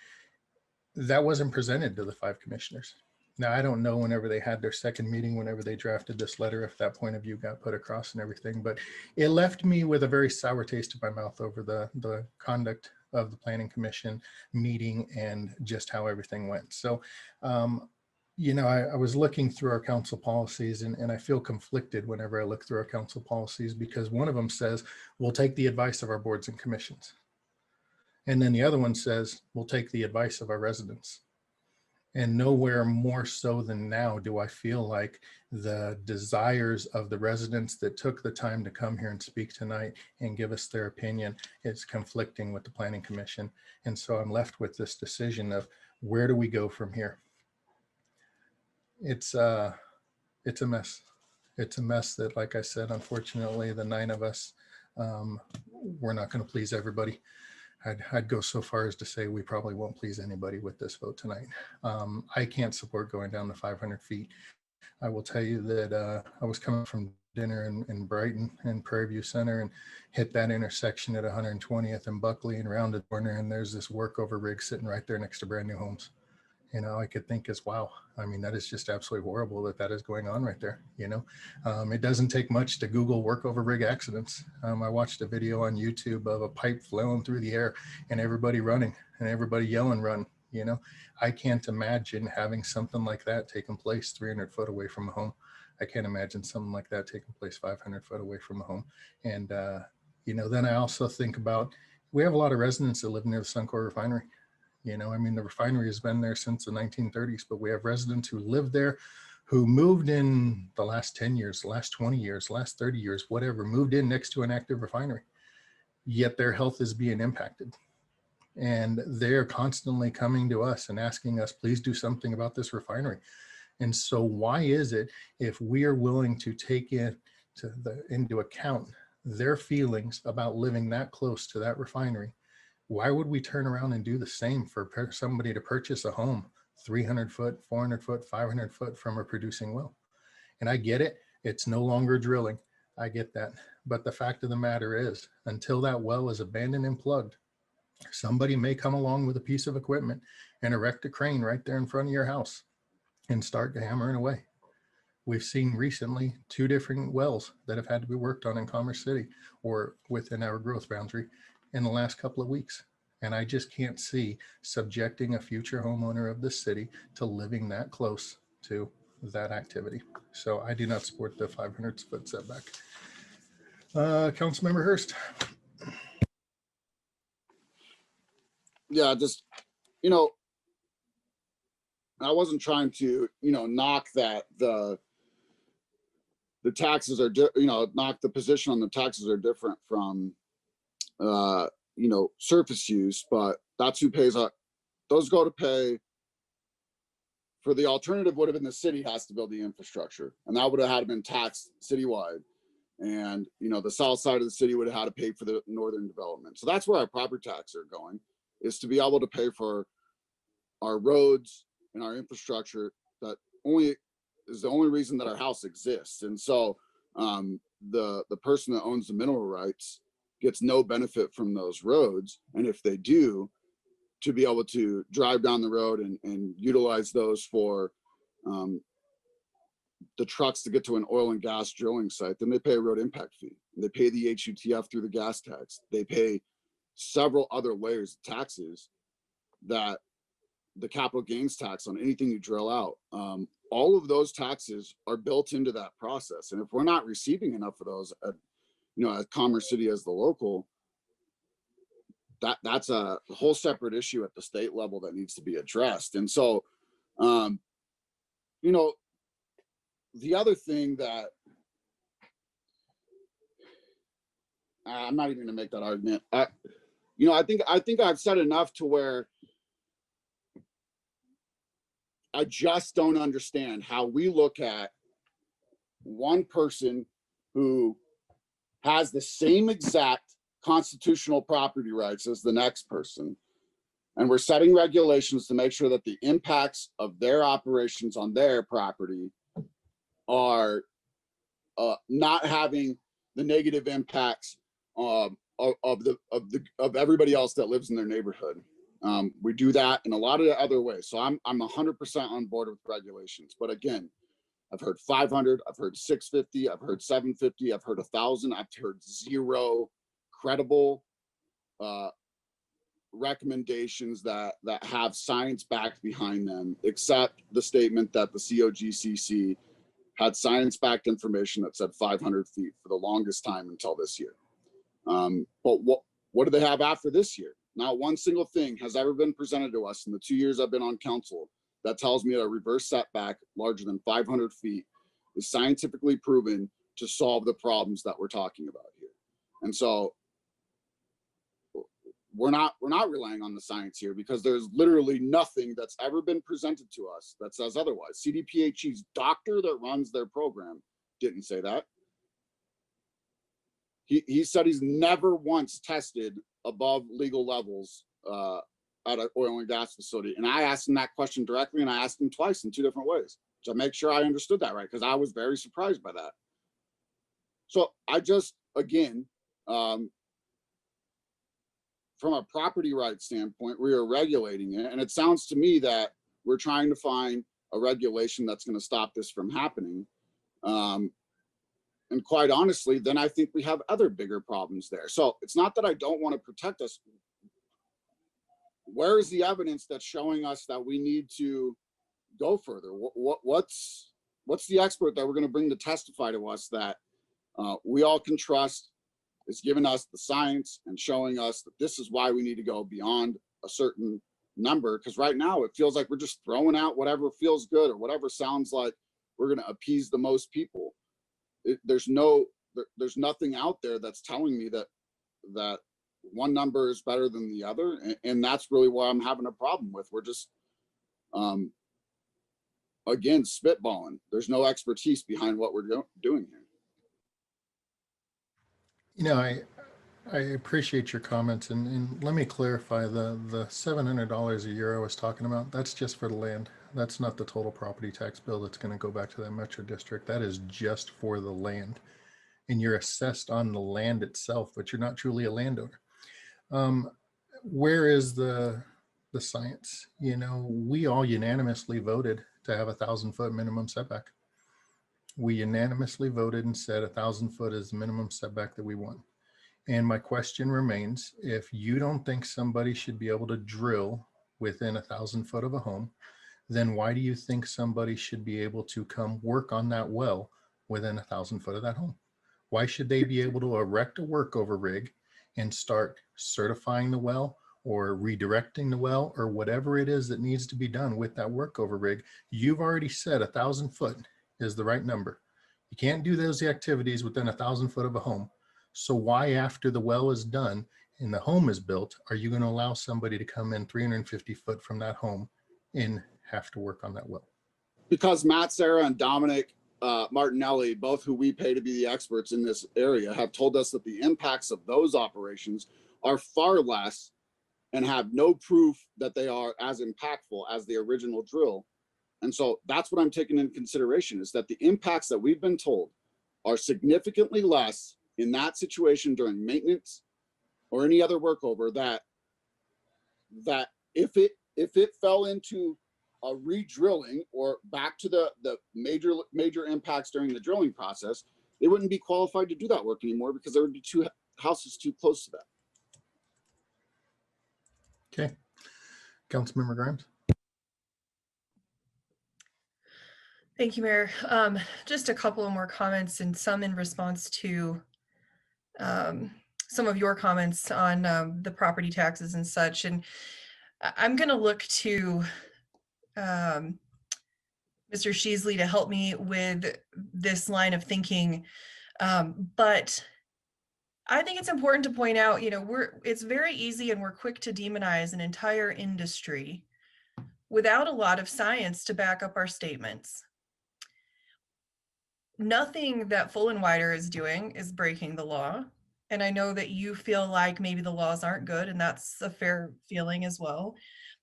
That wasn't presented to the 5 commissioners. Now, I don't know whenever they had their second meeting, whenever they drafted this letter, if that point of view got put across and everything, but it left me with a very sour taste in my mouth over the conduct of the Planning Commission meeting and just how everything went. So, you know, I was looking through our council policies and I feel conflicted whenever I look through our council policies because one of them says, we'll take the advice of our boards and commissions. And then the other one says, we'll take the advice of our residents. And nowhere more so than now do I feel like the desires of the residents that took the time to come here and speak tonight and give us their opinion is conflicting with the Planning Commission. And so I'm left with this decision of where do we go from here? It's a mess. It's a mess that, like I said, unfortunately, the 9 of us, we're not going to please everybody. I'd go so far as to say we probably won't please anybody with this vote tonight. I can't support going down to 500 feet. I will tell you that I was coming from dinner in Brighton and Prairie View Center and hit that intersection at 120th and Buckley and rounded the corner, and there's this workover rig sitting right there next to brand new homes. You know, I could think is, wow, I mean, that is just absolutely horrible that that is going on right there. You know, it doesn't take much to Google workover rig accidents. I watched a video on YouTube of a pipe flailing through the air and everybody running and everybody yelling, run. You know, I can't imagine having something like that taking place 300 foot away from a home. I can't imagine something like that taking place 500 foot away from a home. And, you know, then I also think about, we have a lot of residents that live near the Suncor refinery. You know, I mean, the refinery has been there since the 1930s, but we have residents who live there, who moved in the last 10 years, the last 20 years, last 30 years, whatever, moved in next to an active refinery, yet their health is being impacted. And they're constantly coming to us and asking us, please do something about this refinery. And so why is it, if we are willing to take into account their feelings about living that close to that refinery, why would we turn around and do the same for somebody to purchase a home 300 foot, 400 foot, 500 foot from a producing well? And I get it. It's no longer drilling. I get that. But the fact of the matter is, until that well is abandoned and plugged, somebody may come along with a piece of equipment and erect a crane right there in front of your house and start hammering away. We've seen recently 2 different wells that have had to be worked on in Commerce City or within our growth boundary in the last couple of weeks. And I just can't see subjecting a future homeowner of this city to living that close to that activity. So I do not support the 500 foot setback. Councilmember Hurst. Yeah, just, you know, I wasn't trying to, you know, knock that the taxes are, you know, knock the position on the taxes are different from, you know, surface use, but that's who pays up. Those go to pay for the alternative would have been the city has to build the infrastructure, and that would have had to been taxed citywide. And, you know, the south side of the city would have had to pay for the northern development. So that's where our property taxes are going, is to be able to pay for our roads and our infrastructure that only is the only reason that our house exists. And so the person that owns the mineral rights gets no benefit from those roads. And if they do, to be able to drive down the road and utilize those for the trucks to get to an oil and gas drilling site, then they pay a road impact fee. They pay the HUTF through the gas tax. They pay several other layers of taxes, that the capital gains tax on anything you drill out. All of those taxes are built into that process. And if we're not receiving enough of those at, at Commerce City as the local, that's a whole separate issue at the state level that needs to be addressed. And so, the other thing that I'm not even gonna make that argument. I think I've said enough to where I just don't understand how we look at one person who has the same exact constitutional property rights as the next person, and we're setting regulations to make sure that the impacts of their operations on their property are not having the negative impacts of everybody else that lives in their neighborhood. We do that in a lot of other ways. So I'm 100% on board with regulations. But again, I've heard 500, I've heard 650, I've heard 750, I've heard 1,000, I've heard 0 credible recommendations that have science backed behind them, except the statement that the COGCC had science-backed information that said 500 feet for the longest time until this year. But what do they have after this year? Not one single thing has ever been presented to us in the 2 years I've been on council that tells me that a reverse setback larger than 500 feet is scientifically proven to solve the problems that we're talking about here. And so we're not relying on the science here, because there's literally nothing that's ever been presented to us that says otherwise. CDPHE's doctor that runs their program didn't say that. He said he's never once tested above legal levels at an oil and gas facility. And I asked him that question directly, and I asked him twice in 2 different ways to make sure I understood that right, because I was very surprised by that. So I just, again, from a property rights standpoint, we are regulating it. And it sounds to me that we're trying to find a regulation that's going to stop this from happening. And quite honestly, then I think we have other bigger problems there. So it's not that I don't want to protect us. Where is the evidence that's showing us that we need to go further? What's the expert that we're going to bring to testify to us that we all can trust, is giving us the science and showing us that this is why we need to go beyond a certain number? Because right now it feels like we're just throwing out whatever feels good or whatever sounds like we're going to appease the most people. There's nothing out there that's telling me that one number is better than the other. And that's really what I'm having a problem with. We're just, again, spitballing. There's no expertise behind what we're doing here. I appreciate your comments, and let me clarify, the $700 a year I was talking about, that's just for the land. That's not the total property tax bill that's going to go back to that metro district. That is just for the land, and you're assessed on the land itself, but you're not truly a landowner. Where is the science? We all unanimously voted to have 1,000-foot minimum setback. We unanimously voted and said 1,000 foot is the minimum setback that we want. And my question remains, if you don't think somebody should be able to drill within 1,000 foot of a home, then why do you think somebody should be able to come work on that well within 1,000 foot of that home? Why should they be able to erect a workover rig and start certifying the well or redirecting the well or whatever it is that needs to be done with that workover rig? You've already said 1,000 foot is the right number. You can't do those activities within 1,000 foot of a home. So why, after the well is done and the home is built, are you going to allow somebody to come in 350 foot from that home and have to work on that well? Because Matt Serra and Dominic Martinelli, both who we pay to be the experts in this area, have told us that the impacts of those operations are far less and have no proof that they are as impactful as the original drill. And so that's what I'm taking into consideration, is that the impacts that we've been told are significantly less in that situation during maintenance or any other workover, that if it fell into a re-drilling or back to the major impacts during the drilling process, they wouldn't be qualified to do that work anymore because there would be two houses too close to that. Okay. Councilmember Grimes. Thank you, Mayor. Just a couple of more comments, and some in response to some of your comments on the property taxes and such. And I'm going to look to Mr. Sheasley to help me with this line of thinking. But I think it's important to point out, it's very easy and we're quick to demonize an entire industry without a lot of science to back up our statements. Nothing that Full and Wider is doing is breaking the law. And I know that you feel like maybe the laws aren't good, and that's a fair feeling as well.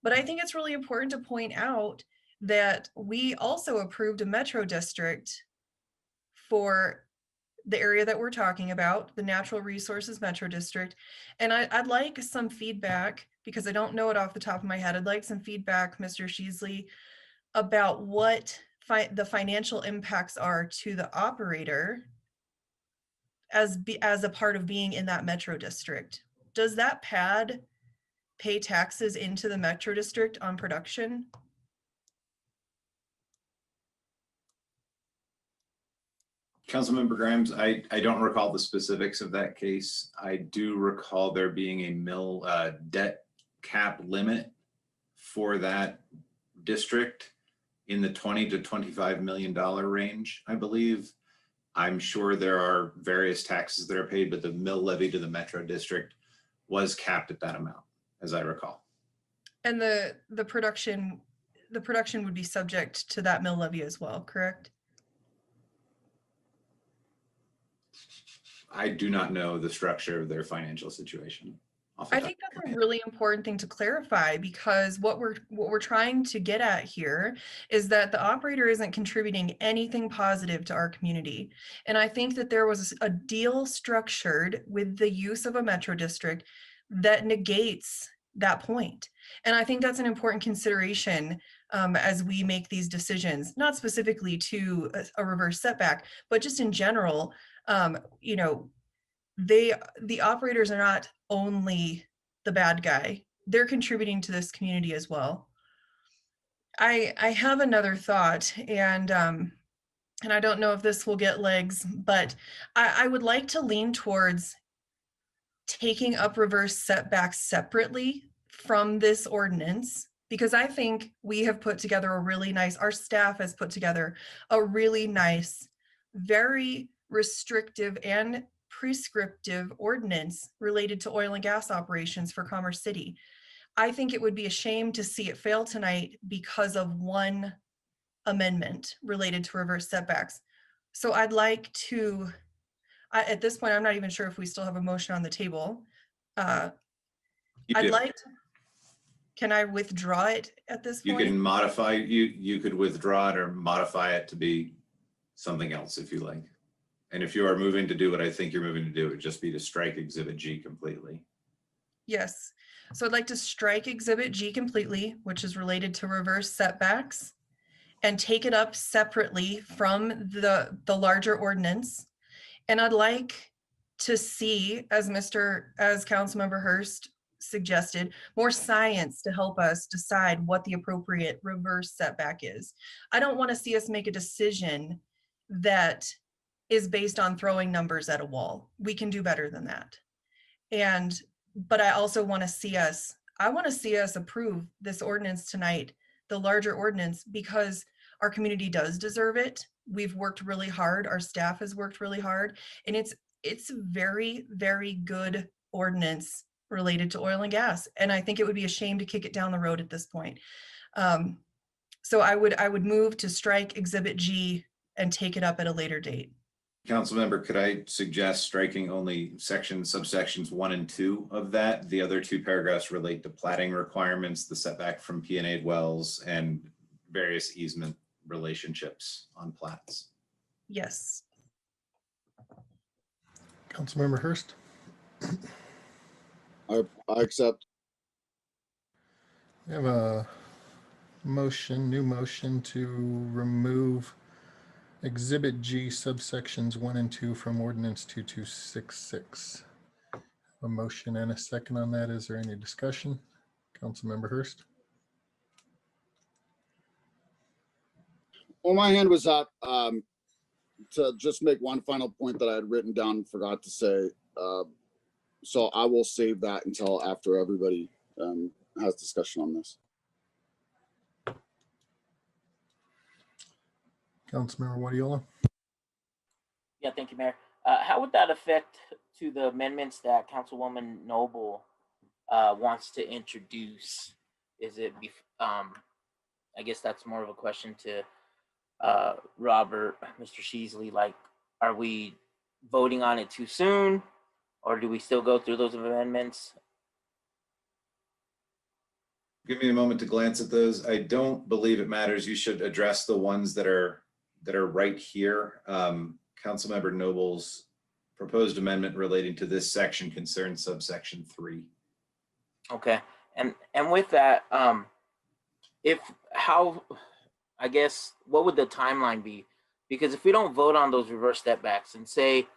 But I think it's really important to point out that we also approved a metro district for the area that we're talking about, the Natural Resources Metro District. And I'd like some feedback, because I don't know it off the top of my head. I'd like some feedback, Mr. Sheasley, about what the financial impacts are to the operator as a part of being in that metro district. Does that pad pay taxes into the metro district on production? Councilmember Grimes, I don't recall the specifics of that case. I do recall there being a mill debt cap limit for that district in the $20 to $25 million range, I believe. I'm sure there are various taxes that are paid, but the mill levy to the metro district was capped at that amount, as I recall. And the production would be subject to that mill levy as well, correct? I do not know the structure of their financial situation. I think that's a really important thing to clarify, because what we're trying to get at here is that the operator isn't contributing anything positive to our community. And I think that there was a deal structured with the use of a metro district that negates that point. And I think that's an important consideration as we make these decisions, not specifically to a reverse setback, but just in general. The operators are not only the bad guy, they're contributing to this community as well. I have another thought, and I don't know if this will get legs, but I would like to lean towards taking up reverse setbacks separately from this ordinance, because I think we have put together our staff has put together a really nice, very restrictive and prescriptive ordinance related to oil and gas operations for Commerce City. I think it would be a shame to see it fail tonight because of one amendment related to reverse setbacks. So I'd like to, at this point, I'm not even sure if we still have a motion on the table. Can I withdraw it at this point? You can modify, you could withdraw it or modify it to be something else if you like. And if you are moving to do what I think you're moving to do, it would just be to strike Exhibit G completely. Yes. So I'd like to strike Exhibit G completely, which is related to reverse setbacks, and take it up separately from the larger ordinance. And I'd like to see, as Councilmember Hurst suggested, more science to help us decide what the appropriate reverse setback is. I don't want to see us make a decision that is based on throwing numbers at a wall. We can do better than that. But I also want to see us approve this ordinance tonight, the larger ordinance, because our community does deserve it. We've worked really hard. Our staff has worked really hard, and it's a very, very good ordinance related to oil and gas. And I think it would be a shame to kick it down the road at this point. So I would move to strike Exhibit G and take it up at a later date. Councilmember, could I suggest striking only subsections 1 and 2 of that? The other 2 paragraphs relate to platting requirements, the setback from P&A wells, and various easement relationships on plats. Yes. Councilmember Hurst. I accept. We have a new motion to remove Exhibit G subsections 1 and 2 from Ordinance 2266. A motion and a second on that. Is there any discussion? Councilmember Hurst. Well, my hand was up to just make one final point that I had written down and forgot to say. So I will save that until after everybody has discussion on this. Councilmember Wadiola. Yeah, thank you, Mayor. How would that affect to the amendments that Councilwoman Noble wants to introduce? Is it, I guess that's more of a question to Robert, Mr. Sheasley, like, are we voting on it too soon, or do we still go through those amendments? Give me a moment to glance at those. I don't believe it matters. You should address the ones that are right here. Councilmember Noble's proposed amendment relating to this section concerns subsection 3. Okay, and with that, I guess, what would the timeline be? Because if we don't vote on those reverse step backs and say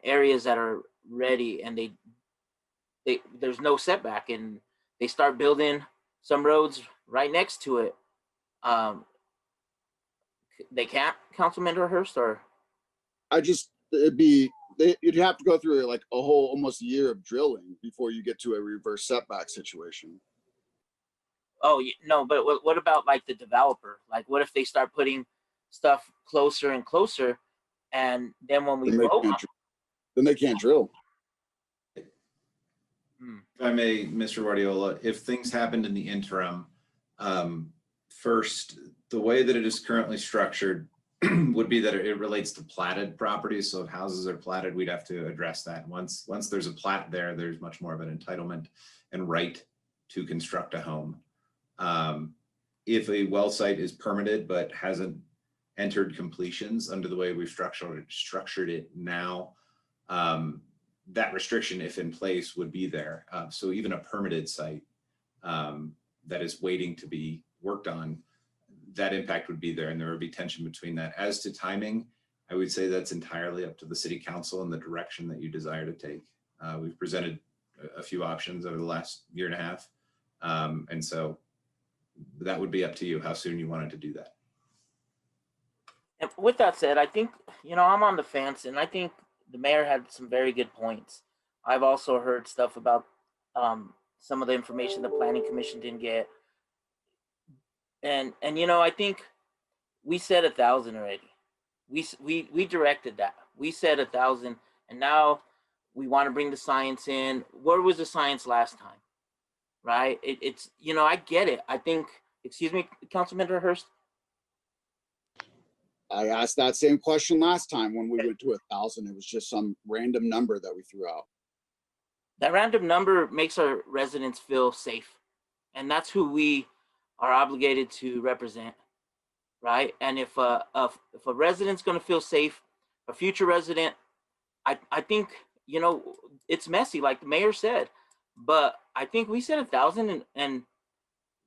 areas that are ready and there's no setback and they start building some roads right next to it, they can't, Councilman Hurst, or? You'd have to go through like a whole almost year of drilling before you get to a reverse setback situation. Oh, no, but what about like the developer? Like, what if they start putting stuff closer and closer, and then when we vote, then they can't drill. If I may, Mr. Guardiola, if things happened in the interim, first, the way that it is currently structured would be that it relates to platted properties. So if houses are platted, we'd have to address that. Once there's a plat there, there's much more of an entitlement and right to construct a home. If a well site is permitted but hasn't entered completions under the way we've structured it now, that restriction, if in place, would be there. So even a permitted site that is waiting to be worked on, that impact would be there, and there would be tension between that. As to timing, I would say that's entirely up to the city council and the direction that you desire to take. We've presented a few options over the last year and a half. And so that would be up to you how soon you wanted to do that. And with that said, I think, I'm on the fence, and I think the mayor had some very good points. I've also heard stuff about some of the information the planning commission didn't get. And I think we said 1,000 already. We directed that. We said 1,000, and now we want to bring the science in. Where was the science last time? Right? It's I get it. I think, excuse me, Councilman Hurst. I asked that same question last time when we went to 1,000. It was just some random number that we threw out. That random number makes our residents feel safe, and that's who we are obligated to represent, right? And if a resident's going to feel safe, a future resident, I think it's messy, like the mayor said, but I think we said 1,000, and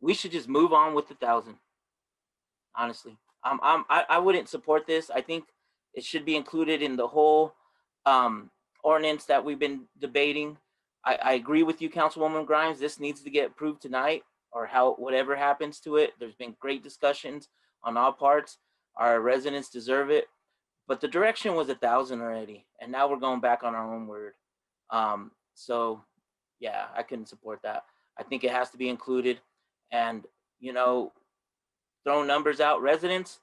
we should just move on with 1,000. Honestly, I wouldn't support this. I think it should be included in the whole ordinance that we've been debating. I agree with you, Councilwoman Grimes. This needs to get approved tonight, or whatever happens to it. There's been great discussions on all parts. Our residents deserve it, but the direction was 1,000 already, and now we're going back on our own word. So yeah, I couldn't support that. I think it has to be included, and throwing numbers out, residents,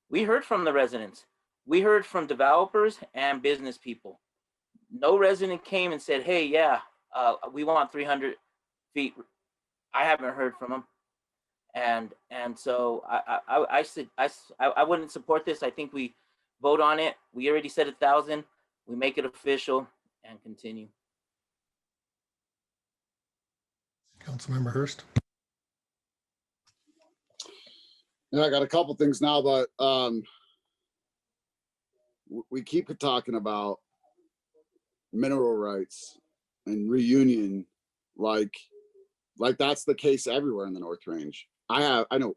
we heard from the residents. We heard from developers and business people. No resident came and said, hey, yeah, we want 300 feet. I haven't heard from them. And so I wouldn't support this. I think we vote on it. We already said 1,000. We make it official and continue. Councilmember Hurst. Yeah, I got a couple things now, but we keep talking about mineral rights and reunion like that's the case everywhere in the North Range. I know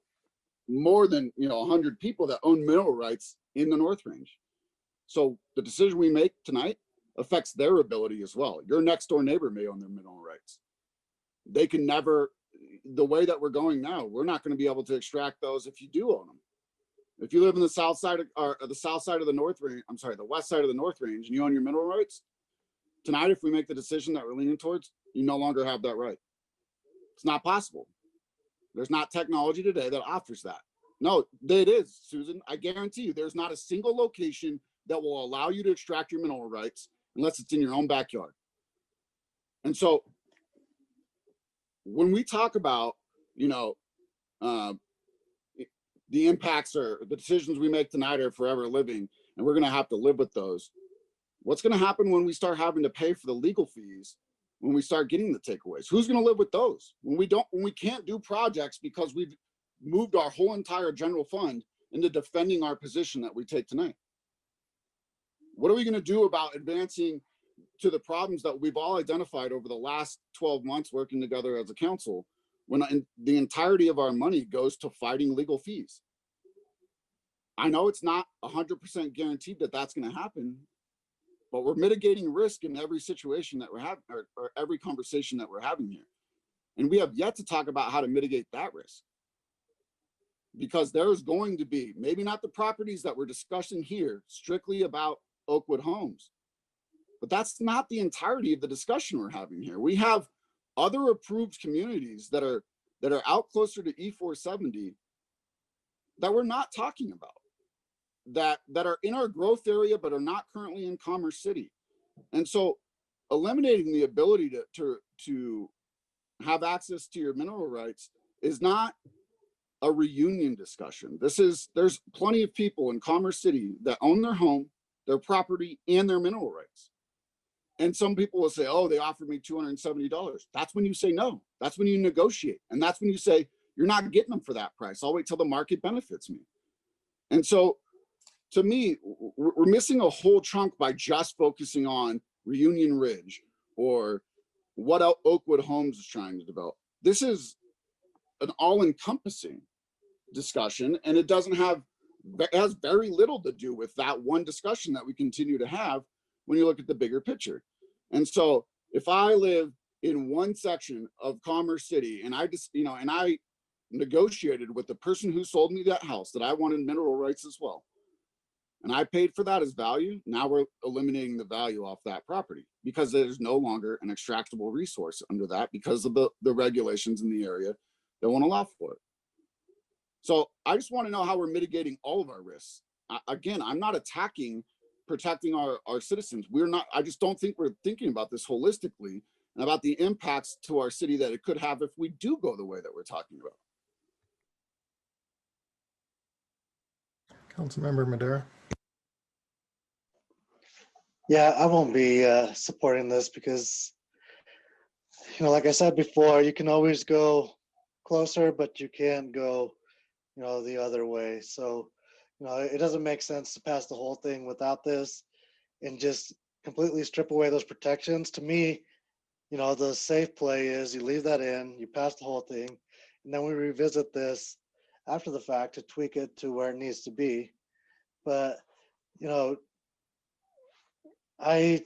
more than 100 people that own mineral rights in the North Range. So the decision we make tonight affects their ability as well. Your next door neighbor may own their mineral rights. They can never, the way that we're going now, we're not going to be able to extract those if you do own them. If you live in the south side of, or the south side of the North Range, I'm sorry, the west side of the North Range, and you own your mineral rights, tonight, if we make the decision that we're leaning towards, you no longer have that right. It's not possible. There's not technology today that offers that. No, it is, Susan. I guarantee you, there's not a single location that will allow you to extract your mineral rights unless it's in your own backyard. And so when we talk about, the impacts or the decisions we make tonight are forever living, and we're going to have to live with those. What's going to happen when we start having to pay for the legal fees, when we start getting the takeaways? Who's going to live with those? When we can't do projects because we've moved our whole entire general fund into defending our position that we take tonight? What are we going to do about advancing to the problems that we've all identified over the last 12 months working together as a council, when the entirety of our money goes to fighting legal fees? I know it's not 100% guaranteed that that's going to happen, but we're mitigating risk in every situation that we're having, or every conversation that we're having here. And we have yet to talk about how to mitigate that risk. Because there's going to be, maybe not the properties that we're discussing here, strictly about Oakwood Homes, but that's not the entirety of the discussion we're having here. We have other approved communities that are out closer to E470 that we're not talking about, that are in our growth area but are not currently in Commerce City. And so eliminating the ability to have access to your mineral rights is not a reunion discussion. There's plenty of people in Commerce City that own their home, their property, and their mineral rights. And some people will say, oh, they offered me $270. That's when you say no. That's when you negotiate. And that's when you say, you're not getting them for that price. I'll wait till the market benefits me. And so to me, we're missing a whole chunk by just focusing on Reunion Ridge or what Oakwood Homes is trying to develop. This is an all-encompassing discussion, and it has very little to do with that one discussion that we continue to have when you look at the bigger picture. And so if I live in one section of Commerce City and I negotiated with the person who sold me that house that I wanted mineral rights as well, and I paid for that as value, now we're eliminating the value off that property because there's no longer an extractable resource under that because of the regulations in the area that won't allow for it. So I just want to know how we're mitigating all of our risks. Again, I'm not attacking protecting our citizens. I just don't think we're thinking about this holistically and about the impacts to our city that it could have if we do go the way that we're talking about. Councilmember Madera. Yeah, I won't be supporting this because, like I said before, you can always go closer, but you can't go, the other way. So, it doesn't make sense to pass the whole thing without this and just completely strip away those protections. To me, the safe play is you leave that in, you pass the whole thing, and then we revisit this after the fact to tweak it to where it needs to be. But, I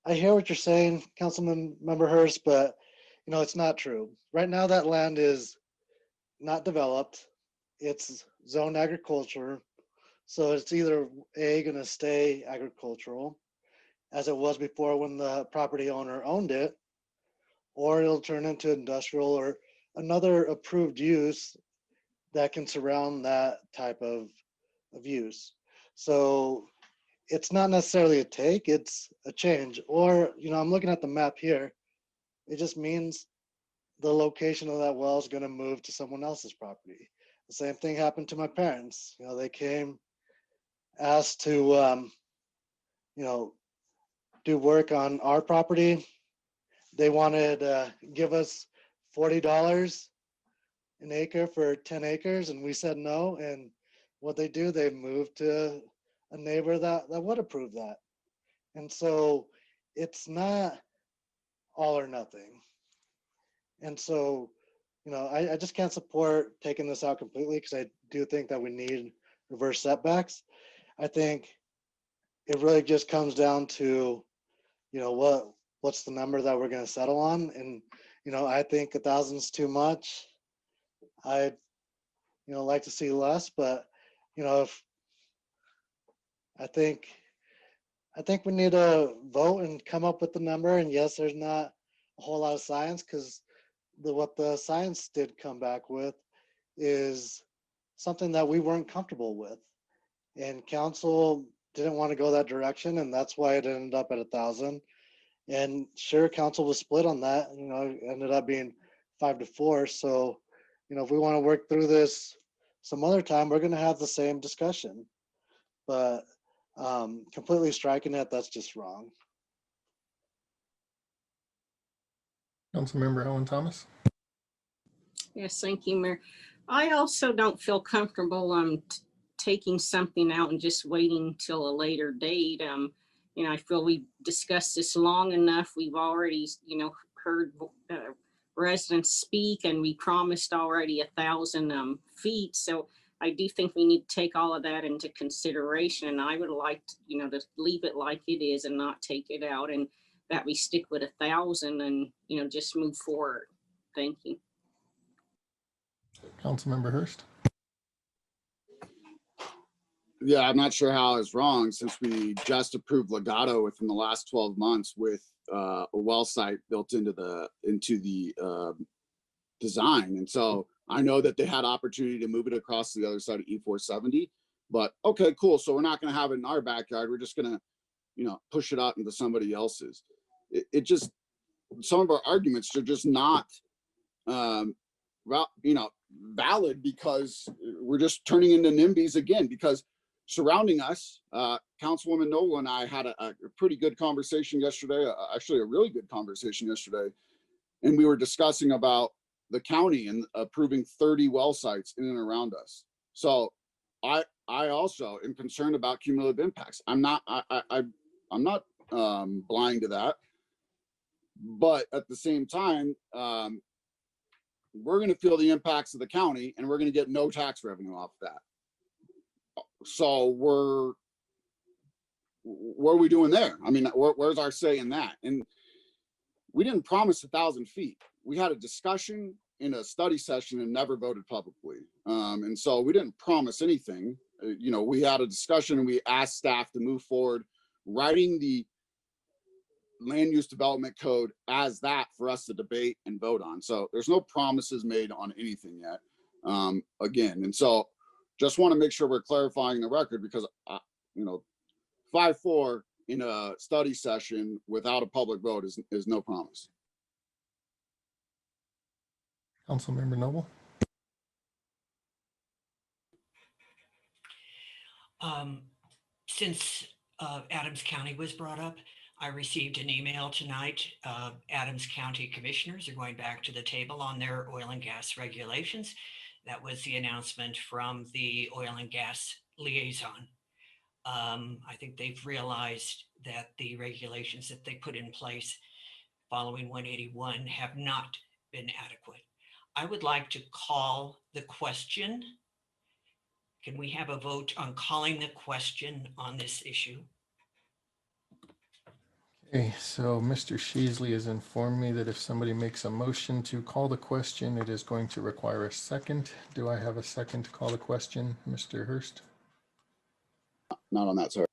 hear what you're saying, Councilmember Hurst, but it's not true. Right now that land is not developed. It's zone agriculture. So it's either going to stay agricultural as it was before when the property owner owned it, or it'll turn into industrial or another approved use that can surround that type of use. So it's not necessarily a take, it's a change. Or, I'm looking at the map here. It just means the location of that well is going to move to someone else's property. The same thing happened to my parents. They came asked to, do work on our property. They wanted to give us $40 an acre for 10 acres, and we said no. And what they do, they moved to a neighbor that would approve that. And so it's not all or nothing. And so, I just can't support taking this out completely, because I do think that we need reverse setbacks. I think it really just comes down to, what's the number that we're going to settle on. And, I think 1,000 is too much. I'd, like to see less, but, if I think we need to vote and come up with the number. And yes, there's not a whole lot of science, because what the science did come back with is something that we weren't comfortable with, and council didn't want to go that direction, and that's why it ended up at 1,000. And sure, council was split on that. It ended up being 5-4. So, if we want to work through this some other time, we're going to have the same discussion. But completely striking it, that's just wrong. Councilmember Ellen Thomas. Yes, thank you, Mayor. I also don't feel comfortable taking something out and just waiting till a later date. I feel we've discussed this long enough. We've already, heard residents speak, and we promised already 1,000 feet. So I do think we need to take all of that into consideration. And I would like to, to leave it like it is and not take it out, and that we stick with 1,000 and, just move forward. Thank you. Councilmember Hurst. Yeah, I'm not sure how I was wrong, since we just approved Legato within the last 12 months with a well site built into the design. And so I know that they had opportunity to move it across to the other side of E470, but okay, cool. So we're not going to have it in our backyard. We're just going to, push it out into somebody else's. It just, some of our arguments are just not, valid, because we're just turning into NIMBYs again. Because surrounding us, Councilwoman Noble and I had a pretty good conversation yesterday, actually a really good conversation yesterday. And we were discussing about the county and approving 30 well sites in and around us. So I also am concerned about cumulative impacts. I'm not blind to that. But at the same time, we're going to feel the impacts of the county, and we're going to get no tax revenue off that. So what are we doing there? I mean, where's our say in that? And we didn't promise 1,000 feet. We had a discussion in a study session and never voted publicly. And so we didn't promise anything. We had a discussion, and we asked staff to move forward, writing the land use development code as that for us to debate and vote on. So there's no promises made on anything yet. Again, and so just want to make sure we're clarifying the record, because 5-4 in a study session without a public vote is no promise. Councilmember Noble. Since Adams County was brought up, I received an email tonight. Adams County commissioners are going back to the table on their oil and gas regulations. That was the announcement from the oil and gas liaison. I think they've realized that the regulations that they put in place following 181 have not been adequate. I would like to call the question. Can we have a vote on calling the question on this issue? Okay, so Mr. Sheasley has informed me that if somebody makes a motion to call the question, it is going to require a second. Do I have a second to call the question, Mr. Hurst? Not on that, sir.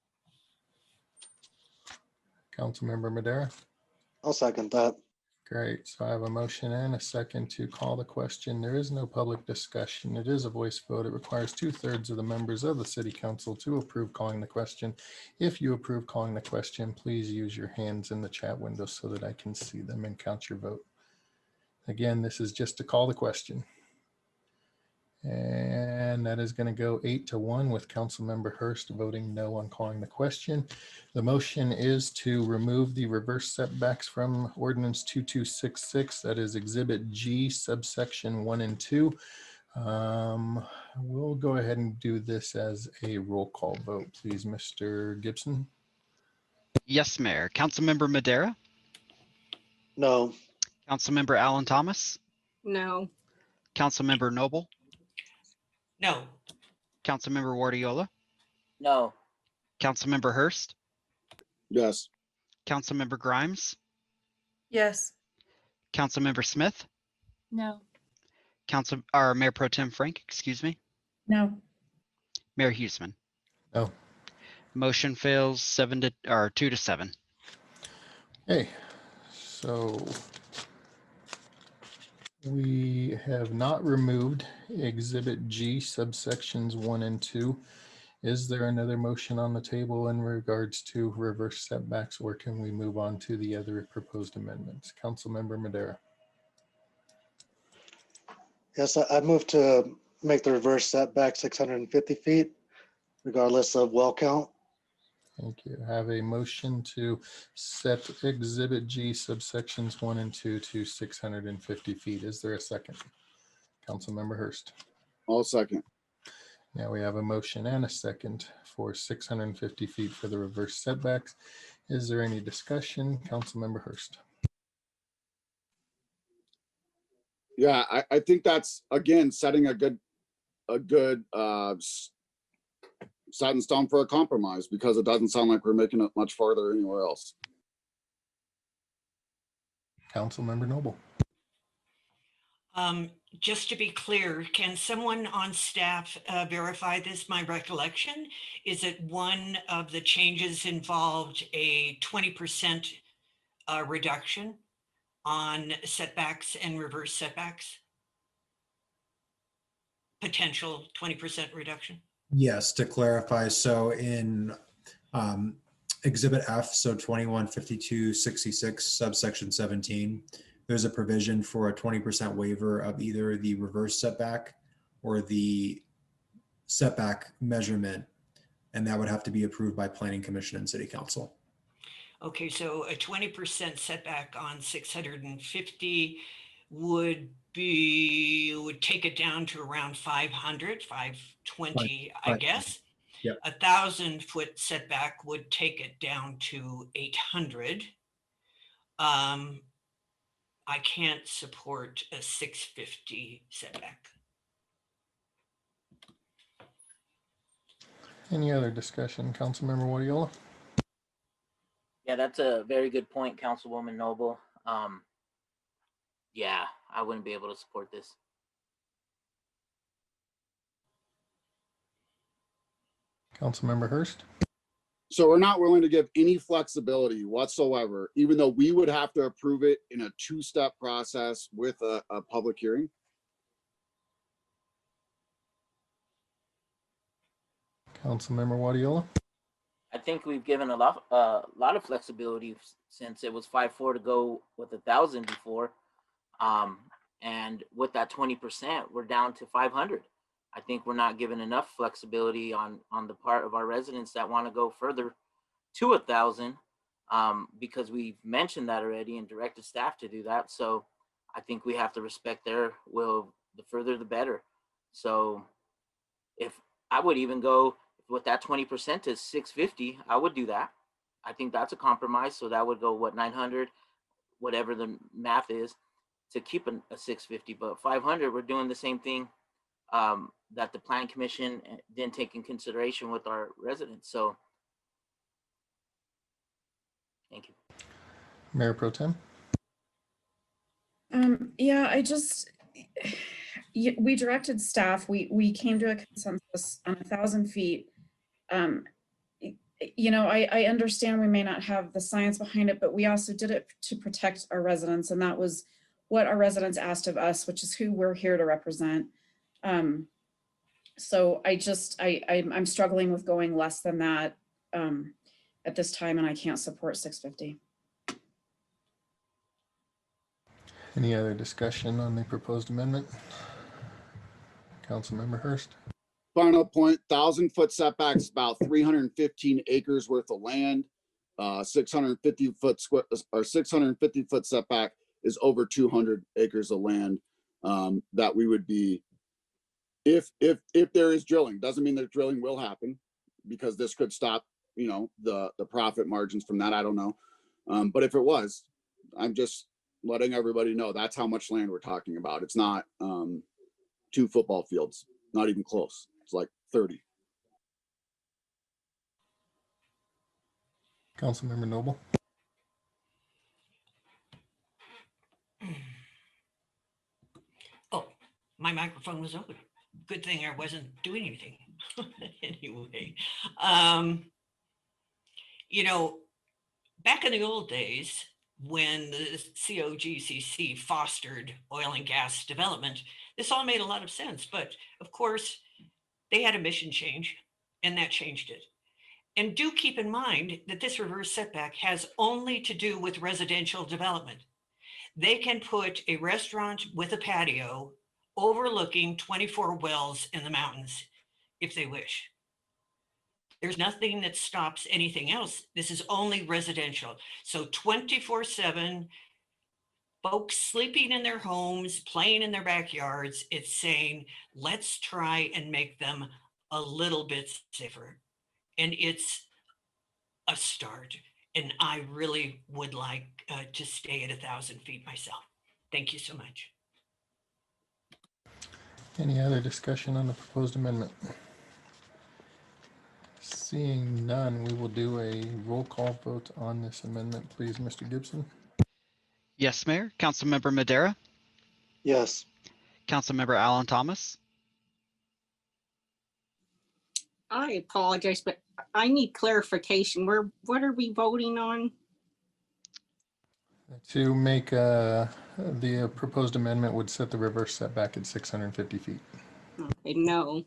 Councilmember Madera? I'll second that. Great, so I have a motion and a second to call the question. There is no public discussion. It is a voice vote. It requires 2/3 of the members of the city council to approve calling the question. If you approve calling the question, please use your hands in the chat window so that I can see them and count your vote. Again, this is just to call the question. And and that is going to go 8-1 with Councilmember Hurst voting no on calling the question. The motion is to remove the reverse setbacks from ordinance 2266. That is Exhibit G, subsection 1 and 2. We'll go ahead and do this as a roll call vote, please, Mr. Gibson. Yes, Mayor. Councilmember Madera, No. Councilmember Alan Thomas, No. Councilmember Noble, No. Councilmember Guardiola, No. Councilmember Hurst, Yes. Councilmember Grimes, Yes. Councilmember Smith, No. Mayor Pro Tem Frank, excuse me, No. Mayor Huseman. No. Motion fails 2-7. Okay, so we have not removed Exhibit G, subsections 1 and 2. Is there another motion on the table in regards to reverse setbacks, or can we move on to the other proposed amendments? Councilmember Madera. Yes, I move to make the reverse setback 650 feet, regardless of well count. Thank you. I have a motion to set Exhibit G, subsections 1 and 2 to 650 feet. Is there a second? Councilmember Hurst. I'll second. Now we have a motion and a second for 650 feet for the reverse setbacks. Is there any discussion? Councilmember Hurst. Yeah, I think that's, again, setting a good set in stone for a compromise, because it doesn't sound like we're making it much farther anywhere else. Councilmember Noble. Just to be clear, can someone on staff verify this? My recollection is that one of the changes involved a 20% reduction on setbacks and reverse setbacks. Potential 20% reduction. Yes, to clarify, so in Exhibit F, so 215266 subsection 17, there's a provision for a 20% waiver of either the reverse setback or the setback measurement, and that would have to be approved by Planning Commission and City Council. Okay, so a 20% setback on 650 would take it down to around 500, 520, I guess. Yep. 1,000-foot setback would take it down to 800. I can't support a 650 setback. Any other discussion? Councilmember Guardiola. Yeah, that's a very good point, Councilwoman Noble. Yeah, I wouldn't be able to support this. Councilmember Hurst. So we're not willing to give any flexibility whatsoever, even though we would have to approve it in a two-step process with a public hearing. Councilmember Guardiola. I think we've given a lot of flexibility since it was 5-4 to go with 1,000 before. And with that 20%, we're down to 500. I think we're not given enough flexibility on the part of our residents that want to go further to 1,000, because we've mentioned that already and directed staff to do that. So I think we have to respect their will. The further, the better. So if I would even go with that 20% to 650, I would do that. I think that's a compromise. So that would go, what, 900, whatever the math is, to keep a 650. But 500, we're doing the same thing that the Planning Commission didn't take in consideration with our residents. So thank you. Mayor Pro Tem. Yeah, we directed staff, we came to a consensus on 1,000 feet. You know, I understand we may not have the science behind it, but we also did it to protect our residents, and that was what our residents asked of us, which is who we're here to represent. So I'm struggling with going less than that at this time, and I can't support 650. Any other discussion on the proposed amendment? Councilmember Hurst. final point, 1,000-foot setbacks, about 315 acres worth of land. 650-foot square or 650-foot setback is over 200 acres of land that we would be, if there is drilling. Doesn't mean that drilling will happen, because this could stop, you know, the profit margins from that. I don't know. But if it was, I'm just letting everybody know that's how much land we're talking about. It's not 2 football fields, not even close. It's like 30. Councilmember Noble. Oh, my microphone was open. Good thing I wasn't doing anything. Anyway, you know, back in the old days, when the COGCC fostered oil and gas development, this all made a lot of sense. But of course, they had a mission change, and that changed it. And do keep in mind that this reverse setback has only to do with residential development. They can put a restaurant with a patio overlooking 24 wells in the mountains if they wish. There's nothing that stops anything else. This is only residential. So 24/7, folks sleeping in their homes, playing in their backyards. It's saying, let's try and make them a little bit safer. And it's a start. And I really would like to stay at 1,000 feet myself. Thank you so much. Any other discussion on the proposed amendment? Seeing none, we will do a roll call vote on this amendment. Please, Mr. Gibson. Yes, Mayor. Councilmember Madera. Yes. Councilmember Alan Thomas. I apologize, but I need clarification. What are we voting on? To make the proposed amendment would set the reverse setback at 650 feet. Okay, no.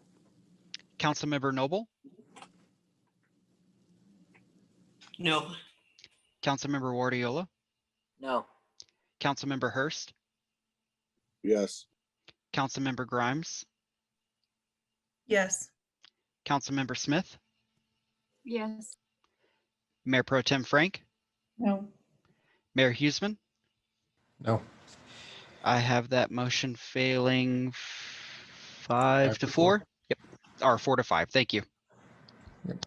Councilmember Noble. No. Councilmember Wardiola. No. Councilmember Hurst. Yes. Councilmember Grimes. Yes. Councilmember Smith. Yes. Mayor Pro Tem Frank. No. Mayor Huseman. No. I have that motion failing 5 to 4. Yep. Or 4 to 5. Thank you. Yep.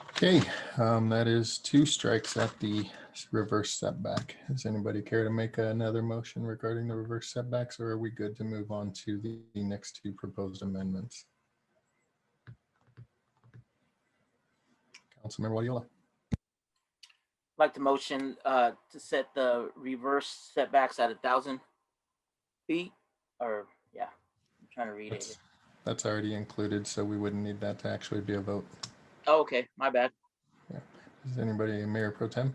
Okay, that is 2 strikes at the reverse setback. Does anybody care to make another motion regarding the reverse setbacks, or are we good to move on to the next 2 proposed amendments? Councilmember Guardiola. I'd like to motion to set the reverse setbacks at 1,000 feet, or yeah, I'm trying to read it. That's already included, so we wouldn't need that to actually be a vote. Oh, okay, my bad. Yeah. Is anybody, Mayor Pro Tem?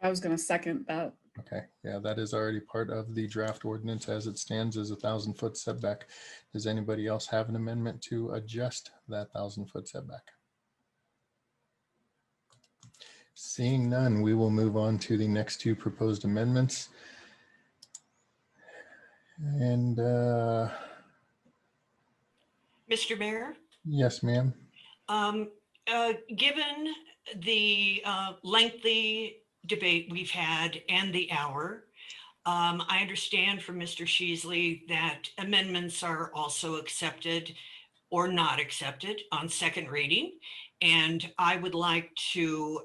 I was going to second that. Okay, yeah, that is already part of the draft ordinance as it stands as 1,000-foot setback. Does anybody else have an amendment to adjust that 1,000-foot setback? Seeing none, we will move on to the next 2 proposed amendments. And Mr. Mayor? yes, ma'am. Given the lengthy debate we've had and the hour, I understand from Mr. Sheasley that amendments are also accepted or not accepted on second reading. And I would like to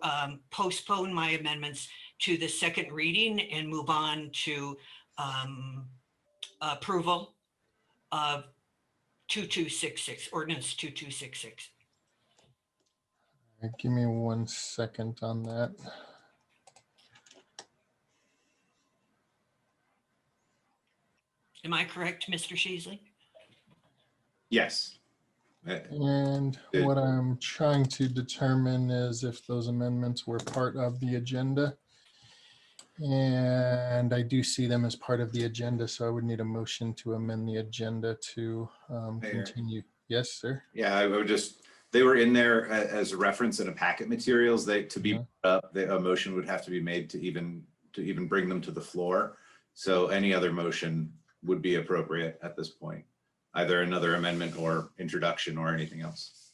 postpone my amendments to the second reading and move on to approval of 2266, ordinance 2266. Give me 1 second on that. Am I correct, Mr. Sheasley? Yes. And what I'm trying to determine is if those amendments were part of the agenda. And I do see them as part of the agenda, so I would need a motion to amend the agenda to continue. Yes, sir. Yeah, I would just, they were in there as a reference in a packet materials. They to be brought up, a motion would have to be made to even bring them to the floor. So any other motion would be appropriate at this point. either another amendment or introduction or anything else.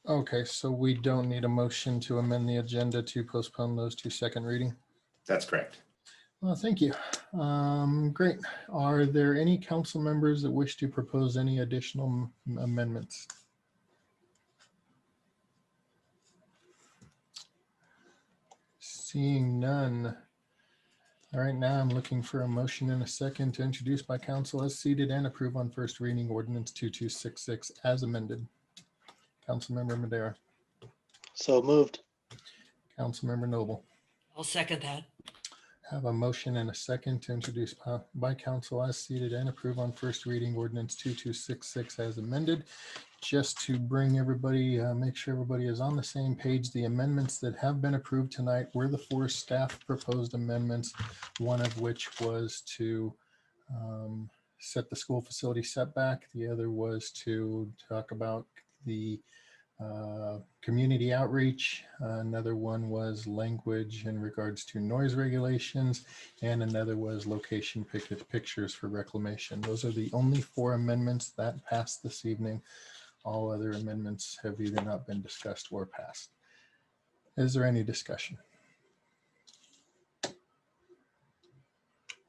Okay, so we don't need a motion to amend the agenda to postpone those to second reading? That's correct. Well, thank you. Great. Are there any council members that wish to propose any additional amendments? Seeing none. All right, now I'm looking for a motion and a second to introduce by council as seated and approve on first reading ordinance 2266 as amended. Councilmember Madera. So moved. Councilmember Noble. I'll second that. Have a motion and a second to introduce by council as seated and approve on first reading ordinance 2266 as amended. Just to bring everybody, make sure everybody is on the same page, the amendments that have been approved tonight were the 4 staff proposed amendments, one of which was to set the school facility setback. The other was to talk about the community outreach. Another one was language in regards to noise regulations, and another was location pictures for reclamation. Those are the only 4 amendments that passed this evening. All other amendments have either not been discussed or passed. Is there any discussion?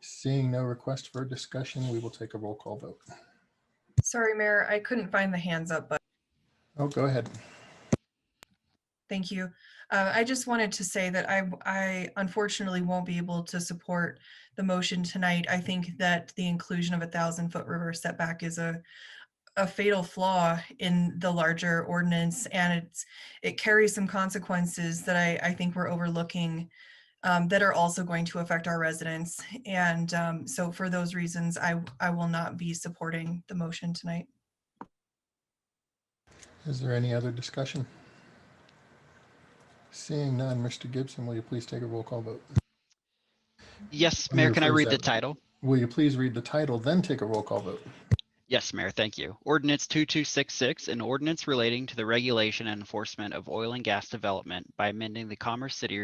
Seeing no request for discussion, we will take a roll call vote. Sorry, Mayor, I couldn't find the hands up button. Oh, go ahead. Thank you. I just wanted to say that I unfortunately won't be able to support the motion tonight. I think that the inclusion of 1,000-foot reverse setback is a fatal flaw in the larger ordinance, and it carries some consequences that I think we're overlooking that are also going to affect our residents. And so for those reasons, I will not be supporting the motion tonight. Is there any other discussion? Seeing none, Mr. Gibson, will you please take a roll call vote? Yes, Mayor, can I read the title? Will you please read the title, then take a roll call vote? Yes, Mayor, thank you. Ordinance 2266, an ordinance relating to the regulation and enforcement of oil and gas development by amending the Commerce City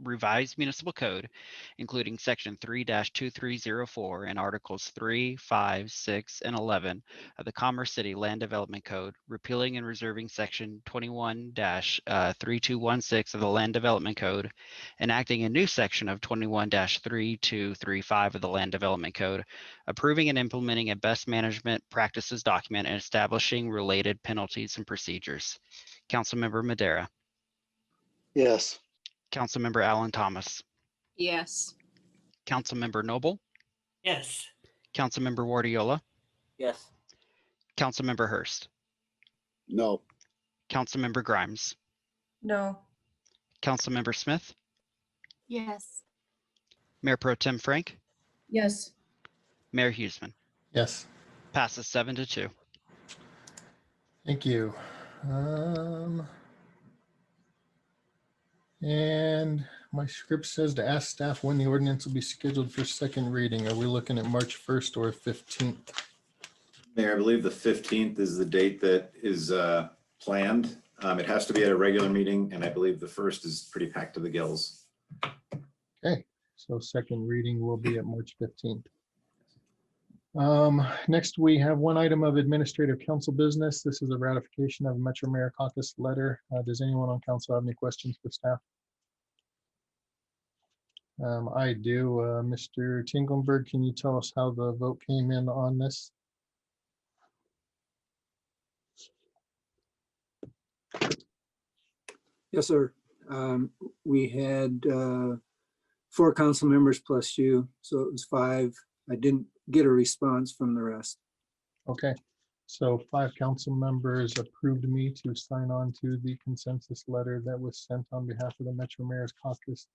Revised Municipal Code, including Section 3-2304 and Articles 3, 5, 6, and 11 of the Commerce City Land Development Code, repealing and reserving Section 21-3216 of the Land Development Code, enacting a new section of 21-3235 of the Land Development Code, approving and implementing a best management practices document, and establishing related penalties and procedures. Councilmember Madera. Yes. Councilmember Alan Thomas. Yes. Councilmember Noble. Yes. Councilmember Wardiola. Yes. Councilmember Hurst. No. Councilmember Grimes. No. Councilmember Smith. Yes. Mayor Pro Tem Frank. Yes. Mayor Huseman. Yes. Passes 7-2. Thank you. And my script says to ask staff when the ordinance will be scheduled for second reading. Are we looking at March 1st or 15th? Mayor, I believe the 15th is the date that is planned. It has to be at a regular meeting, and I believe the 1st is pretty packed to the gills. Okay, so second reading will be at March 15th. Next, we have one item of administrative council business. This is a ratification of Metro Mayor Caucus letter. Does anyone on council have any questions for staff? I do. Mr. Tinglenberg, can you tell us how the vote came in on this? Yes, sir. We had 4 council members plus you, so it was 5. I didn't get a response from the rest. Okay, so 5 council members approved me to sign on to the consensus letter that was sent on behalf of the Metro Mayor's Caucus,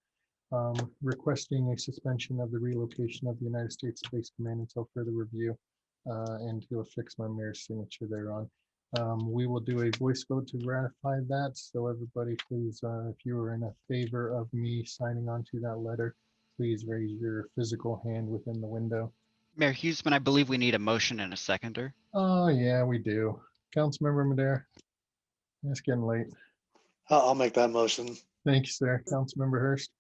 requesting a suspension of the relocation of the United States Space Command until further review, and to affix my mayor's signature thereon. We will do a voice vote to ratify that. So everybody, please, if you are in a favor of me signing on to that letter, please raise your physical hand within the window. Mayor Huseman, I believe we need a motion and a seconder. Oh, yeah, we do. Councilmember Madera. It's getting late. I'll make that motion. Thank you, sir. Councilmember Hurst.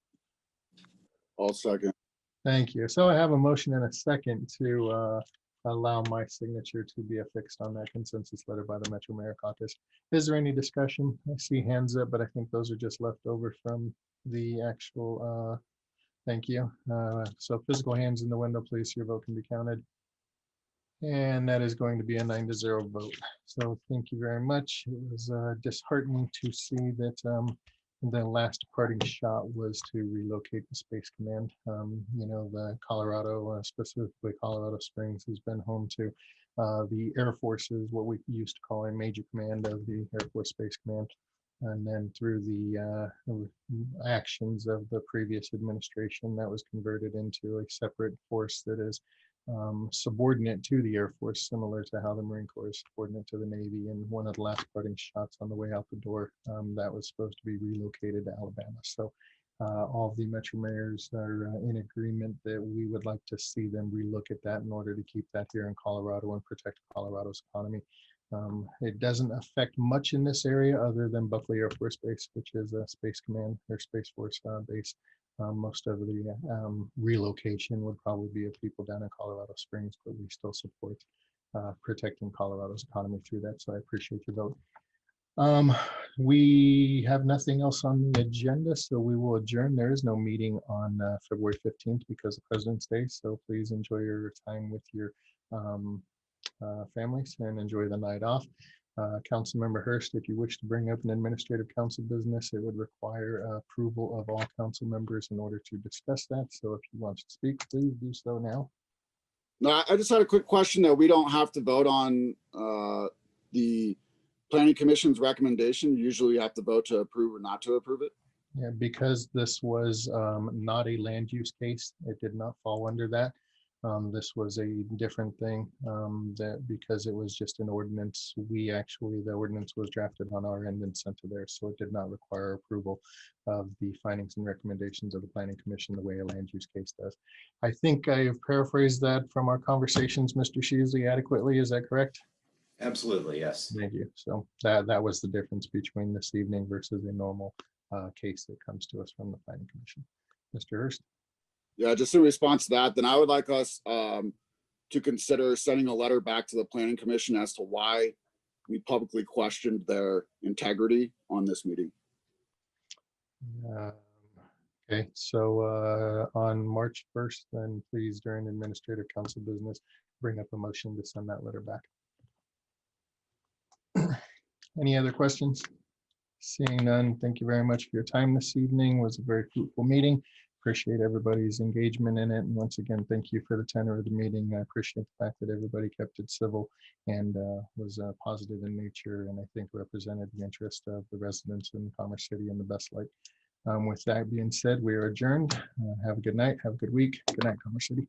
I'll second. Thank you. So I have a motion and a second to allow my signature to be affixed on that consensus letter by the Metro Mayor Caucus. Is there any discussion? I see hands up, but I think those are just left over from the actual, thank you. So physical hands in the window, please. Your vote can be counted. And that is going to be a 9-0 vote. So thank you very much. It was disheartening to see that the last parting shot was to relocate the Space Command. You know, the Colorado, specifically Colorado Springs, has been home to the Air Force's, what we used to call a major command of the Air Force Space Command. And then through the actions of the previous administration, that was converted into a separate force that is subordinate to the Air Force, similar to how the Marine Corps is subordinate to the Navy. And one of the last parting shots on the way out the door, that was supposed to be relocated to Alabama. So all of the Metro mayors are in agreement that we would like to see them relook at that in order to keep that here in Colorado and protect Colorado's economy. It doesn't affect much in this area other than Buckley Air Force Base, which is a Space Command or Space Force base. Most of the relocation would probably be of people down in Colorado Springs, but we still support protecting Colorado's economy through that. So I appreciate your vote. We have nothing else on the agenda, so we will adjourn. There is no meeting on February 15th because of President's Day. So please enjoy your time with your families and enjoy the night off. Councilmember Hurst, if you wish to bring up an administrative council business, it would require approval of all council members in order to discuss that. So if you want to speak, please do so now. No, I just had a quick question that we don't have to vote on the Planning Commission's recommendation. Usually you have to vote to approve or not to approve it. Yeah, because this was not a land use case, it did not fall under that. This was a different thing that because it was just an ordinance, the ordinance was drafted on our end and sent to there. So it did not require approval of the findings and recommendations of the Planning Commission the way a land use case does. I think I have paraphrased that from our conversations, Mr. Sheasley, adequately. Is that correct? Absolutely, yes. Thank you. So that was the difference between this evening versus a normal case that comes to us from the Planning Commission. Mr. Hurst. Yeah, just in response to that, then I would like us to consider sending a letter back to the Planning Commission as to why we publicly questioned their integrity on this meeting. Okay, so on March 1st, then please, during administrative council business, bring up a motion to send that letter back. Any other questions? Seeing none, thank you very much for your time this evening. It was a very fruitful meeting. Appreciate everybody's engagement in it. And once again, thank you for the tenor of the meeting. I appreciate the fact that everybody kept it civil and was positive in nature, and I think represented the interest of the residents in Commerce City in the best light. With that being said, we are adjourned. Have a good night. Have a good week. Good night, Commerce City.